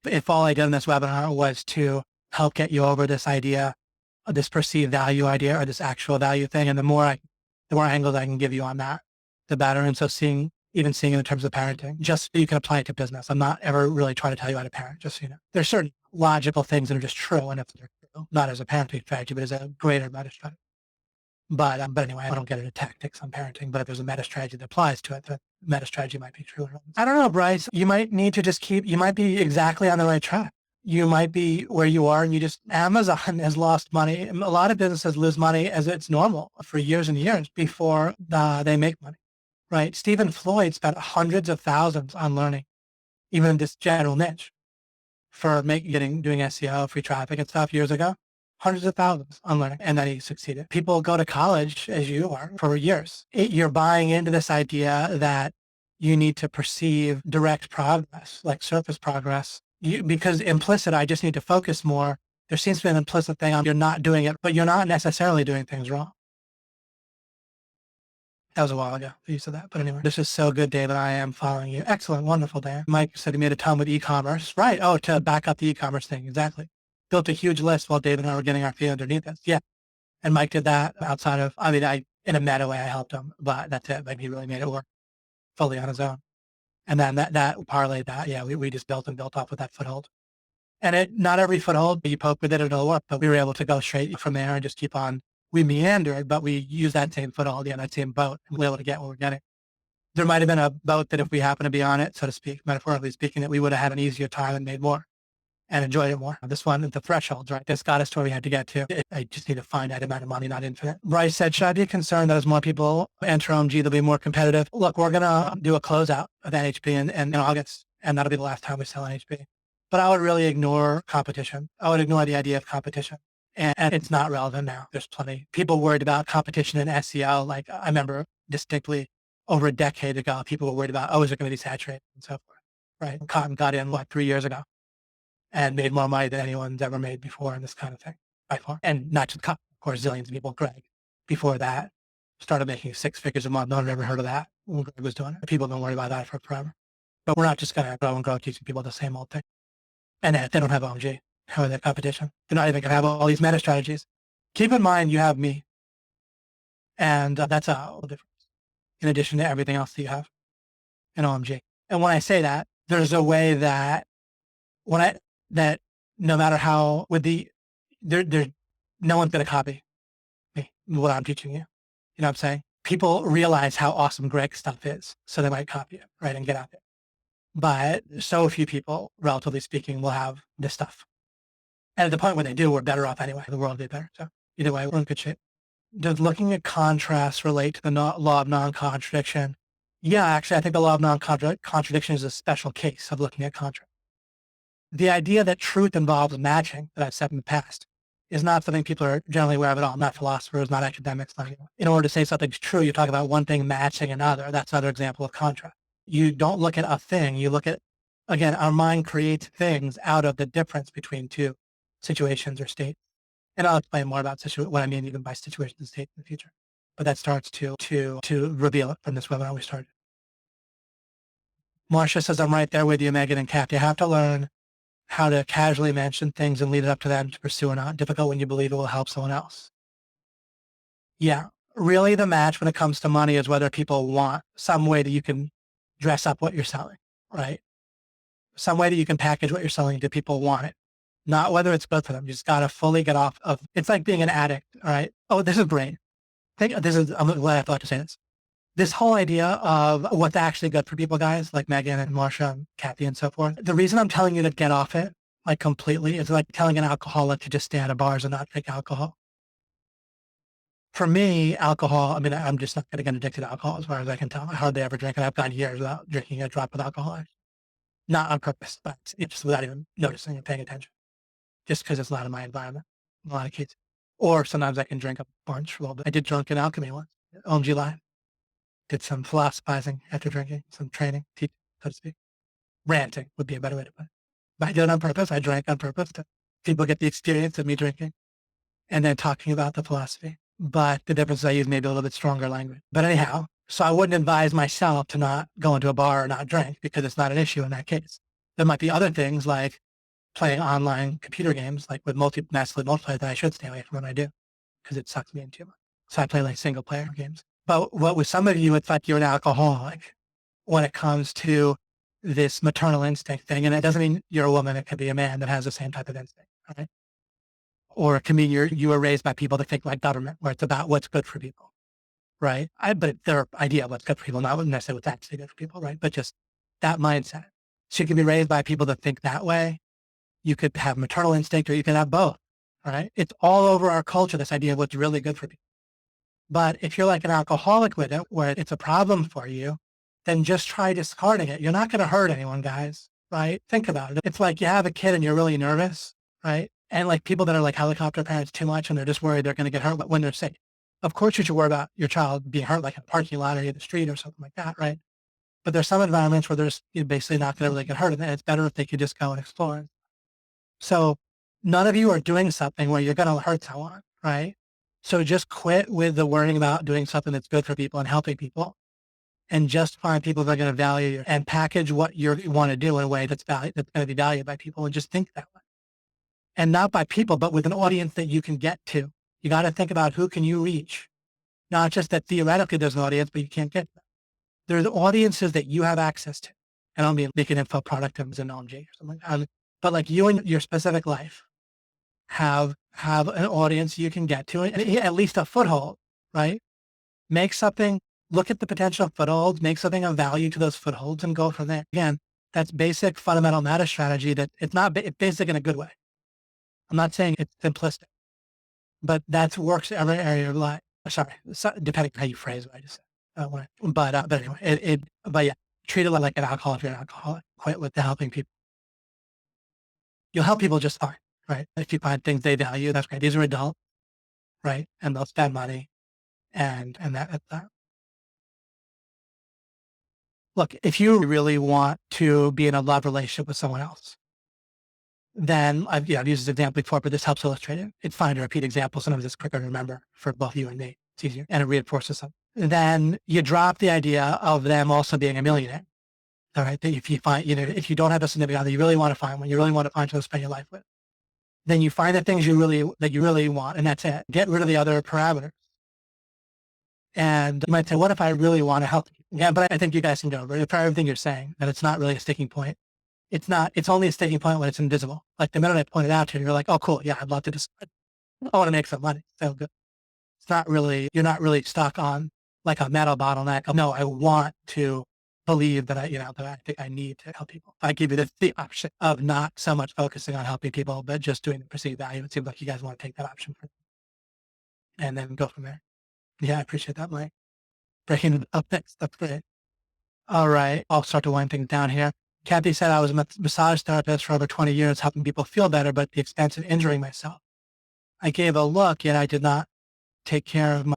if all I did in this webinar was to help get you over this idea, this perceived value idea or this actual value thing, and the more angles I can give you on that, the better. And so seeing it in terms of parenting, just so you can apply it to business. I'm not ever really trying to tell you how to parent, just so you know. There's certain logical things that are just true, and if they're true, not as a parenting strategy, but as a greater meta strategy. But anyway, I don't get into tactics on parenting, but if there's a meta strategy that applies to it, the meta strategy might be true. I don't know, Bryce. You might need to you might be exactly on the right track. You might be where you are and Amazon has lost money. A lot of businesses lose money as it's normal for years and years before they make money, right? Stephen Floyd spent hundreds of thousands on learning, even in this general niche for doing SEO, free traffic and stuff years ago. Hundreds of thousands on learning, and then he succeeded. People go to college, as you are, for years. You're buying into this idea that you need to perceive direct progress, like surface progress, because implicit, I just need to focus more. there seems to be an implicit thing on you're not doing it, but you're not necessarily doing things wrong. That was a while ago, the use of that. But anyway, this is so good, David. I am following you. Excellent. Wonderful, Dan. Mike said he made a ton with e-commerce. Right. Oh, to back up the e-commerce thing. Exactly. Built a huge list while David and I were getting our feet underneath us. Yeah. And Mike did that outside of, I mean, in a meta way, I helped him, but that's it. Like he really made it work fully on his own. And then that parlayed that. Yeah. We just built and built off with that foothold. And not every foothold you poke with it'll work, but we were able to go straight from there and just keep on. We meandered, but we used that same foothold, that same boat, and we were able to get what we're getting. There might have been a boat that if we happened to be on it, so to speak, metaphorically speaking, that we would have had an easier time and made more and enjoyed it more. This one, the thresholds, right? This got us to where we had to get to. I just need to find that amount of money, not infinite. Bryce said, should I be concerned that as more people enter OMG, they'll be more competitive? Look, we're going to do a closeout of NHP in August, and that'll be the last time we sell NHP. But I would really ignore competition. I would ignore the idea of competition. And it's not relevant now. There's plenty. People worried about competition in SEO. Like I remember distinctly over a decade ago, people were worried about, oh, is it going to be saturated and so forth, right? Cotton got in, 3 years ago and made more money than anyone's ever made before in this kind of thing, by far. And not just Cotton, of course, zillions of people. Greg, before that, started making 6 figures a month. No one had ever heard of that when Greg was doing it. People have been worried about that for forever. But we're not just going to grow and grow teaching people the same old thing. And if they don't have OMG, how are they competition? They're not even going to have all these meta strategies. Keep in mind, you have me. And that's a whole difference in addition to everything else that you have in OMG. And when I say that, there's a way that that no matter how no one's going to copy me, what I'm teaching you. You know what I'm saying? People realize how awesome Greg's stuff is, so they might copy it, right, and get out there. But so few people, relatively speaking, will have this stuff. And at the point when they do, we're better off anyway. The world will be better. So either way, we're in good shape. Does looking at contrast relate to the law of non-contradiction? Yeah, actually, I think the law of non-contradiction is a special case of looking at contrast. The idea that truth involves matching, that I've said in the past, is not something people are generally aware of at all. Not philosophers, not academics. Not anyone. In order to say something's true, you talk about one thing matching another. That's another example of contrast. You don't look at a thing. You look at, again, our mind creates things out of the difference between two situations or states. And I'll explain more about what I mean even by situations and states in the future. But that starts to reveal it from this webinar we started. Marcia says, I'm right there with you, Megan and Kathy. You have to learn how to casually mention things and lead it up to them to pursue or not. Difficult when you believe it will help someone else. Yeah, really the match when it comes to money is whether people want some way that you can dress up what you're selling, right? Some way that you can package what you're selling. Do people want it? Not whether it's good for them. You just got to fully get off of, it's like being an addict, all right? Oh, this is great. I'm glad I thought to say this. This whole idea of what's actually good for people, guys, like Megan and Marcia and Kathy and so forth. The reason I'm telling you to get off it, like completely, is like telling an alcoholic to just stay out of bars and not drink alcohol. For me, alcohol, I mean, I'm just not going to get addicted to alcohol as far as I can tell. I hardly ever drink, and I've gone years without drinking a drop of alcohol. Not on purpose, but it's just without even noticing and paying attention. Just because it's not in my environment, in a lot of cases. Or sometimes I can drink a bunch for a little bit. I did drunken alchemy once, OMG Live. Did some philosophizing after drinking, some training, teaching, so to speak. Ranting would be a better way to put it. But I did it on purpose. I drank on purpose to people get the experience of me drinking and then talking about the philosophy. But the difference is I use maybe a little bit stronger language. But anyhow, so I wouldn't advise myself to not go into a bar or not drink because it's not an issue in that case. There might be other things like playing online computer games, like with massively multiplayer, that I should stay away from when I do because it sucks me in too much. So I play like single player games. But what with some of you, it's like you're an alcoholic when it comes to this maternal instinct thing. And it doesn't mean you're a woman. It could be a man that has the same type of instinct, right? Or it can mean you were raised by people that think like government, where it's about what's good for people, right? But their idea of what's good for people, not necessarily what's actually good for people, right? But just that mindset. So you can be raised by people that think that way. You could have maternal instinct or you can have both, right? It's all over our culture, this idea of what's really good for people. But if you're like an alcoholic with it, where it's a problem for you, then just try discarding it. You're not going to hurt anyone, guys, right? Think about it. It's like you have a kid and you're really nervous, right? And like people that are like helicopter parents too much and they're just worried they're going to get hurt when they're sick. Of course you should worry about your child being hurt like in a parking lot or in the street or something like that, right? But there's some environments where you're basically not going to really get hurt and it's better if they could just go and explore. So none of you are doing something where you're going to hurt someone, right? So just quit with the worrying about doing something that's good for people and helping people, and just find people that are going to value you, and package what you want to do in a way that's going to be valued by people, and just think that way. And not by people, but with an audience that you can get to. You got to think about who can you reach. Not just that theoretically there's an audience, but you can't get them. There's audiences that you have access to. I don't mean making info product as an OMG or something. But like you and your specific life have an audience you can get to, and at least a foothold, right? Make something, look at the potential footholds, make something of value to those footholds, and go from there. Again, that's basic fundamental meta strategy. That it's basic in a good way. I'm not saying it's simplistic, but that works every area of life. Sorry, depending on how you phrase what I just said. But anyway, but yeah, treat it like an alcoholic if you're an alcoholic. Quit with the helping people. You'll help people just fine, right? If you find things they value, that's great. These are adults, right? And they'll spend money, and that's that. Look, if you really want to be in a love relationship with someone else, then I've used this example before, but this helps illustrate it. It's fine to repeat examples. Sometimes it's quicker to remember for both you and me. It's easier, and it reinforces something. Then you drop the idea of them also being a millionaire. All right. If you find, if you don't have a significant other, you really want to find one, you really want to find someone to spend your life with, then you find the things you really want, and that's it. Get rid of the other parameters. And you might say, what if I really want to help you? Yeah, but I think you guys can go over it for everything you're saying, that it's not really a sticking point. It's not, it's only a sticking point when it's invisible. Like the minute I pointed out to you, you're like, oh, cool. Yeah, I'd love to decide. I want to make some money. So good. It's not really, you're not really stuck on like a metal bottleneck of, no, I want to believe that that I think I need to help people. I give you the option of not so much focusing on helping people, but just doing the perceived value. It seems like you guys want to take that option and then go from there. Yeah, I appreciate that, Mike. Breaking it up next. That's great. All right. I'll start to wind things down here. Kathy said I was a massage therapist for over 20 years, helping people feel better, but at the expense of injuring myself. I gave a look, yet I did not take care of my,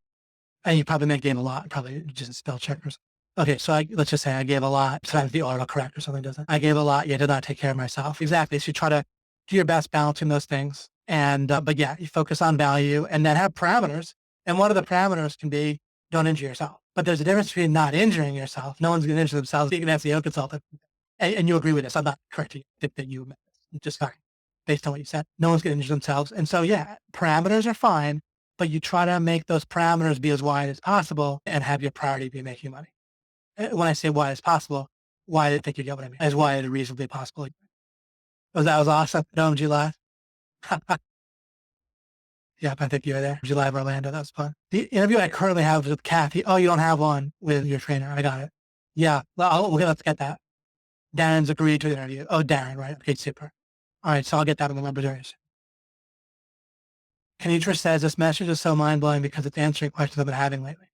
and you probably meant gave a lot, probably just spell checkers. Okay, so let's just say I gave a lot. Sometimes the autocorrect or something doesn't. I gave a lot, yet did not take care of myself. Exactly. So you try to do your best balancing those things. And, but yeah, you focus on value and then have parameters. And one of the parameters can be don't injure yourself. But there's a difference between not injuring yourself. No one's going to injure themselves. You can ask the SEO consultant. And you agree with this. I'm not correcting you. I think that you just fine based on what you said. No one's going to injure themselves. And so, yeah, parameters are fine, but you try to make those parameters be as wide as possible and have your priority be making money. When I say wide as possible, wide, I think you get what I mean. As wide as reasonably possible. That was awesome. Did you laugh? Yep, I think you were there. July of Orlando. That was fun. The interview I currently have with Kathy. Oh, you don't have one with your trainer. I got it. Yeah. Well, let's get that. Darren's agreed to the interview. Oh, Darren, right? Okay, super. All right. So I'll get that in the numbers areas. Kenitra says this message is so mind-blowing because it's answering questions I've been having lately.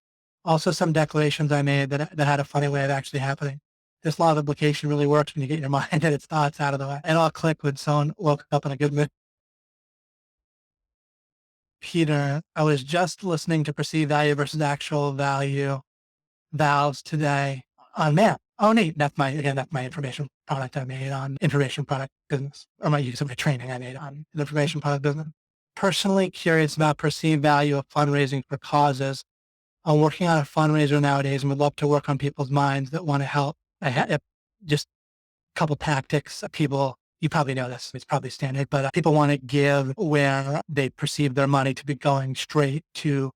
Also, some declarations I made that had a funny way of actually happening. This law of implication really works when you get your mind and its thoughts out of the way. And all clicked when someone woke up in a good mood. Peter, I was just listening to perceived value versus actual value valves today on MAP. Oh, neat. That's my information product I made on information product business, or my use of my training I made on information product business. Personally curious about perceived value of fundraising for causes. I'm working on a fundraiser nowadays and would love to work on people's minds that want to help. I have just a couple tactics. People, you probably know this, it's probably standard, but people want to give where they perceive their money to be going straight to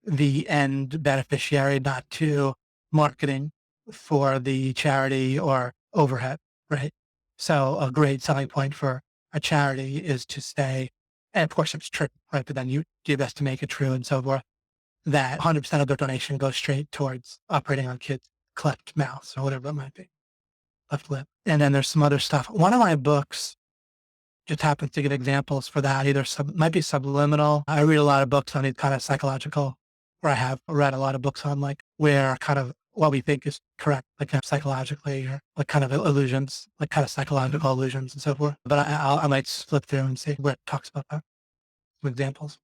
the end beneficiary, not to marketing for the charity or overhead, right? So a great selling point for a charity is to say, and of course it's true, right? But then you do your best to make it true and so forth, that 100% of their donation goes straight towards operating on kids' cleft mouths or whatever it might be, left lip. And then there's some other stuff. One of my books just happens to give examples for that. Either might be subliminal. I read a lot of books on these kind of psychological, or I have read a lot of books on like where kind of what we think is correct, like kind of psychologically, or like kind of illusions, like kind of psychological illusions and so forth. But I might flip through and see where it talks about that. Some examples.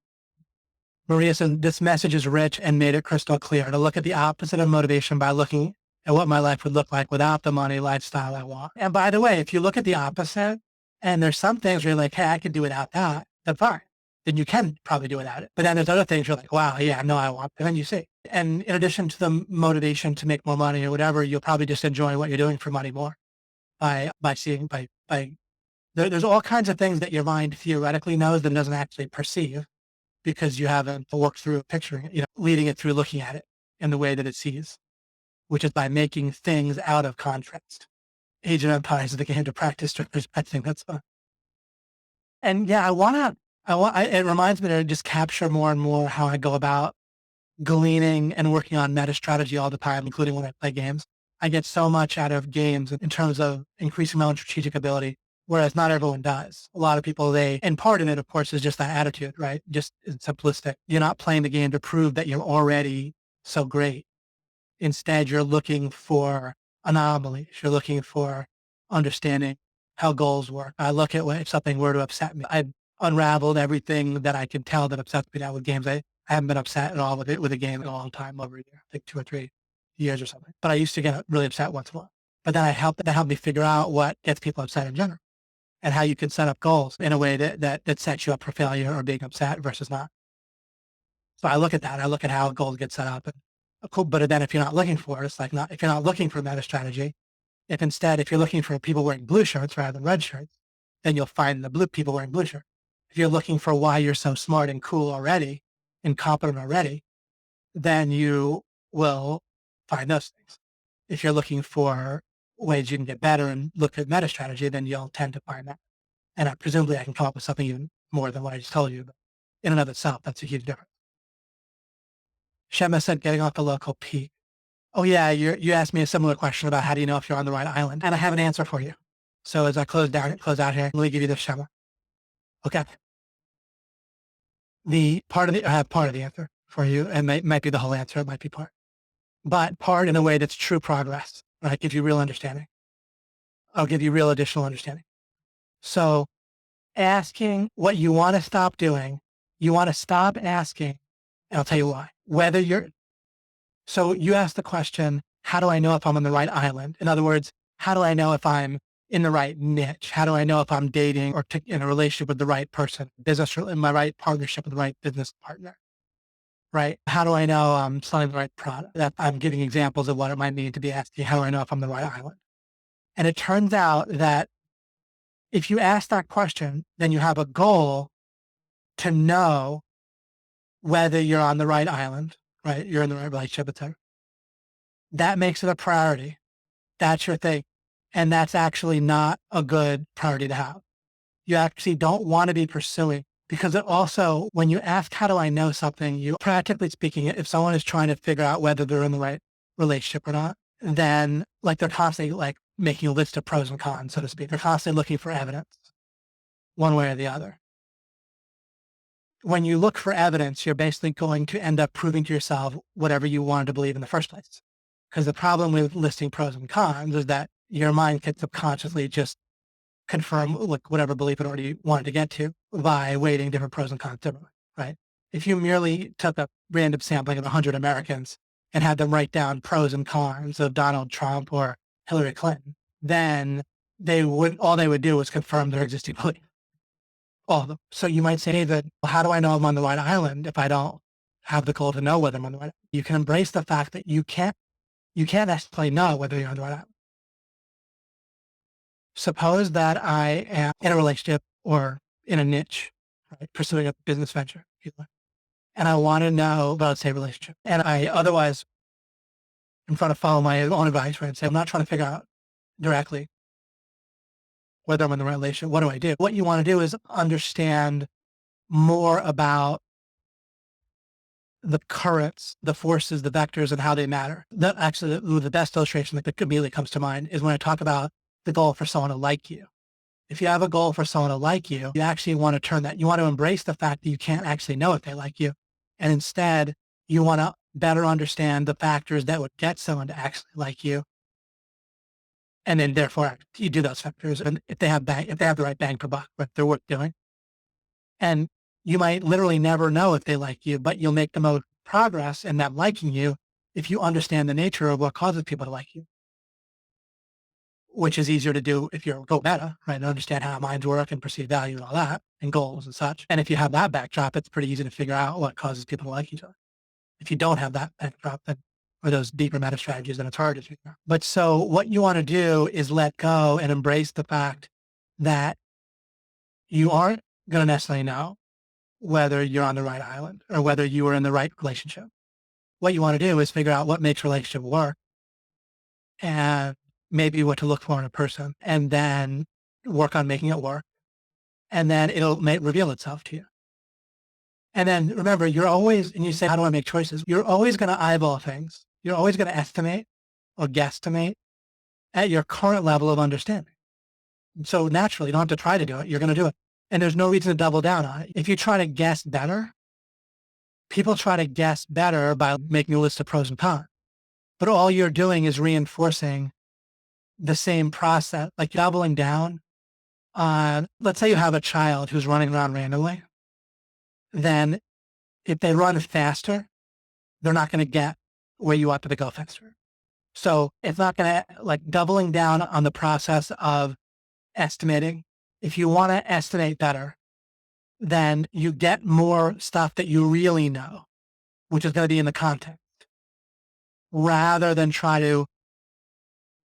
Maria said, this message is rich and made it crystal clear to look at the opposite of motivation by looking at what my life would look like without the money lifestyle I want. And by the way, if you look at the opposite, And there's some things where you're like, hey, I can do without that. Then fine. Then you can probably do without it. But then there's other things you're like, wow, yeah, no, I want. And then you see. And in addition to the motivation to make more money or whatever, you'll probably just enjoy what you're doing for money more by seeing, there's all kinds of things that your mind theoretically knows that it doesn't actually perceive because you haven't worked through picturing it, leading it through looking at it in the way that it sees, which is by making things out of contrast. Age of Empires is the game to practice. I think that's fun. And yeah, it reminds me to just capture more and more how I go about gleaning and working on meta strategy all the time, including when I play games. I get so much out of games in terms of increasing my own strategic ability, whereas not everyone does. A lot of people, and part in it, of course, is just that attitude, right? Just it's simplistic. You're not playing the game to prove that you're already so great. Instead, you're looking for anomalies. You're looking for understanding how goals work. I look at if something were to upset me. I've unraveled everything that I can tell that upsets me now with games. I haven't been upset at all with a game in a long time, over a year, like 2 or 3 years or something. But I used to get really upset once in a while. But then that helped me figure out what gets people upset in general and how you can set up goals in a way that sets you up for failure or being upset versus not. So I look at that. I look at how goals get set up. And cool. But then if you're not looking for it, it's like if you're not looking for meta strategy, if you're looking for people wearing blue shirts rather than red shirts, then you'll find the blue people wearing blue shirts. If you're looking for why you're so smart and cool already and competent already, then you will find those things. If you're looking for ways you can get better and look at meta strategy, then you'll tend to find that. And presumably I can come up with something even more than what I just told you, but in and of itself, that's a huge difference. Shema said getting off the local peak. Oh yeah, you asked me a similar question about how do you know if you're on the right island, and I have an answer for you. So as I close out here, let me give you this, Shema. Okay. I have part of the answer for you, and might be the whole answer. It might be part, but part in a way that's true progress. Right, gives you real understanding. I'll give you real additional understanding. So asking what you want to stop doing, you want to stop asking, and I'll tell you why. So you ask the question, how do I know if I'm on the right island? In other words, how do I know if I'm in the right niche? How do I know if I'm dating or in a relationship with the right person, in my right partnership with the right business partner? Right? How do I know I'm selling the right product? That I'm giving examples of what it might mean to be asking, how do I know if I'm the right island? And it turns out that if you ask that question, then you have a goal to know whether you're on the right island, right? You're in the right relationship, etc. That makes it a priority. That's your thing. And that's actually not a good priority to have. You actually don't want to be pursuing, because it also, when you ask, how do I know something, you practically speaking, if someone is trying to figure out whether they're in the right relationship or not, then they're constantly making a list of pros and cons, so to speak. They're constantly looking for evidence one way or the other. When you look for evidence, you're basically going to end up proving to yourself whatever you wanted to believe in the first place. Because the problem with listing pros and cons is that your mind can subconsciously just confirm whatever belief it already wanted to get to by weighting different pros and cons differently, right? If you merely took a random sampling of 100 Americans and had them write down pros and cons of Donald Trump or Hillary Clinton, then all they would do is confirm their existing belief. All of them. So you might say, David, well, how do I know I'm on the right island if I don't have the goal to know whether I'm on the right island? You can embrace the fact that you can't necessarily know whether you're on the right island. Suppose that I am in a relationship or in a niche, right, pursuing a business venture, and I want to know about, say, relationship. And I otherwise am trying to follow my own advice, right, and say, I'm not trying to figure out directly whether I'm in the right relationship. What do I do? What you want to do is understand more about the currents, the forces, the vectors, and how they matter. That actually, the best illustration that immediately comes to mind is when I talk about the goal for someone to like you. If you have a goal for someone to like you, you actually want to turn that. You want to embrace the fact that you can't actually know if they like you. And instead, you want to better understand the factors that would get someone to actually like you. And then therefore you do those factors. And if they have the right bang per buck, if they're worth doing. And you might literally never know if they like you, but you'll make the most progress in them liking you if you understand the nature of what causes people to like you. which is easier to do if you're go meta, right? And understand how minds work and perceive value and all that and goals and such. And if you have that backdrop, it's pretty easy to figure out what causes people to like each other. If you don't have that backdrop, then or those deeper meta strategies, then it's hard to figure out. But so what you want to do is let go and embrace the fact that you aren't going to necessarily know whether you're on the right island or whether you are in the right relationship. What you want to do is figure out what makes relationship work and maybe what to look for in a person, and then work on making it work. And then it'll reveal itself to you. And then remember, you're always, and you say, how do I make choices? You're always going to eyeball things. You're always going to estimate or guesstimate at your current level of understanding. So naturally, you don't have to try to do it. You're going to do it. And there's no reason to double down on it. If you try to guess better, people try to guess better by making a list of pros and cons. But all you're doing is reinforcing the same process, like doubling down on, let's say you have a child who's running around randomly. Then if they run faster, they're not going to get where you want them to go faster. So it's not going to like doubling down on the process of estimating. If you want to estimate better, then you get more stuff that you really know, which is going to be in the context, rather than try to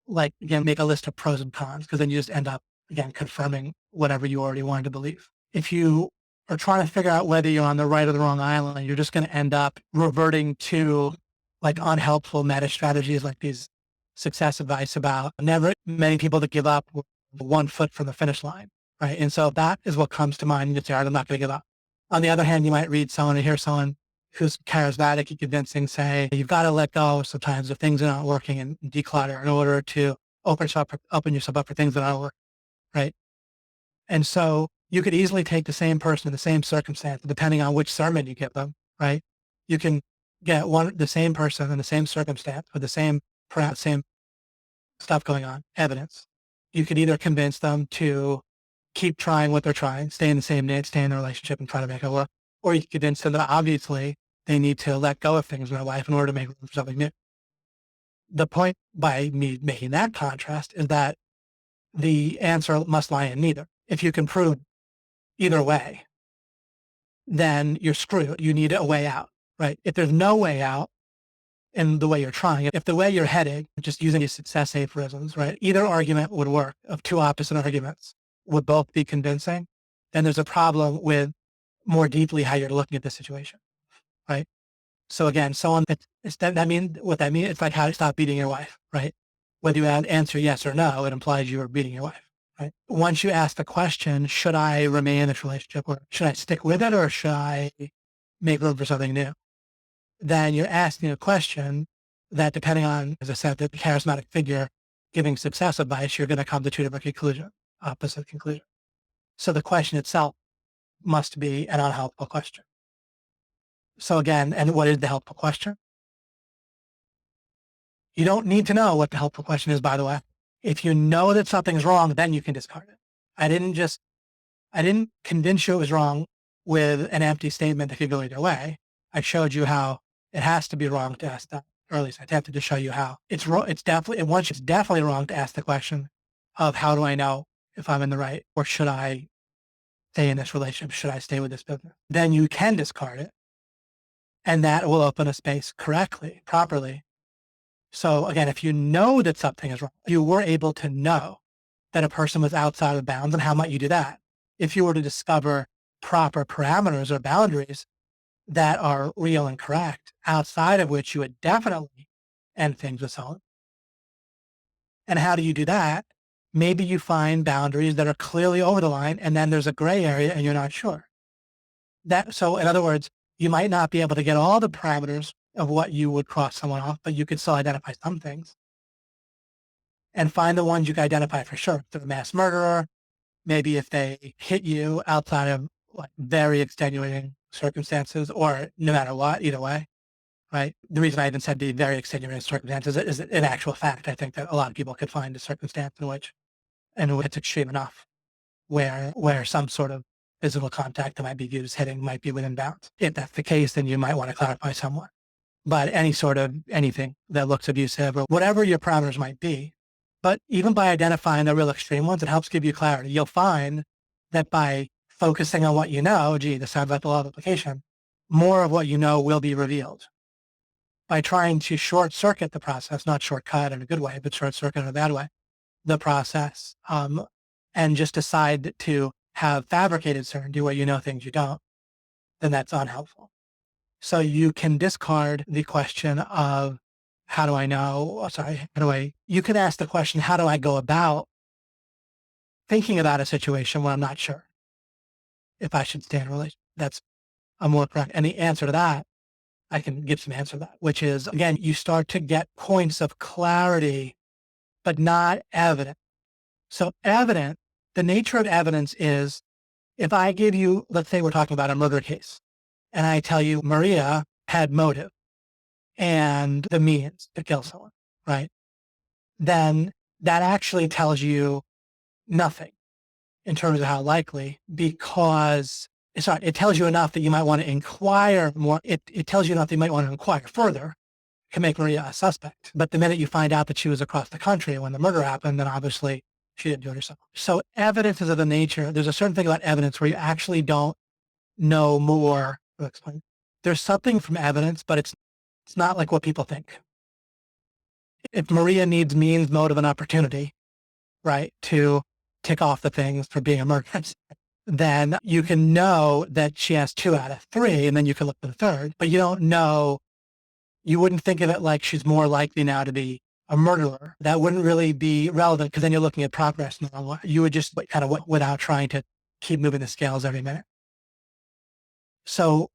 like, again, make a list of pros and cons, because then you just end up, again, confirming whatever you already wanted to believe. If you are trying to figure out whether you're on the right or the wrong island, you're just going to end up reverting to like unhelpful meta strategies like these success advice about never many people that give up 1 foot from the finish line, right? And so that is what comes to mind. You say, all right, I'm not going to give up. On the other hand, you might read someone or hear someone who's charismatic and convincing say, you've got to let go sometimes if things are not working and declutter in order to open yourself up for things that aren't working, right? And so you could easily take the same person in the same circumstance, depending on which sermon you give them, right? You can get the same person in the same circumstance with the same stuff going on, evidence. You could either convince them to keep trying what they're trying, stay in the same niche, stay in the relationship and try to make it work. Or you could convince them that obviously they need to let go of things in their life in order to make room for something new. The point by me making that contrast is that the answer must lie in neither. If you can prove either way, then you're screwed. You need a way out, right? If there's no way out in the way you're trying, if the way you're heading, just using these success aphorisms, right? Either argument would work of two opposite arguments would both be convincing, then there's a problem with more deeply how you're looking at the situation, right? So again, what that means, it's like how to stop beating your wife, right? Whether you answer yes or no, it implies you are beating your wife, right? Once you ask the question, should I remain in this relationship or should I stick with it or should I make room for something new? Then you're asking a question that depending on, as I said, the charismatic figure giving success advice, you're going to come to two different opposite conclusions. So the question itself must be an unhelpful question. So again, and what is the helpful question? You don't need to know what the helpful question is, by the way. If you know that something's wrong, then you can discard it. I didn't convince you it was wrong with an empty statement that could go either way. I showed you how it has to be wrong to ask that, or at least I attempted to show you how it's wrong. It's definitely wrong to ask the question of how do I know if I'm in the right, or should I stay in this relationship? Should I stay with this business? Then you can discard it. And that will open a space properly. So again, if you know that something is wrong, you were able to know that a person was outside of bounds, and how might you do that? If you were to discover proper parameters or boundaries that are real and correct, outside of which you would definitely end things with someone. And how do you do that? Maybe you find boundaries that are clearly over the line, and then there's a gray area and you're not sure. So in other words, you might not be able to get all the parameters of what you would cross someone off, but you could still identify some things and find the ones you can identify for sure. If they're a mass murderer, maybe if they hit you outside of like very extenuating circumstances, or no matter what, either way, right? The reason I even said the very extenuating circumstances is an actual fact. I think that a lot of people could find a circumstance in which it's extreme enough where some sort of physical contact that might be viewed as hitting might be within bounds. If that's the case, then you might want to clarify somewhat. But anything that looks abusive or whatever your parameters might be, But even by identifying the real extreme ones, it helps give you clarity. You'll find that by focusing on what you know, gee, this sounds like the law of application, more of what you know will be revealed. By trying to short circuit the process, not shortcut in a good way, but short circuit in a bad way, the process, and just decide to have fabricated certainty where you know things you don't, then that's unhelpful. So you can discard the question of how do I know? You can ask the question, how do I go about thinking about a situation when I'm not sure if I should stay in a relationship? That's a more correct. And the answer to that, I can give some answer to that, which is, again, you start to get points of clarity, but not evidence. So evidence, the nature of evidence is if I give you, let's say we're talking about a murder case, and I tell you Maria had motive and the means to kill someone, right? Then that actually tells you nothing in terms of how likely, because it tells you enough that you might want to inquire more. It tells you enough that you might want to inquire further to make Maria a suspect. But the minute you find out that she was across the country when the murder happened, then obviously she didn't do it herself. So evidence is of the nature, there's a certain thing about evidence where you actually don't know more. I'll explain. There's something from evidence, but it's not like what people think. If Maria needs means, motive, and opportunity, right, to tick off the things for being a murderess, then you can know that she has 2 out of 3, and then you can look for the third, but you don't know, you wouldn't think of it like she's more likely now to be a murderer. That wouldn't really be relevant because then you're looking at progress in the wrong way. You would just kind of without trying to keep moving the scales every minute. So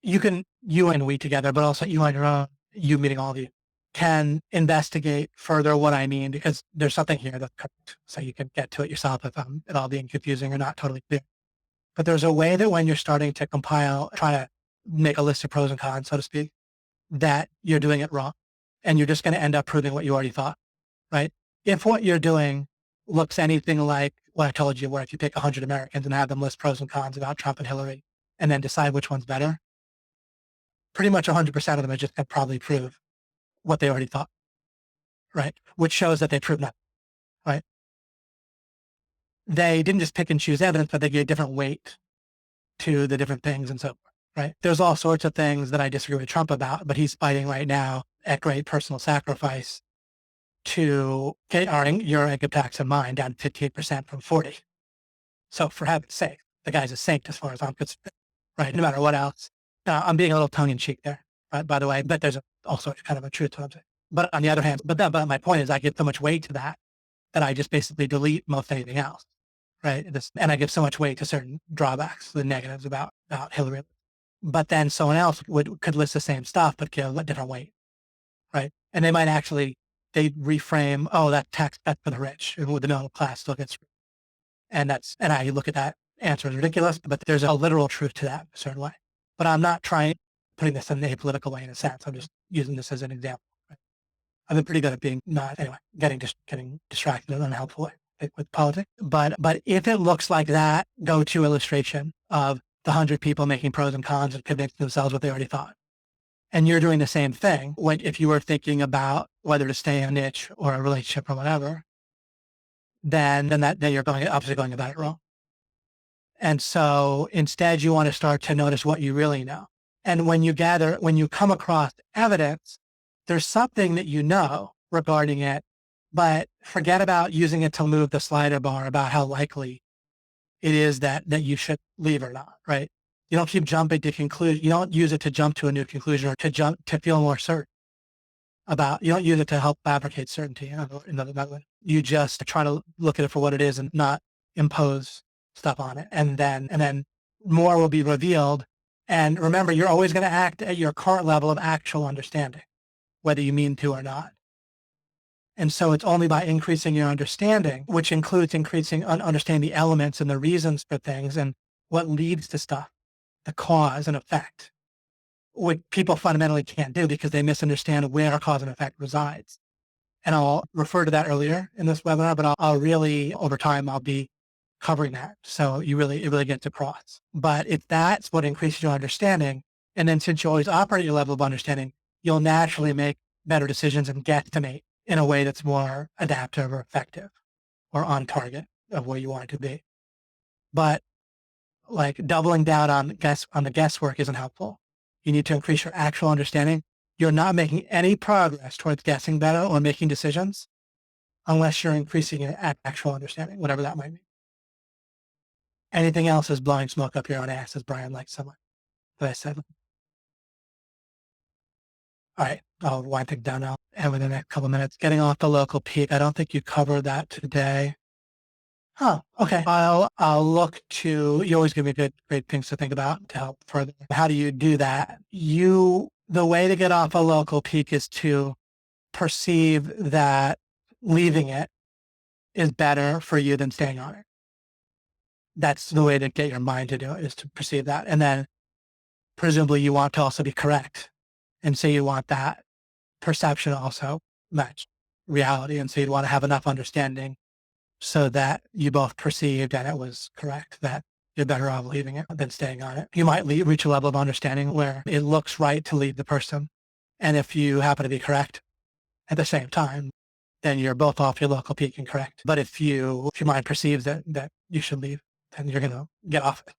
you and we together, but also you on your own, you meeting all of you, can investigate further what I mean, because there's something here that's correct. So you can get to it yourself if I'm at all being confusing or not totally clear. But there's a way that when you're starting to compile, try to make a list of pros and cons, so to speak, that you're doing it wrong. And you're just going to end up proving what you already thought, right? If what you're doing looks anything like what I told you, where if you pick 100 Americans and have them list pros and cons about Trump and Hillary and then decide which one's better, pretty much 100% of them are just going to probably prove what they already thought, right? Which shows that they proved nothing, right? They didn't just pick and choose evidence, but they gave different weight to the different things and so forth, right? There's all sorts of things that I disagree with Trump about, but he's fighting right now at great personal sacrifice to get your income tax and mine down to 58% from 40. So for heaven's sake, the guy's a saint as far as I'm concerned, right? No matter what else. I'm being a little tongue in cheek there, right? By the way, but there's also kind of a truth to what I'm saying. But on the other hand, but my point is I give so much weight to that I just basically delete most anything else, right? And I give so much weight to certain drawbacks, the negatives about Hillary. But then someone else could list the same stuff, but give a different weight, right? And they might actually, they reframe, oh, that tax, that's for the rich, and with the middle class still gets, and I look at that answer as ridiculous, but there's a literal truth to that in a certain way. But I'm not putting this in a political way in a sense. I'm just using this as an example. Right? I've been pretty good at being getting distracted in an unhelpful way with politics. But if it looks like that go-to illustration of the 100 people making pros and cons and convincing themselves what they already thought, and you're doing the same thing, if you were thinking about whether to stay in a niche or a relationship or whatever, then you're obviously going about it wrong. And so instead you want to start to notice what you really know. And when you come across evidence, there's something that you know regarding it, but forget about using it to move the slider bar about how likely it is that you should leave or not, right? You don't keep jumping to conclusion. You don't use it to jump to a new conclusion or to feel more certain about, you don't use it to help fabricate certainty. You just try to look at it for what it is and not impose stuff on it. And then more will be revealed. And remember, you're always going to act at your current level of actual understanding, whether you mean to or not. And so it's only by increasing your understanding, which includes understanding the elements and the reasons for things and what leads to stuff, the cause and effect, what people fundamentally can't do because they misunderstand where cause and effect resides. And I'll refer to that earlier in this webinar, but I'll really, over time, I'll be covering that. So it really gets across. But if that's what increases your understanding, and then since you always operate at your level of understanding, you'll naturally make better decisions and guesstimate in a way that's more adaptive or effective or on target of where you want it to be. But like doubling down on the guesswork isn't helpful. You need to increase your actual understanding. You're not making any progress towards guessing better or making decisions unless you're increasing your actual understanding, whatever that might be. Anything else is blowing smoke up your own ass, as Brian likes so much. That I said. All right, I'll wind things down now and within the next couple of minutes. Getting off the local peak. I don't think you covered that today. Huh. Okay. I'll look to, you always give me great things to think about to help further. How do you do that? The way to get off a local peak is to perceive that leaving it is better for you than staying on it. That's the way to get your mind to do it, is to perceive that. And then presumably you want to also be correct. And so you want that perception also match reality. And so you'd want to have enough understanding so that you both perceived and it was correct, that you're better off leaving it than staying on it. You might reach a level of understanding where it looks right to leave the person. And if you happen to be correct at the same time, then you're both off your local peak and correct. But if your mind perceives that you should leave, then you're going to get off it.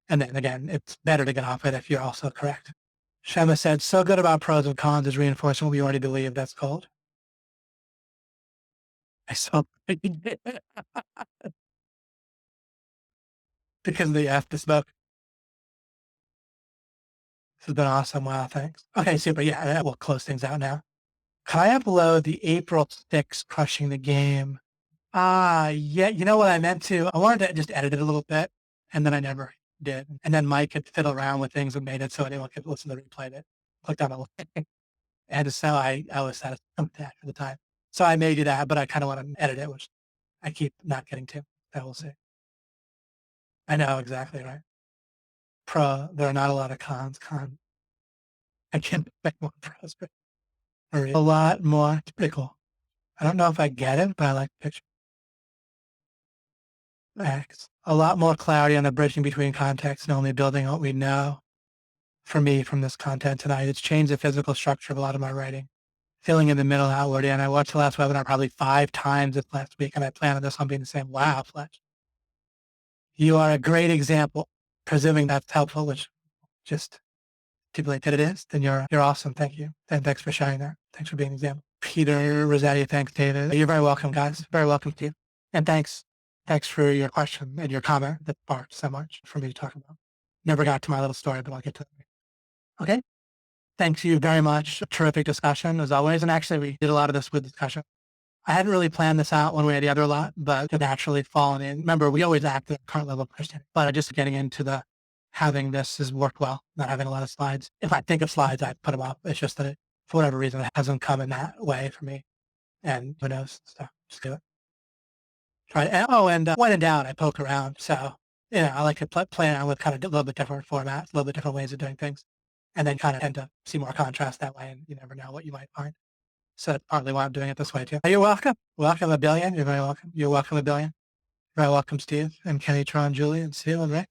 And then again, it's better to get off it if you're also correct. Shema said, so good about pros and cons is reinforcing what we already believe. That's cold. I saw because they have to smoke. This has been awesome. Wow, thanks. Okay, super. Yeah, we'll close things out now. Can I upload the April 6th Crushing the Game? Yeah, you know what I meant to? I wanted to just edit it a little bit, and then I never did. And then Mike had fiddled around with things and made it so anyone could listen to the replay it. Clicked on it. And so I was satisfied with that at the time. So I may do that, but I kind of want to edit it, which I keep not getting to. That we'll see. I know, exactly right. There are not a lot of cons. I can't make more pros, but a lot more. It's pretty cool. I don't know if I get it, but I like the picture. X. A lot more clarity on the bridging between context and only building what we know. For me, from this content tonight, it's changed the physical structure of a lot of my writing. Filling in the middle outward, and I watched the last webinar probably 5 times this last week, and I plan on this one being the same. Wow, Fletch. You are a great example. Presuming that's helpful, which just stipulate that it is, then you're awesome. Thank you. And thanks for sharing that. Thanks for being an example. Peter Rossetti, thanks, David. You're very welcome, guys. Very welcome to you. And thanks. Thanks for your question and your comment that sparked so much for me to talk about. Never got to my little story, but I'll get to it. Okay. Thanks you very much. Terrific discussion as always. And actually, we did a lot of this with discussion. I hadn't really planned this out one way or the other a lot, but it naturally fallen in. Remember, we always act at current level of Christianity, but just getting into the having this has worked well, not having a lot of slides. If I think of slides, I put them up. It's just that it, for whatever reason, it hasn't come in that way for me. And who knows? So just do it. Try it. And when in doubt, I poke around. So, I like to play around with kind of a little bit different formats, a little bit different ways of doing things, and then kind of tend to see more contrast that way. And you never know what you might find. So that's partly why I'm doing it this way too. You're welcome. Welcome a billion. You're very welcome. You're welcome a billion. You're very welcome, Steve and Kenny, Tron, Julie, and Sue and Rick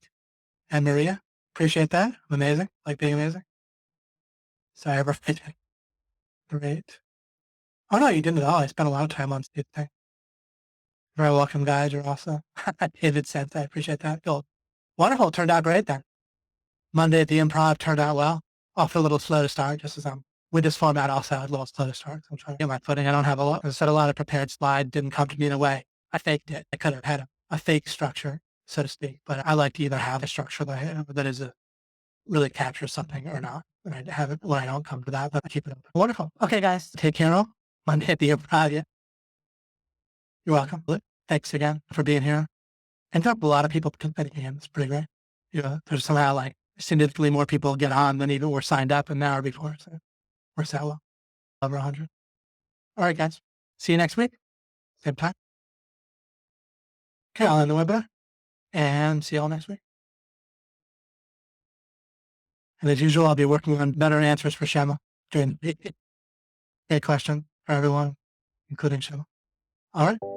and Maria. Appreciate that. Amazing. Like being amazing. Sorry, ever great. Oh no, you didn't at all. I spent a lot of time on Steve's thing. Very welcome, guys. You're awesome. David said I appreciate that. Cool. Wonderful. Turned out great then. Monday at the Improv turned out well. Off a little slow to start, just as I'm with this format also a little slow to start. I'm trying to get my footing. I don't have I said a lot of prepared slides didn't come to me in a way. I faked it. I could have had a fake structure, so to speak, but I like to either have a structure that is really captures something or not. And I have it when I don't come to that, but I keep it open. Wonderful. Okay, guys, take care now. Monday at the Improv. Yeah. You're welcome. Thanks again for being here. And there are a lot of people participating again. It's pretty great. There's somehow like significantly more people get on than even were signed up an hour before. So works out well. Over 100. All right, guys. See you next week. Same time. Okay, I'll end the webinar and see you all next week. And as usual, I'll be working on better answers for Shema during the great question for everyone, including Shema. All right.